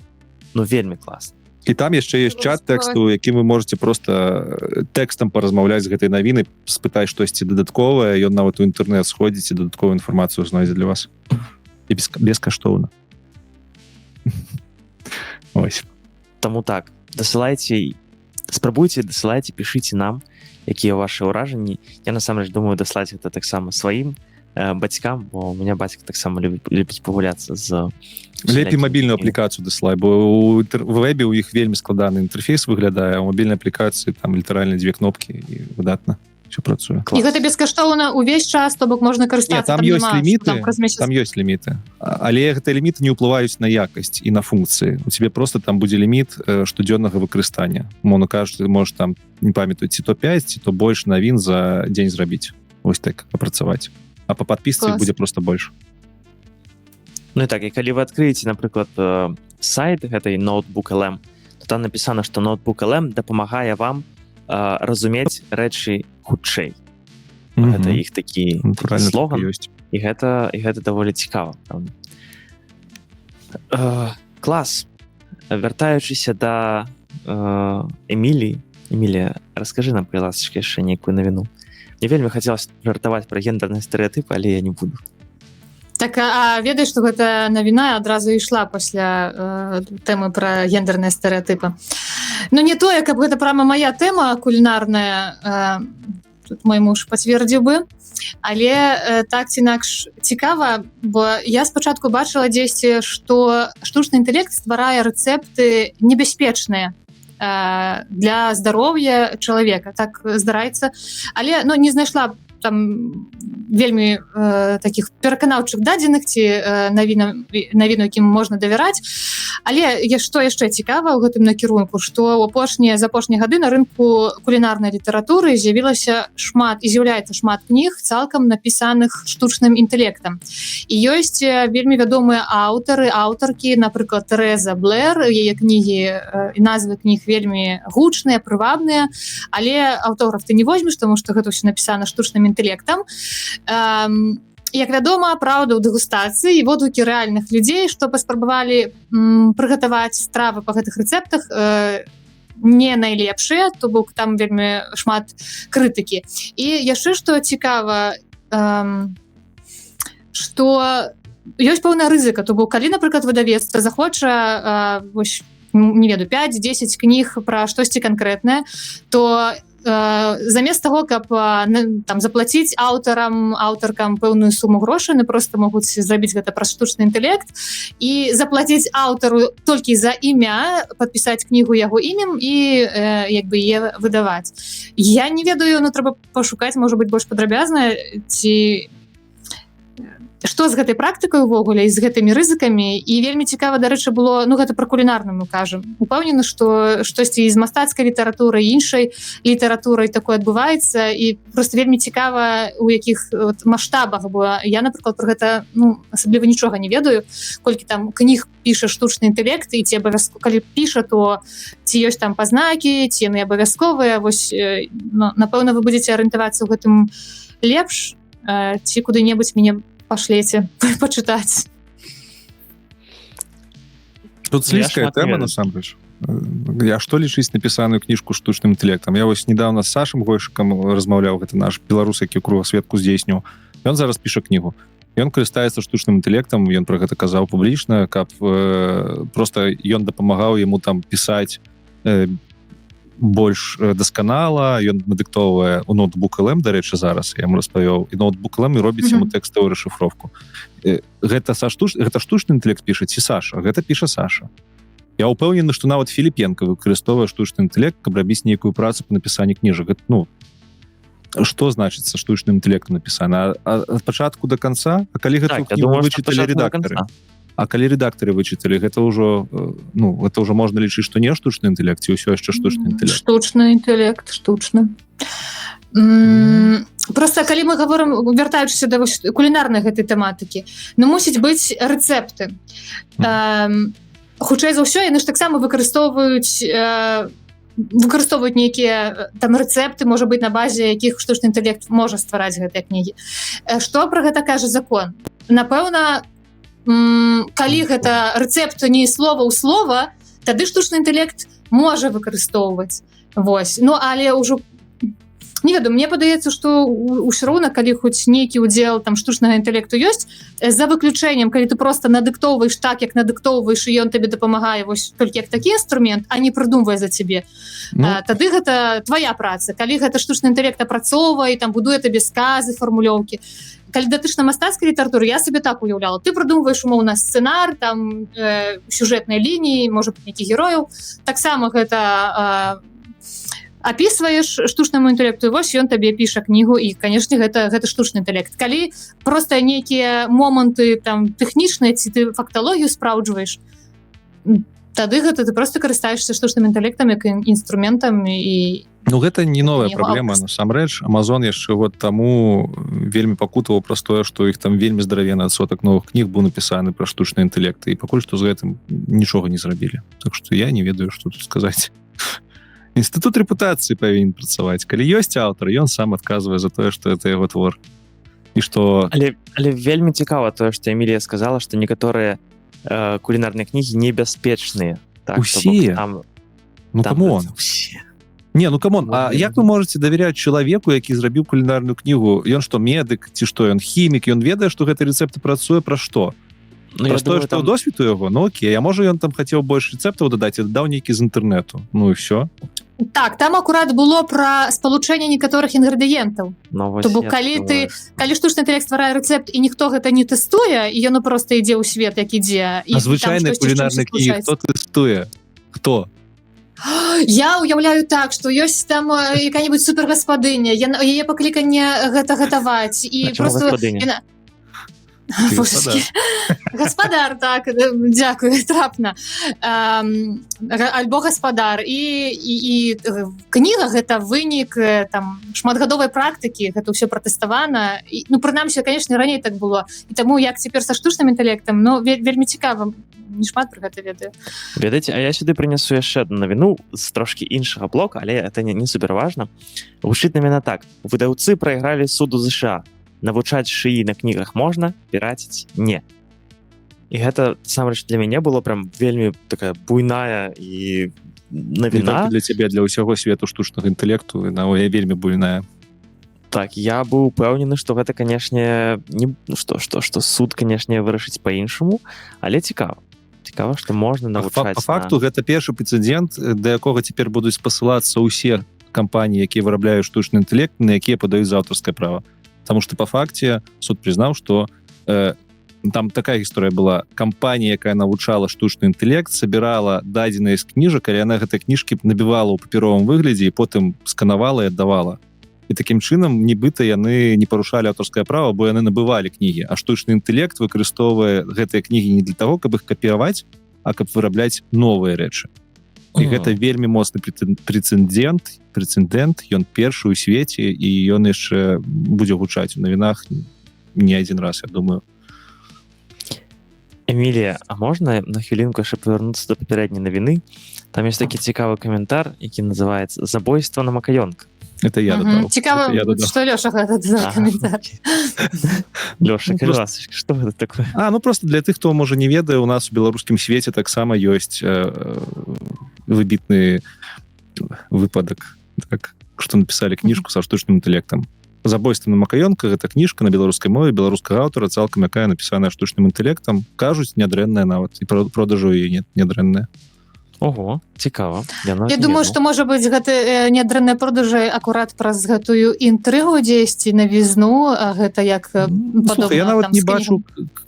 Ну, вельмі класна. І там яшчэ ёсць чат тэксту, якім вы можете просто тэкстам паразмаўляць з гэтай навіны, спытаць штосьці дадатковае, ён нават у інтэрнэт сходзіць і дадатковую інфармацыю знойдзе для вас. І бескаштоўна. Ось. Таму так, спрабуйце, дасылайце, пішыце нам, якія ваши ўражанні. Я насамрэч думаю даслаць гэта таксама сваім бацькам, бо у меня бацька таксама любіць пагуляцца з... Лепей мабільную аплікацыю даслай, бо у вэбе у іх вельмі складаны інтэрфейс выглядае, а у мабільнай аплікацыі там літаральна 2 кнопкі і выдатна все працуе. І гэта бескаштоўна ўвесь час, то бок можна карыстацца. Там ёсць ліміты, але гэтыя ліміты не ўплываюць на якасць і на функцыі. У тебе просто там будзе ліміт штодзённага выкарыстання. Моно кажа, ты можаш там, не памятаю, ці то 5, ці то больш навін за дзень зрабіць. Вось так апрацаваць. А по подписке будзе просто больше. Ну і так, і калі вы адкрыеце, напрыклад, сайт гэтай Notebook.lm, то там напісана, што Notebook.lm дапамагае вам разумець рэчы хутчэй. Гэта іх такі слоган, і гэта даволі цікава. Клас. Вяртаючыся да Эміліі. Эмілія, раскажы нам, калі ласачка, яшчэ нейкую навіну. Мне вельмі хацелася жартаваць пра гендерныя стэрэатыпы, але я не буду. Так, а ведаеш, што гэта навіна адразу ішла пасля тэмы пра гендерныя стэрэатыпы. Ну не тое, каб гэта прама мая тэма кулінарная, тут мой муж пацвердзіў бы, але так ці інакш цікава, бо я спачатку бачыла дзесьці, што штучны інтэлект стварае рэцэпты небяспечныя для здароўя чалавека. Так здараецца. Але не знайшла там вельмі таких пераканаўчых дадзеных ці навіну, якім можна давяраць. Але што яшчэ цікава ў гэтым накірунку, што за апошнія гады на рынку кулінарнай літаратуры з'явілася і з'яўляецца шмат кніг цалкам напісаных штучным інтэлектам. І ёсць вельмі вядомыя аўтаркі, напрыклад, Тэреза Блэр, яе кнігі і назвы кніг вельмі гучныя, прывабныя, але аўтограф ты не возьмеш, таму што гэта ўсё напісана штучным інтэлектам. Як вядома, праўда ў дэгустацыі і водгукі рэальных людзей, што паспрабавалі прыгатаваць стравы па гэтых рэцэптах, не найлепшыя, то бок там вельмі шмат крытыкі. І яшчэ што цікава, што ёсць пэўная рызыка, то бок калі, напрыклад, выдавецтва захоча не ведаю 5-10 кніг пра штосьці канкрэтнае, то замест таго, каб там заплаціць аўтаркам пэўную суму грошай, яны проста могуць зрабіць гэта праз штучны інтэлект і заплаціць аўтару толькі за імя, падпісаць кнігу яго імем і як бы яе выдаваць. Я не ведаю, трэба пашукаць, можа быць, больш падрабязна, ці што з гэтай практыкай увогуле і з гэтымі рызыкамі. І вельмі цікава, дарэчы, было, гэта пра кулінарную мы кажам. Упэўнены, што штосьці з мастацкай літаратуры, іншай літаратурай такое адбываецца, і проста вельмі цікава, у якіх маштабах, бо я, напрыклад, пра гэта асабліва нічога не ведаю, колькі там кніг піша штучны інтэлект, і ці калі піша, то ці ёсць там пазнакі, ці яны абавязковыя. Вось, напэўна, вы будзеце арыентавацца ў гэтым лепш, ці куды-небудзь мяне пошлете почитать. Тут слизкая тема, насамрэч. Я што лічыць напісаную кніжку штучным інтэлектам? Я вось недавно з Сашым Гойшыкам размаўляў, гэта наш беларус, які кругасветку здзейсніў. Ён зараз піша кнігу. Ён карыстаецца штучным інтэлектам, ён пра гэта казаў публічна, каб проста ён дапамагаў яму там пісаць больш дасканала, ён надыктоўвае у ноутбук LM, дарэчы, зараз я яму распавёў, і ноутбук LM і робіць яму тэкставую расшыфроўку. Гэта штучны інтэлект піша ці Саша? Гэта піша Саша. Я ўпэўнены, што нават Філіпенка выкарыстоўвае штучны інтэлект, каб рабіць нейкую працу па напісанні кніжак. Што значыцца штучным інтэлектам напісана? Ад пачатку да канца? А калі гэтую кнігу вычыталі рэдактары? А калі рэдактары вычыталі, гэта ўжо можна лічыць, што не штучны інтэлект, ці ўсё яшчэ штучны інтэлект? Штучны інтэлект, штучны. Просто калі мы говорим, вяртаючыся да кулінарнай гэтай тэматыкі, мусіць быць рэцэпты. Хутчэй за ўсё, яны ж таксама выкарыстоўваюць нейкія там рэцэпты, можа быць, на базе якіх штучны інтэлект можа ствараць гэтыя кнігі. Што пра гэта кажа закон? Напэўна, калі гэта рэцэпт не слова ў слова, тады штучны інтэлект можа выкарыстоўваць. Вось. Але ўжо не ведаю, мне падаецца, што ўсё роўна, калі хоць нейкі ўдзел там штучнага інтэлекту ёсць, за выключэннем, калі ты проста надыктоўваеш так, як надыктоўваеш, і ён табе дапамагае вось толькі як такі інструмент, а не прыдумвае за цябе. Тады гэта твая праца. Калі гэта штучны інтэлект апрацоўвае, там будуе табе сказы, фармулёўкі. Калі датычна мастацкай літаратуры, я сабе так уяўляла. Ты прыдумваеш умоўна сцэнар, там сюжэтнай лініі, можа быць, нейкіх герояў. Таксама гэта апісваеш штучнаму інтэлекту, і вось ён табе піша кнігу, і, канешне, гэта штучны інтэлект. Калі проста нейкія моманты там тэхнічныя, ці ты факталогію спраўджваеш, тады гэта ты проста карыстаешся штучным інтэлектам як інструментам і гэта не новая праблема, насамрэч. Amazon яшчэ год таму вельмі пакутаваў праз тое, што іх там вельмі здаравенны адсотак новых кніг быў напісаны пра штучны інтэлект, і пакуль што з гэтым нічога не зрабілі. Так што я не ведаю, што тут сказаць. Інстытут рэпутацыі павінен працаваць. Калі ёсць аўтар, ён сам адказвае за тое, што это яго твор. І што... Але вельмі цікава тое, што Эмілія сказала, што некаторыя кулінарныя кнігі небяспечныя. Так, усе? Там, камон. Усе. Не, ну камон, а як вы можете давяряць чалавеку, які зрабіў кулінарную кнігу? Ён што, медык ці што, ён хімік, ён ведае, што гэты рэцэпт працуе пра што? Ну, Пра я тое, думаю, што там... досвід у яго? Ну окей, а можа ён там хацеў больш рэцэптаў дадаць і дадаў нейкі з інтэрнэту. Ну і все. Так, там акурат было пра спалучэнне некаторых інгрэдыентаў. Ну, вось То бок, я калі думаю, калі штучны інтэлект стварае рэцэпт і ніхто гэта не тэстуе, і ён проста ідзе ў свет, як ідзе. А звычайнай кулінарнай кнігі хто тэстуе? Хто? Я уяўляю так, што ёсць там якая-нибудь супергаспадыня, яе пакліканне гэта гатаваць і чаму просто гаспадыня? Гаспадар, так, дзякую, трапна. Альбо гаспадар. І кніга гэта вынік там шматгадовай практыкі, гэта ўсё пратэставана. Ну, прынамсі, конечно, раней так было. І таму як цяпер са штучным інтэлектам, ну, вельмі цікава, не шмат пра гэта ведаю. Ведаеце, а я сюды прынясу яшчэ одну навіну з трошкі іншага блока, але это не суперважна. Гучыць навіна так. Выдаўцы прайгралі суду США. Навучаць шыі на кнігах можна, піраціць не. І гэта, насамрэч, для мяне было прям вельмі такая буйная і навіна. Для цябе, для ўсяго свету штучнага інтэлекту, я вельмі буйная. Так, я быў упэўнены, што гэта, канешне, не што суд, канешне, вырашыць па-іншаму, але цікава. Цікава, што можна навучаць. Па факту, гэта першы прэцэдэнт, да якога цяпер будуць спасылацца ўсе кампаніі, якія вырабляюць штучны інтэлект, на якія падаюць за аўтарскае права. Потому что по факте суд признал, что там такая гісторыя была. Кампанія, якая навучала штучны інтэлект, собирала дадзеныя з кніжак, але яна гэтай кніжкі набівала ў папяровым выглядзе і потым сканавала і аддавала. І такім чынам нібыта яны не парушалі аўтарскае права, бо яны набывалі кнігі, а штучны інтэлект выкарыстоўвае гэтыя кнігі не для таго, каб іх капіраваць, а каб вырабляць новыя рэчы. І гэта вельмі моцны прэцэдэнт, ён першы ў свеце, і ён яшчэ будзе гучаць у навінах не адзін раз, я думаю. Эмілія, а можна на хвілінку яшчэ павярнуцца да папярэдняй навіны? Там ёсць такі цікавы каментар, які называецца «Забойство на Макаёнка». Это я дадаў. Цікава, што Лёша гэта дадаў каментар. Лёша, калі ласачка, што гэта такое? Ну просто для тых, хто можа не ведае, у нас у беларускім свеце таксама ёсць выбітны выпадак, так, што напісалі кніжку са штучным інтэлектам. «Забойство на Макаёнка» — гэта кніжка на беларускай мове беларускага аўтара, цалкам якая напісаная штучным інтэлектам. Кажуць, нядрэнная нават, і продажу яе нядрэнная. Ого, цікава. Я думаю, што можа быць гэты нядрэнныя продажы акурат праз гэтую інтрыгу дзесьці навізну, гэта як падобна. Слухай, я нават не бачу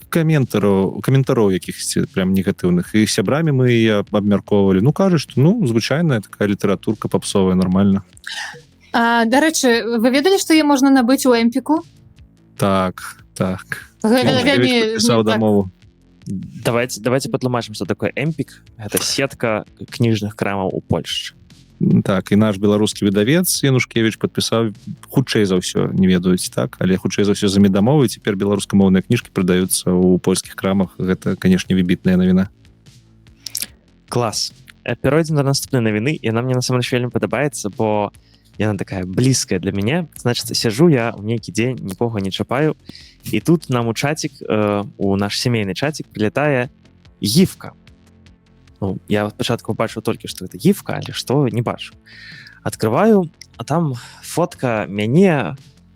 каментароў якіхсьці прям негатыўных. І сябрамі мы яе абмяркоўвалі. Ну, кажуць, што, звычайная такая літаратурка папсовая, нормальна. Дарэчы, вы ведалі, што яе можна набыць у Эмпіку? Так. Вельмі пісаў дамову. Давайте патлумачым, што такое Эмпік. Гэта сетка кніжных крамаў у Польшчы. Так, і наш беларускі выдавец Янушкевіч падпісаў, хутчэй за ўсё, не ведаюць, так, але хутчэй за ўсё за медамовы, цяпер беларускамоўныя кніжкі прадаюцца ў польскіх крамах. Гэта, канешне, выбітная навіна. Клас. Перайдзем да наступнай навіны, яна мне насамрэч вельмі падабаецца, бо яна такая блізкая для мяне. Значыць, сяджу я ў нейкі дзень, нікога не чапаю, і тут нам у чатик, у наш сямейны чатик прилетае гифка. Ну, я спачатку бачыў толькі, што гэта гифка, але што, не бачу. Открываю, а там фотка мяне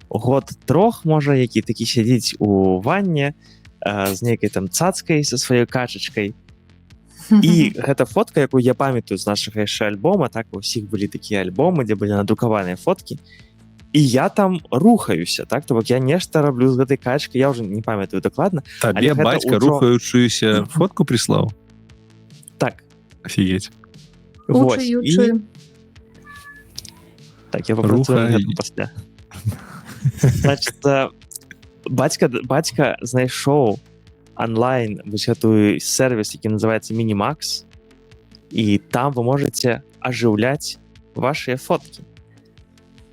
год 3, можа, які такі сядзіць у ванне з нейкай там цацкай са сваёй качачкай. І гэта фотка, якую я памятаю з нашага яшчэ альбома, так, у ўсіх былі такія альбомы, дзе былі надрукаваныя фоткі, і я там рухаюся, так, то бок я нешта раблю з гэтай качкай, я ўжо не памятаю дакладна. Табе бацька рухаючуюся фотку прыслаў? Так. Офігеть. Учу. Так, я попрацую пасля. Значит, бацька знайшоў онлайн вось гэтую сервіс, які называецца Minimax, і там вы можете ажыўляць вашыя фоткі.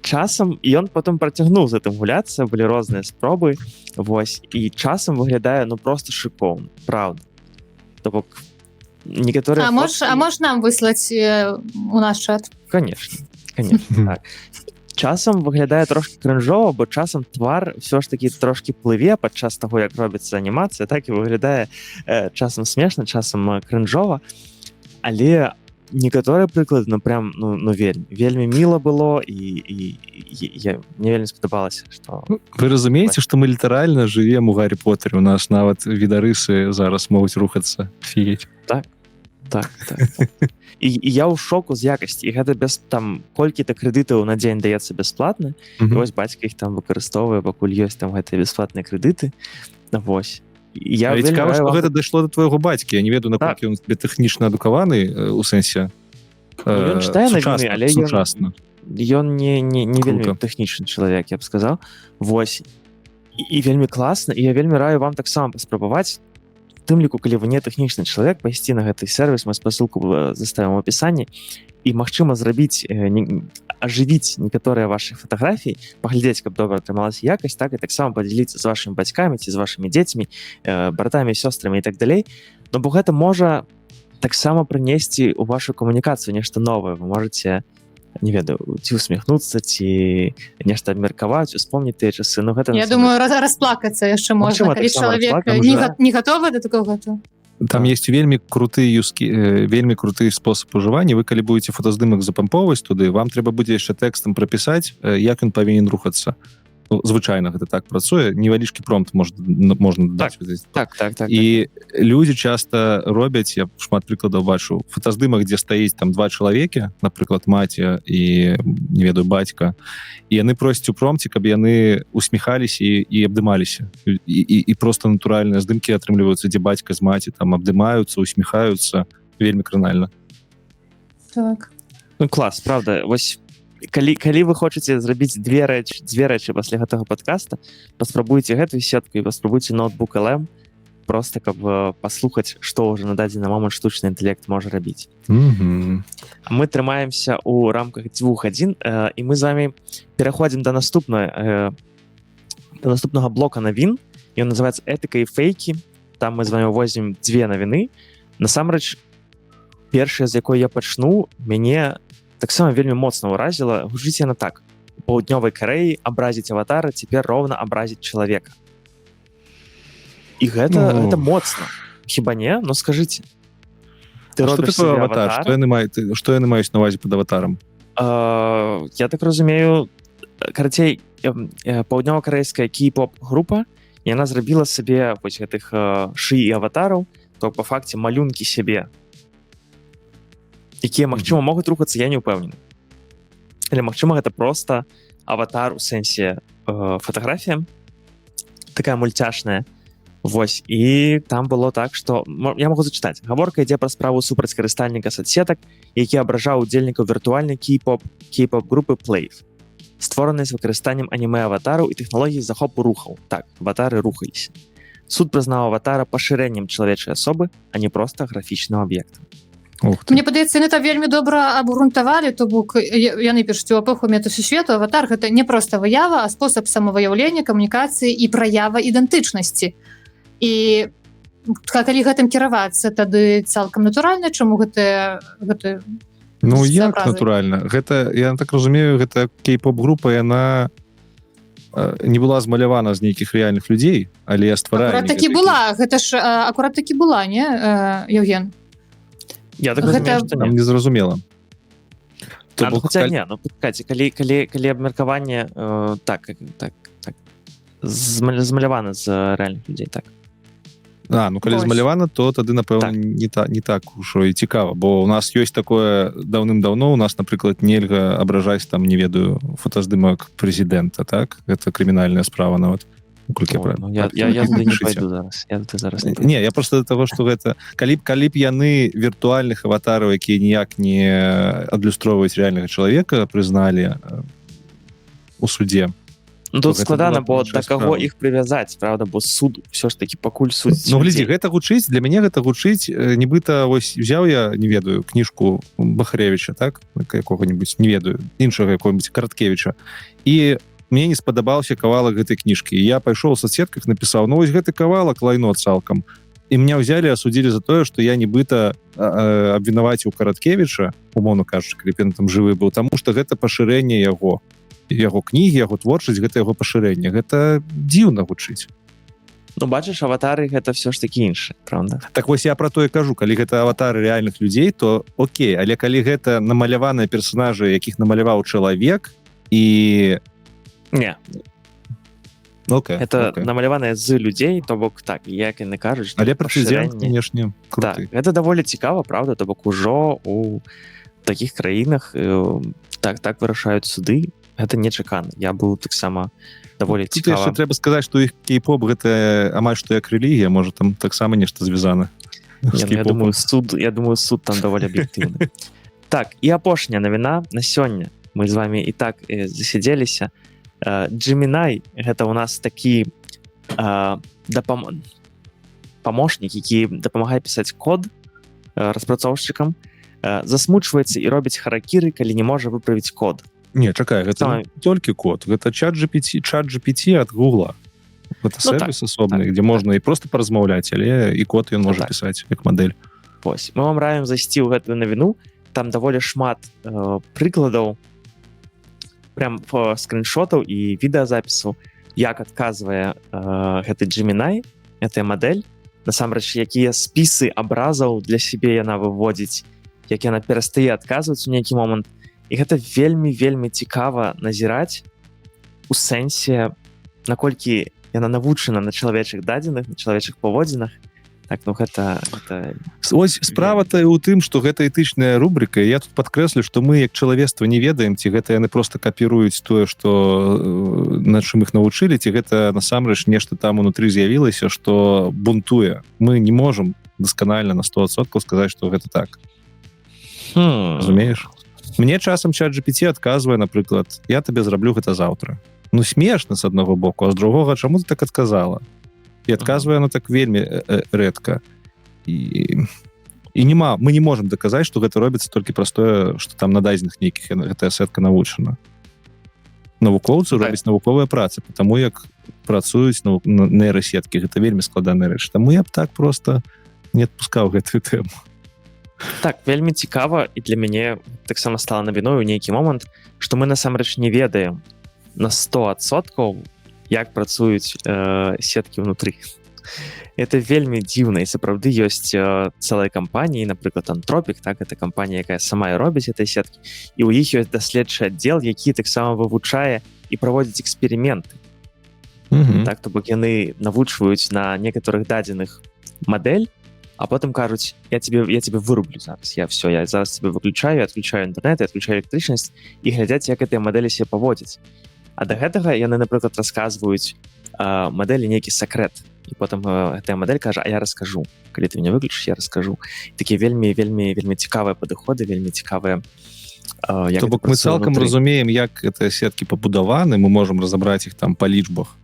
Часам ён потым працягнуў з гэтым гуляцца, былі розныя спробы, вось, і часам выглядае, просто шыкоўна, правда. То бок, некаторыя фоткі... Можеш нам выслаць у наш чат? Конечно, так. Часам выглядае трошки крынжова, бо часам твар все ж таки трошки плыве падчас таго, як робіцца анімацыя, так і выглядае часам смешна, часам крынжова, але некаторыя прыклады, ну прям ну вельмі міла было і мне вельмі спадабалася, што Вы разумееце, што мы літаральна жывем у Гаррі Поттере, у нас нават відарысы зараз могуць рухацца. Фігеть. так. І я ў шоку з якасці, і гэта без там колькі-то крэдытаў на дзень даецца бясплатна, і вось бацька іх там выкарыстоўвае, пакуль ёсць там гэтыя бясплатныя крэдыты. Вось. Я цікава, што гэта дайшло до твайго бацькі. Я не ведаю, наколькі ён тебе тэхнічна адукаваны у сэнсе ён чытае навіны, але сучасна. Ён не вельмі Круто. тэхнічны чалавек, я б сказаў. Вось. І вельмі класна, і я вельмі раю вам таксама паспрабаваць, в тым ліку, калі вы не тэхнічны чалавек, пайсці на гэты сервіс, мы спасылку заставім у апісанні, і магчыма зрабіць, ажывіць некаторыя вашы фатаграфіі, паглядзець, каб добра атрымалася якасць, так, і таксама падзяліцца з вашымі бацькамі ці з вашымі дзецьмі, братамі, сёстрамі і так далей. Ну, бо гэта можа таксама прынесці ў вашу камунікацыю нешта новае. Вы можаце, не ведаю, ці усміхнуцца, ці нешта абмеркаваць, успомніць тыя часы. Ну, гэта, Я думаю, расплакацца яшчэ можна, калі чалавек не гатовы да такога. Там есть вельмі круты спосаб ужывання. Вы калі будете фотаздымак запампоўваць туды, вам трэба будзе яшчэ тэкстам прапісаць, як ён павінен рухацца. Ну, звычайна гэта так працуе, невялічкі промпт можна дадаць. Так. І людзі часта робяць, я шмат прыкладаў бачу, фотаздымак, дзе стаіць там два чалавекі, напрыклад, маці і, не ведаю, бацька, і яны просяць у промпце, каб яны усміхаліся і абдымаліся. І проста натуральныя здымкі атрымліваюцца, дзе бацька з маці там абдымаюцца, усміхаюцца, вельмі кранальна. Так. Ну, клас, правда. Вось калі вы хочаце зрабіць дзве рэчы пасля гэтага подкаста, паспрабуйце гэтую сетку і паспрабуйце ноутбук LM, просто каб паслухаць, што ўжо на дадзены момант штучны інтэлект можа рабіць. Мы трымаемся ў рамках 2 гадзін, і мы з вами пераходзім да наступнага блока навін. Ён называецца «Этыка і фейкі». Там мы з вами возім 2 навіны. Насамрэч, першая, з якой я пачну, мяне таксама вельмі моцна ўразіла. Гучыць яна так: у Паўднёвай Карэі абразіць аватара цяпер роўна абразіць чалавека. І гэта моцна. Хіба не? Ну скажыце. Ты робіш сабе аватар? Што яны маюць на увазе пад аватарам? Я так разумею, карацей, паўднёва-карэйская кей-поп група, яна зрабіла сабе вось гэтых шый і аватараў, то па факце малюнкі сябе, якія, магчыма, могуць рухацца, я не ўпэўнены. Але, магчыма, гэта проста аватар у сэнсе фатаграфія, такая мульцяшная. Вось, і там было так, што... Я магу зачытаць. Гаворка ідзе пра справу супраць карыстальніка соцсетак, які абражаў удзельнікаў віртуальнай кей-поп групы Plave, створанай з выкарыстаннем анімэ-аватараў і тэхналогій захопу рухаў. Так, аватары рухаліся. Суд прызнаў аватара пашырэннем чалавечай асобы, а не проста графічным аб'ектам. Мне падаецца, яны там вельмі добра абгрунтавалі, то бок яны пішуць у эпоху метасусвету, аватар гэта не проста выява, а спосаб самавыяўлення, камунікацыі і праява ідэнтычнасці. І калі гэтым кіравацца, тады цалкам натуральна, чаму гэта Ну, як натуральна? Гэта, я так разумею, гэта кей-поп-група, яна не была змалявана з нейкіх рэальных людзей, але стварае... Акурат такі была, гэта ж акурат такі была, не, Евген? Я так разумею, што не. Не зразумела. Калі абмеркаванне змалявана з рэальных людзей, так. Ну калі змалявана, то тады, напэўна, не так ужо і цікава, бо у нас ёсць такое даўным-даўно, у нас, напрыклад, нельга абражаць там, не ведаю, фотаздымак прэзідэнта, так? Гэта крымінальная справа нават. Я не пойду зараз. Не, я просто да таго, што гэта... Калі б яны віртуальных аватараў, якія ніяк не адлюстроўваюць рэальнага чалавека, прызналі у судзе. Ну, тут складана, бо да каго іх прывязаць, правда, бо суд ўсё ж такі пакуль судзіць. Ну, глядзі, гэта гучыць, для мяне гэта гучыць, нібыта, вось, взяў я, не ведаю, кніжку Бахаревіча, так? Якога-нибудь, не ведаю, іншага якога-нибудь Караткевіча. І мне не спадабаўся кавалак гэтай кніжкі. Я пайшоў у соцсетках, напісаў, ну вось гэты кавалак лайно цалкам. І меня ўзялі, асудзілі за тое, што я нібыта абвінаваціў Караткевіча, умоўна кажучы, калі ён там жывы быў, таму што гэта пашырэнне яго кнігі, яго творчасць, гэта яго пашырэнне. Гэта дзіўна гучыць. Ну бачыш, аватары гэта все ж таки інша, правда? Так вось я про то і кажу, калі гэта аватары рэальных людзей, то окей, але калі гэта намаляваныя персонажы, якіх намаляваў чалавек і Не, окей, это окей. намаляваныя з людзей, то бок так, як яны кажуць, што Але прэцэдэнт, пашырэнне- канешне, Так, круты. гэта даволі цікава, правда, то бок ужо у такіх краінах так вырашаюць суды, гэта нечакана. Я быў таксама даволі Тут яшчэ цікава. трэба сказаць, што іх кей-поп гэта амаль што як рэлігія, можа там таксама нешта звязана з Я кей-попом. думаю, суд там даволі аб'ектыўны. Так, і апошняя навіна на сёння. Мы з вами і так засядзеліся. Gemini — гэта у нас такі памочнік, які дапамагае пісаць код распрацоўшчыкам, засмучваецца і робіць харакіры, калі не можа выправіць код. Не, чакай, гэта Самый- не толькі код, гэта чат GPT ад Гугла. Гэта Ну, сервіс асобны, так, дзе можна і проста паразмаўляць, але і код ён можа так. пісаць як мадэль. Вось. Мы вам раім зайсці ў гэтую навіну. Там даволі шмат прыкладаў, прям скриншотаў і відэазапісаў, як адказвае гэты Gemini, гэтая мадэль. Насамрэч, якія спісы абразаў для сябе яна выводзіць, як яна перастае адказваць у нейкі момант. І гэта вельмі цікава назіраць у сэнсе, наколькі яна навучана на чалавечых дадзеных, на чалавечых паводзінах. Так, ну гэта... Ось справа-то і ў тым, што гэта этычная рубрика, і я тут падкрэслю, што мы як чалавецтва не ведаем, ці гэта яны просто капіруюць тое, што на чым іх навучылі, ці гэта насамрэч нешта там унутры з'явілася, што бунтуе. Мы не можам дасканальна на 100% сказаць, што гэта так. Разумееш? Мне часам чат GPT адказвае, напрыклад, я табе зраблю гэта заўтра. Ну смешна з аднаго боку, а з другога, чаму ты так адказала? І адказвае она так вельмі рэдка. І мы не можам даказаць, што гэта робіцца толькі праз тое, што там на дадзеных нейкіх гэтая сетка навучана. Навукоўцы робяць навуковыя працы, таму як працуюць нейрасеткі, гэта вельмі складаная рэч. Таму я б так просто не адпускаў гэтую тэму. Так, вельмі цікава, і для мяне таксама стала навіной у нейкі момант, што мы насамрэч не ведаем на 100%, як працуюць сеткі ўнутры. Это вельмі дзіўна, і сапраўды ёсць цэлыя кампаніі, напрыклад, Anthropic, так, это кампанія, якая сама і робіць гэтай сеткі, і ў іх ёсць даследчы аддзел, які таксама вывучае і праводзіць эксперыменты. Так, то бок яны навучваюць на некаторых дадзеных мадэль, а потым кажуць, я тебе вырублю зараз, я зараз тебе выключаю, адключаю інтэрнет, адключаю электрычнасць, і глядзяць, як гэтыя мадэлі себе паводзяць. А да гэтага яны, напрыклад, расказваюць мадэлі нейкі сакрэт. І потым гэтая мадэль кажа, а я раскажу. Калі ты мяне выключыш, я раскажу. Такія вельмі цікавыя падыходы, вельмі цікавыя... То бок мы цалкам разумеем, як гэтыя сеткі пабудаваны, мы можам разабраць іх там па лічбах.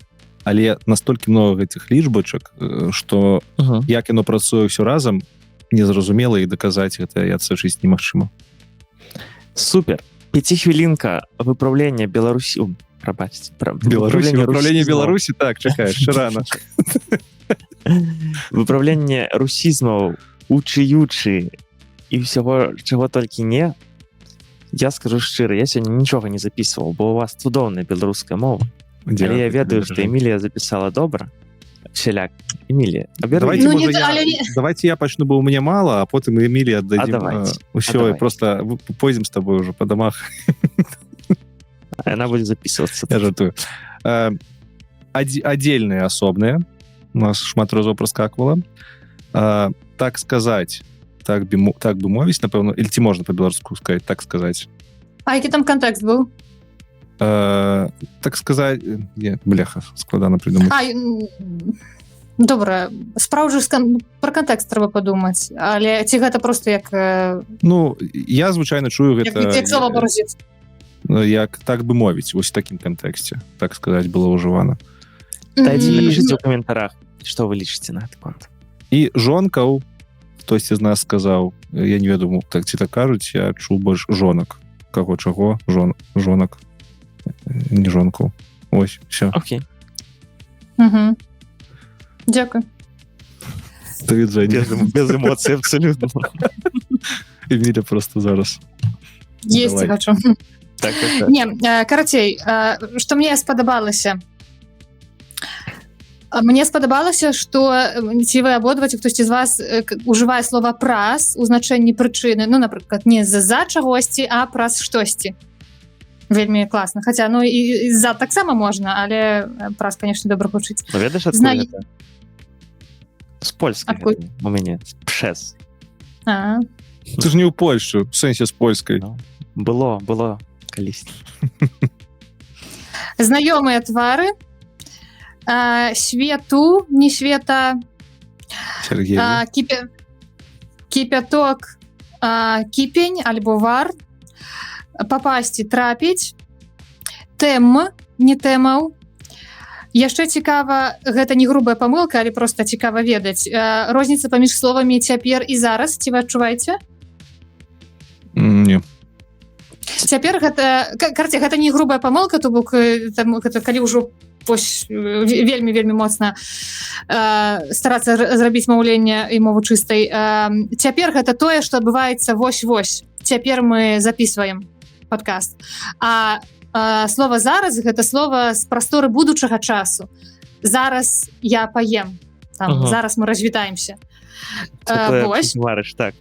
Але настолькі много гэтых лічбачак, што як яно працуе ўсё разам, незразумела, і даказаць гэта і адсачыць немагчыма. Супер. 5-хвілінка выпраўлення Беларусі... Прабачце. Выпраўленне Беларусі, так, чакай, яшчэ рана. Выпраўленне русізмаў, учыючы і ўсяго, чаго толькі не. Я скажу шчыра, я сёння нічога не записываў, бо у вас цудоўная беларуская мова. Але я ведаю, што Эмілія запісала добра. Всяляк. Эмілія, давайте я пачну, бо у мяне мала, а потым Эмілія аддадзім. Усё, і просто пойдзем з табой уже па дамах. Она будет записываться. Я жартую. Отдельные, особные. У нас шмат разоў проскаквала. Так сказать, так бы мовіць, напэўна, или ці можна по-беларуску сказать, так сказать. А які там контекст быў? Так сказать... Бляха, складана придумаць. Добра, справжу про кантэкст трэба падумаць, але ці гэта просто як... Ну, я звычайна чую гэта... Як слова паразіць. Як так бы мовіць, вось у такім кантэксце, так сказаць, было ўжывана. Дайце, напишите ў каментарах, што вы лічыце на гэты конт. І жонкаў, хтосьці з нас сказаў, я не ведаю, так ці так кажуць, я чуў больш жонак. Каго, чаго? Жонак. Не жонкаў. Ось, все. Окей. Дякую. Ты без эмоцый, абсолютно. Эміля просто зараз. Есці хачу. Так. Не, карацей, што мне спадабалася. Мне спадабалася, што ці вы абодва, ці хтосьці з вас ужывае слова праз у значэнні прычыны, ну, напрыклад, не з-за чагосьці, а праз штосьці. Вельмі класна. Хаця, ну, і за таксама можна, але праз, конечно, добра гучыць. Ну, ведаеш, адкуль Знаю. гэта? З польскай Адкуль? гэта у мяне. Пшэс. Ты ж не ў Польшу, в сэнсе з польскай. Ну, было калісьці. Знаёмыя твары, свету, не света, Сергей. кіпяток, кіпень альбо вар, папасці, трапіць, тэм, не тэмаў. Яшчэ цікава, гэта не грубая памылка, але проста цікава ведаць. Розніца паміж словамі цяпер і зараз, ці вы адчуваеце? Не. Цяпер гэта не грубая памылка, то бок гэта калі ўжо вельмі моцна старацца зрабіць маўленне і мову чыстай. Цяпер гэта тое, што адбываецца вось-вось. Цяпер мы записываем падкаст. А слова зараз гэта слова з прасторы будучага часу. Зараз я паем. Там, зараз мы развітаемся. Вось. Так.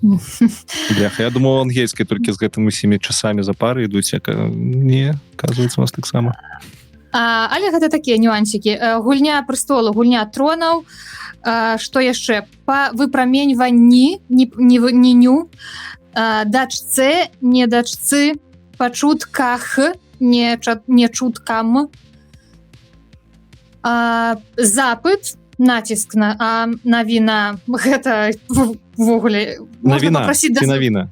Бляха, я думаў, ангельскай толькі з гэтымі 7 часамі за пары ідуць. Не, оказывается, у нас таксама. Але гэта такія нюансікі. Гульня престолу, гульня тронаў. Што яшчэ? Па выпраменьванні, не ню, дачцы, не дачцы, па чутках, не чуткам. Запыт, націск на віна. Гэта ввогуле... Навіна, ці навіна?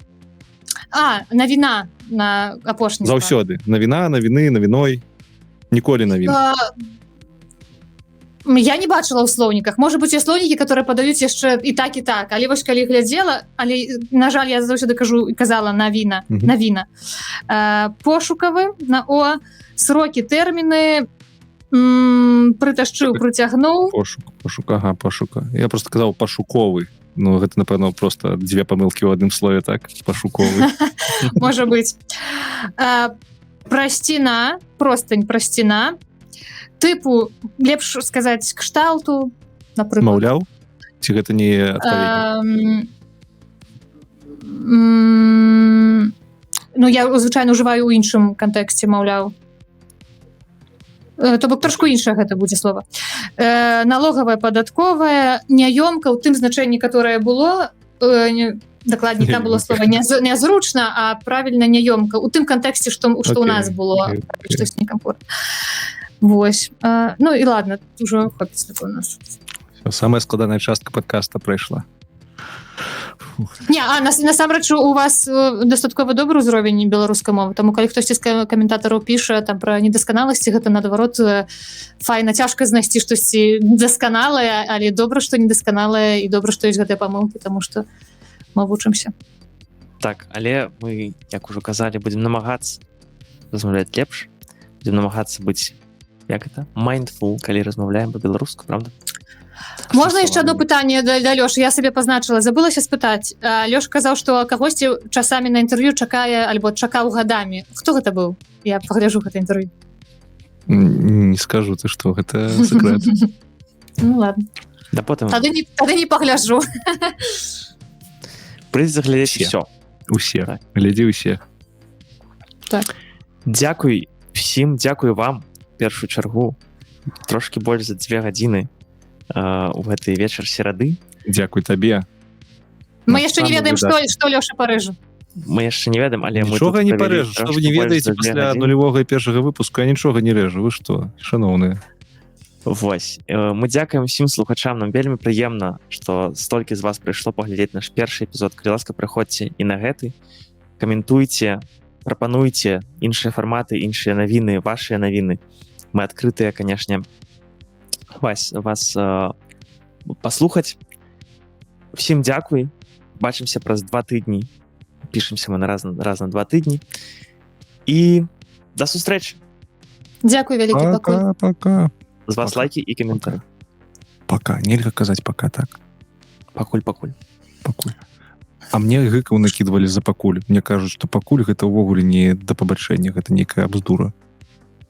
Навіна, на апошні. Заўсёды. Навіна, навіны, навіной. Ніколі навіна. Я не бачыла ў слоўніках. Можа быць, є слоўнікі, которые падаюць яшчэ і так. Але вось калі глядзела, але, на жаль, я заўсёды казала навіна. Пошукавы, на О, срокі, тэрміны, прыташчыў, прыцягнуў. Пошук. Я просто казаў пашуковы. Ну, гэта, напэўна, просто 2 памылкі ў адным слове, так? Пашуковы. Можа быць. Прасціна, простынь, прасціна. Тыпу, лепш сказаць, кшталту, напрыклад. Маўляў? Ці гэта не адпаведнік? Ну, я звычайна ўжываю ў іншым кантэксце, маўляў. То бок трошку іншае гэта будзе слова. Налогавая, падатковая, няёмка ў тым значэнні, которое было, дакладней, там было слова нязручна, а правільна няёмка. У тым кантэксце, што ў нас было, штось некамфортна. Вось. Ну і ладно, уже хопіць такое у нас. Самая складаная частка падкаста прайшла. Не, насамрэч у вас дастаткова добры ўзровень беларускай мовы, таму калі хтосьці з каментатараў піша там пра недасканаласці, гэта наадварот файна, цяжка знайсці штосьці дасканалае, але добра, што недасканалае, і добра, што ёсць гэтыя памылкі, таму што мы вучымся. Так, але мы, як ужо казалі, будзем намагацца размаўляць лепш, будзем намагацца быць, як это, mindful, калі размаўляем па-беларуску, правда? Можна яшчэ одно пытанне да Лёшы? Я сабе пазначыла, забылася спытаць. Лёша казаў, што кагосьці часамі на інтэрв'ю чакае, альбо чакаў гадамі. Хто гэта быў? Я пагляджу гэта інтэрв'ю. Не скажу, ты што, гэта секрет. Ну ладно. Да потым... Тады не пагляджу. Прыйдзе заглядзець усё. Усе. Глядзі усе. Так. Дзякуй всім, дзякуй вам, в першую чаргу. Трошкі больш за 2 гадзіны у гэты вечар серады. Дзякуй табе. Мы яшчэ не ведаем, што Лёша парэжа. Мы яшчэ не ведаем, але мы нічога не парэжу. Што вы не ведаеце пасля нулевога і першага выпуску, я нічога не рэжу. Вы што, шаноўныя? Вось. Мы дзякуем усім слухачам. Нам вельмі прыемна, што столькі з вас прыйшло паглядзець наш першы эпізод. Калі ласка, прыходзьце і на гэты. Каментуйце, прапануйце іншыя фарматы, іншыя навіны, вашыя навіны. Мы адкрытыя, канешне, вас паслухаць. Всім дзякуй. Бачымся праз 2 тыдні. Пішемся мы раз на 2 тыдні. І да сустрэчы. Дзякуй вялікі, пакуль. Пока. З вас лайкі і каментары. Пока. Нельга казаць пока так. Пакуль. А мне гыкаў накідвалі за пакуль. Мне кажуць, што пакуль гэта ўвогуле не да пабачэння, гэта нейкая абздура.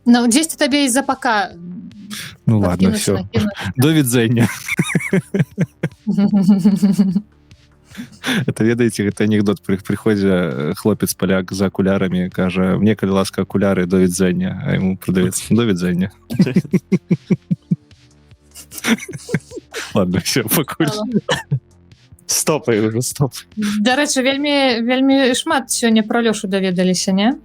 Ну, дзесьці табе і запака Ну ладно, все. До відзення. Это, ведаеце, гэта анекдот. Прыходзі хлопец-паляк за акулярами, кажа: мне, калі ласка, акуляры, до відзення. А ему продавец: до відзення. Ладно, все, пакуль. Стопай уже, стоп. Дарэчы, вельмі шмат сёння пра Лёшу даведаліся, не?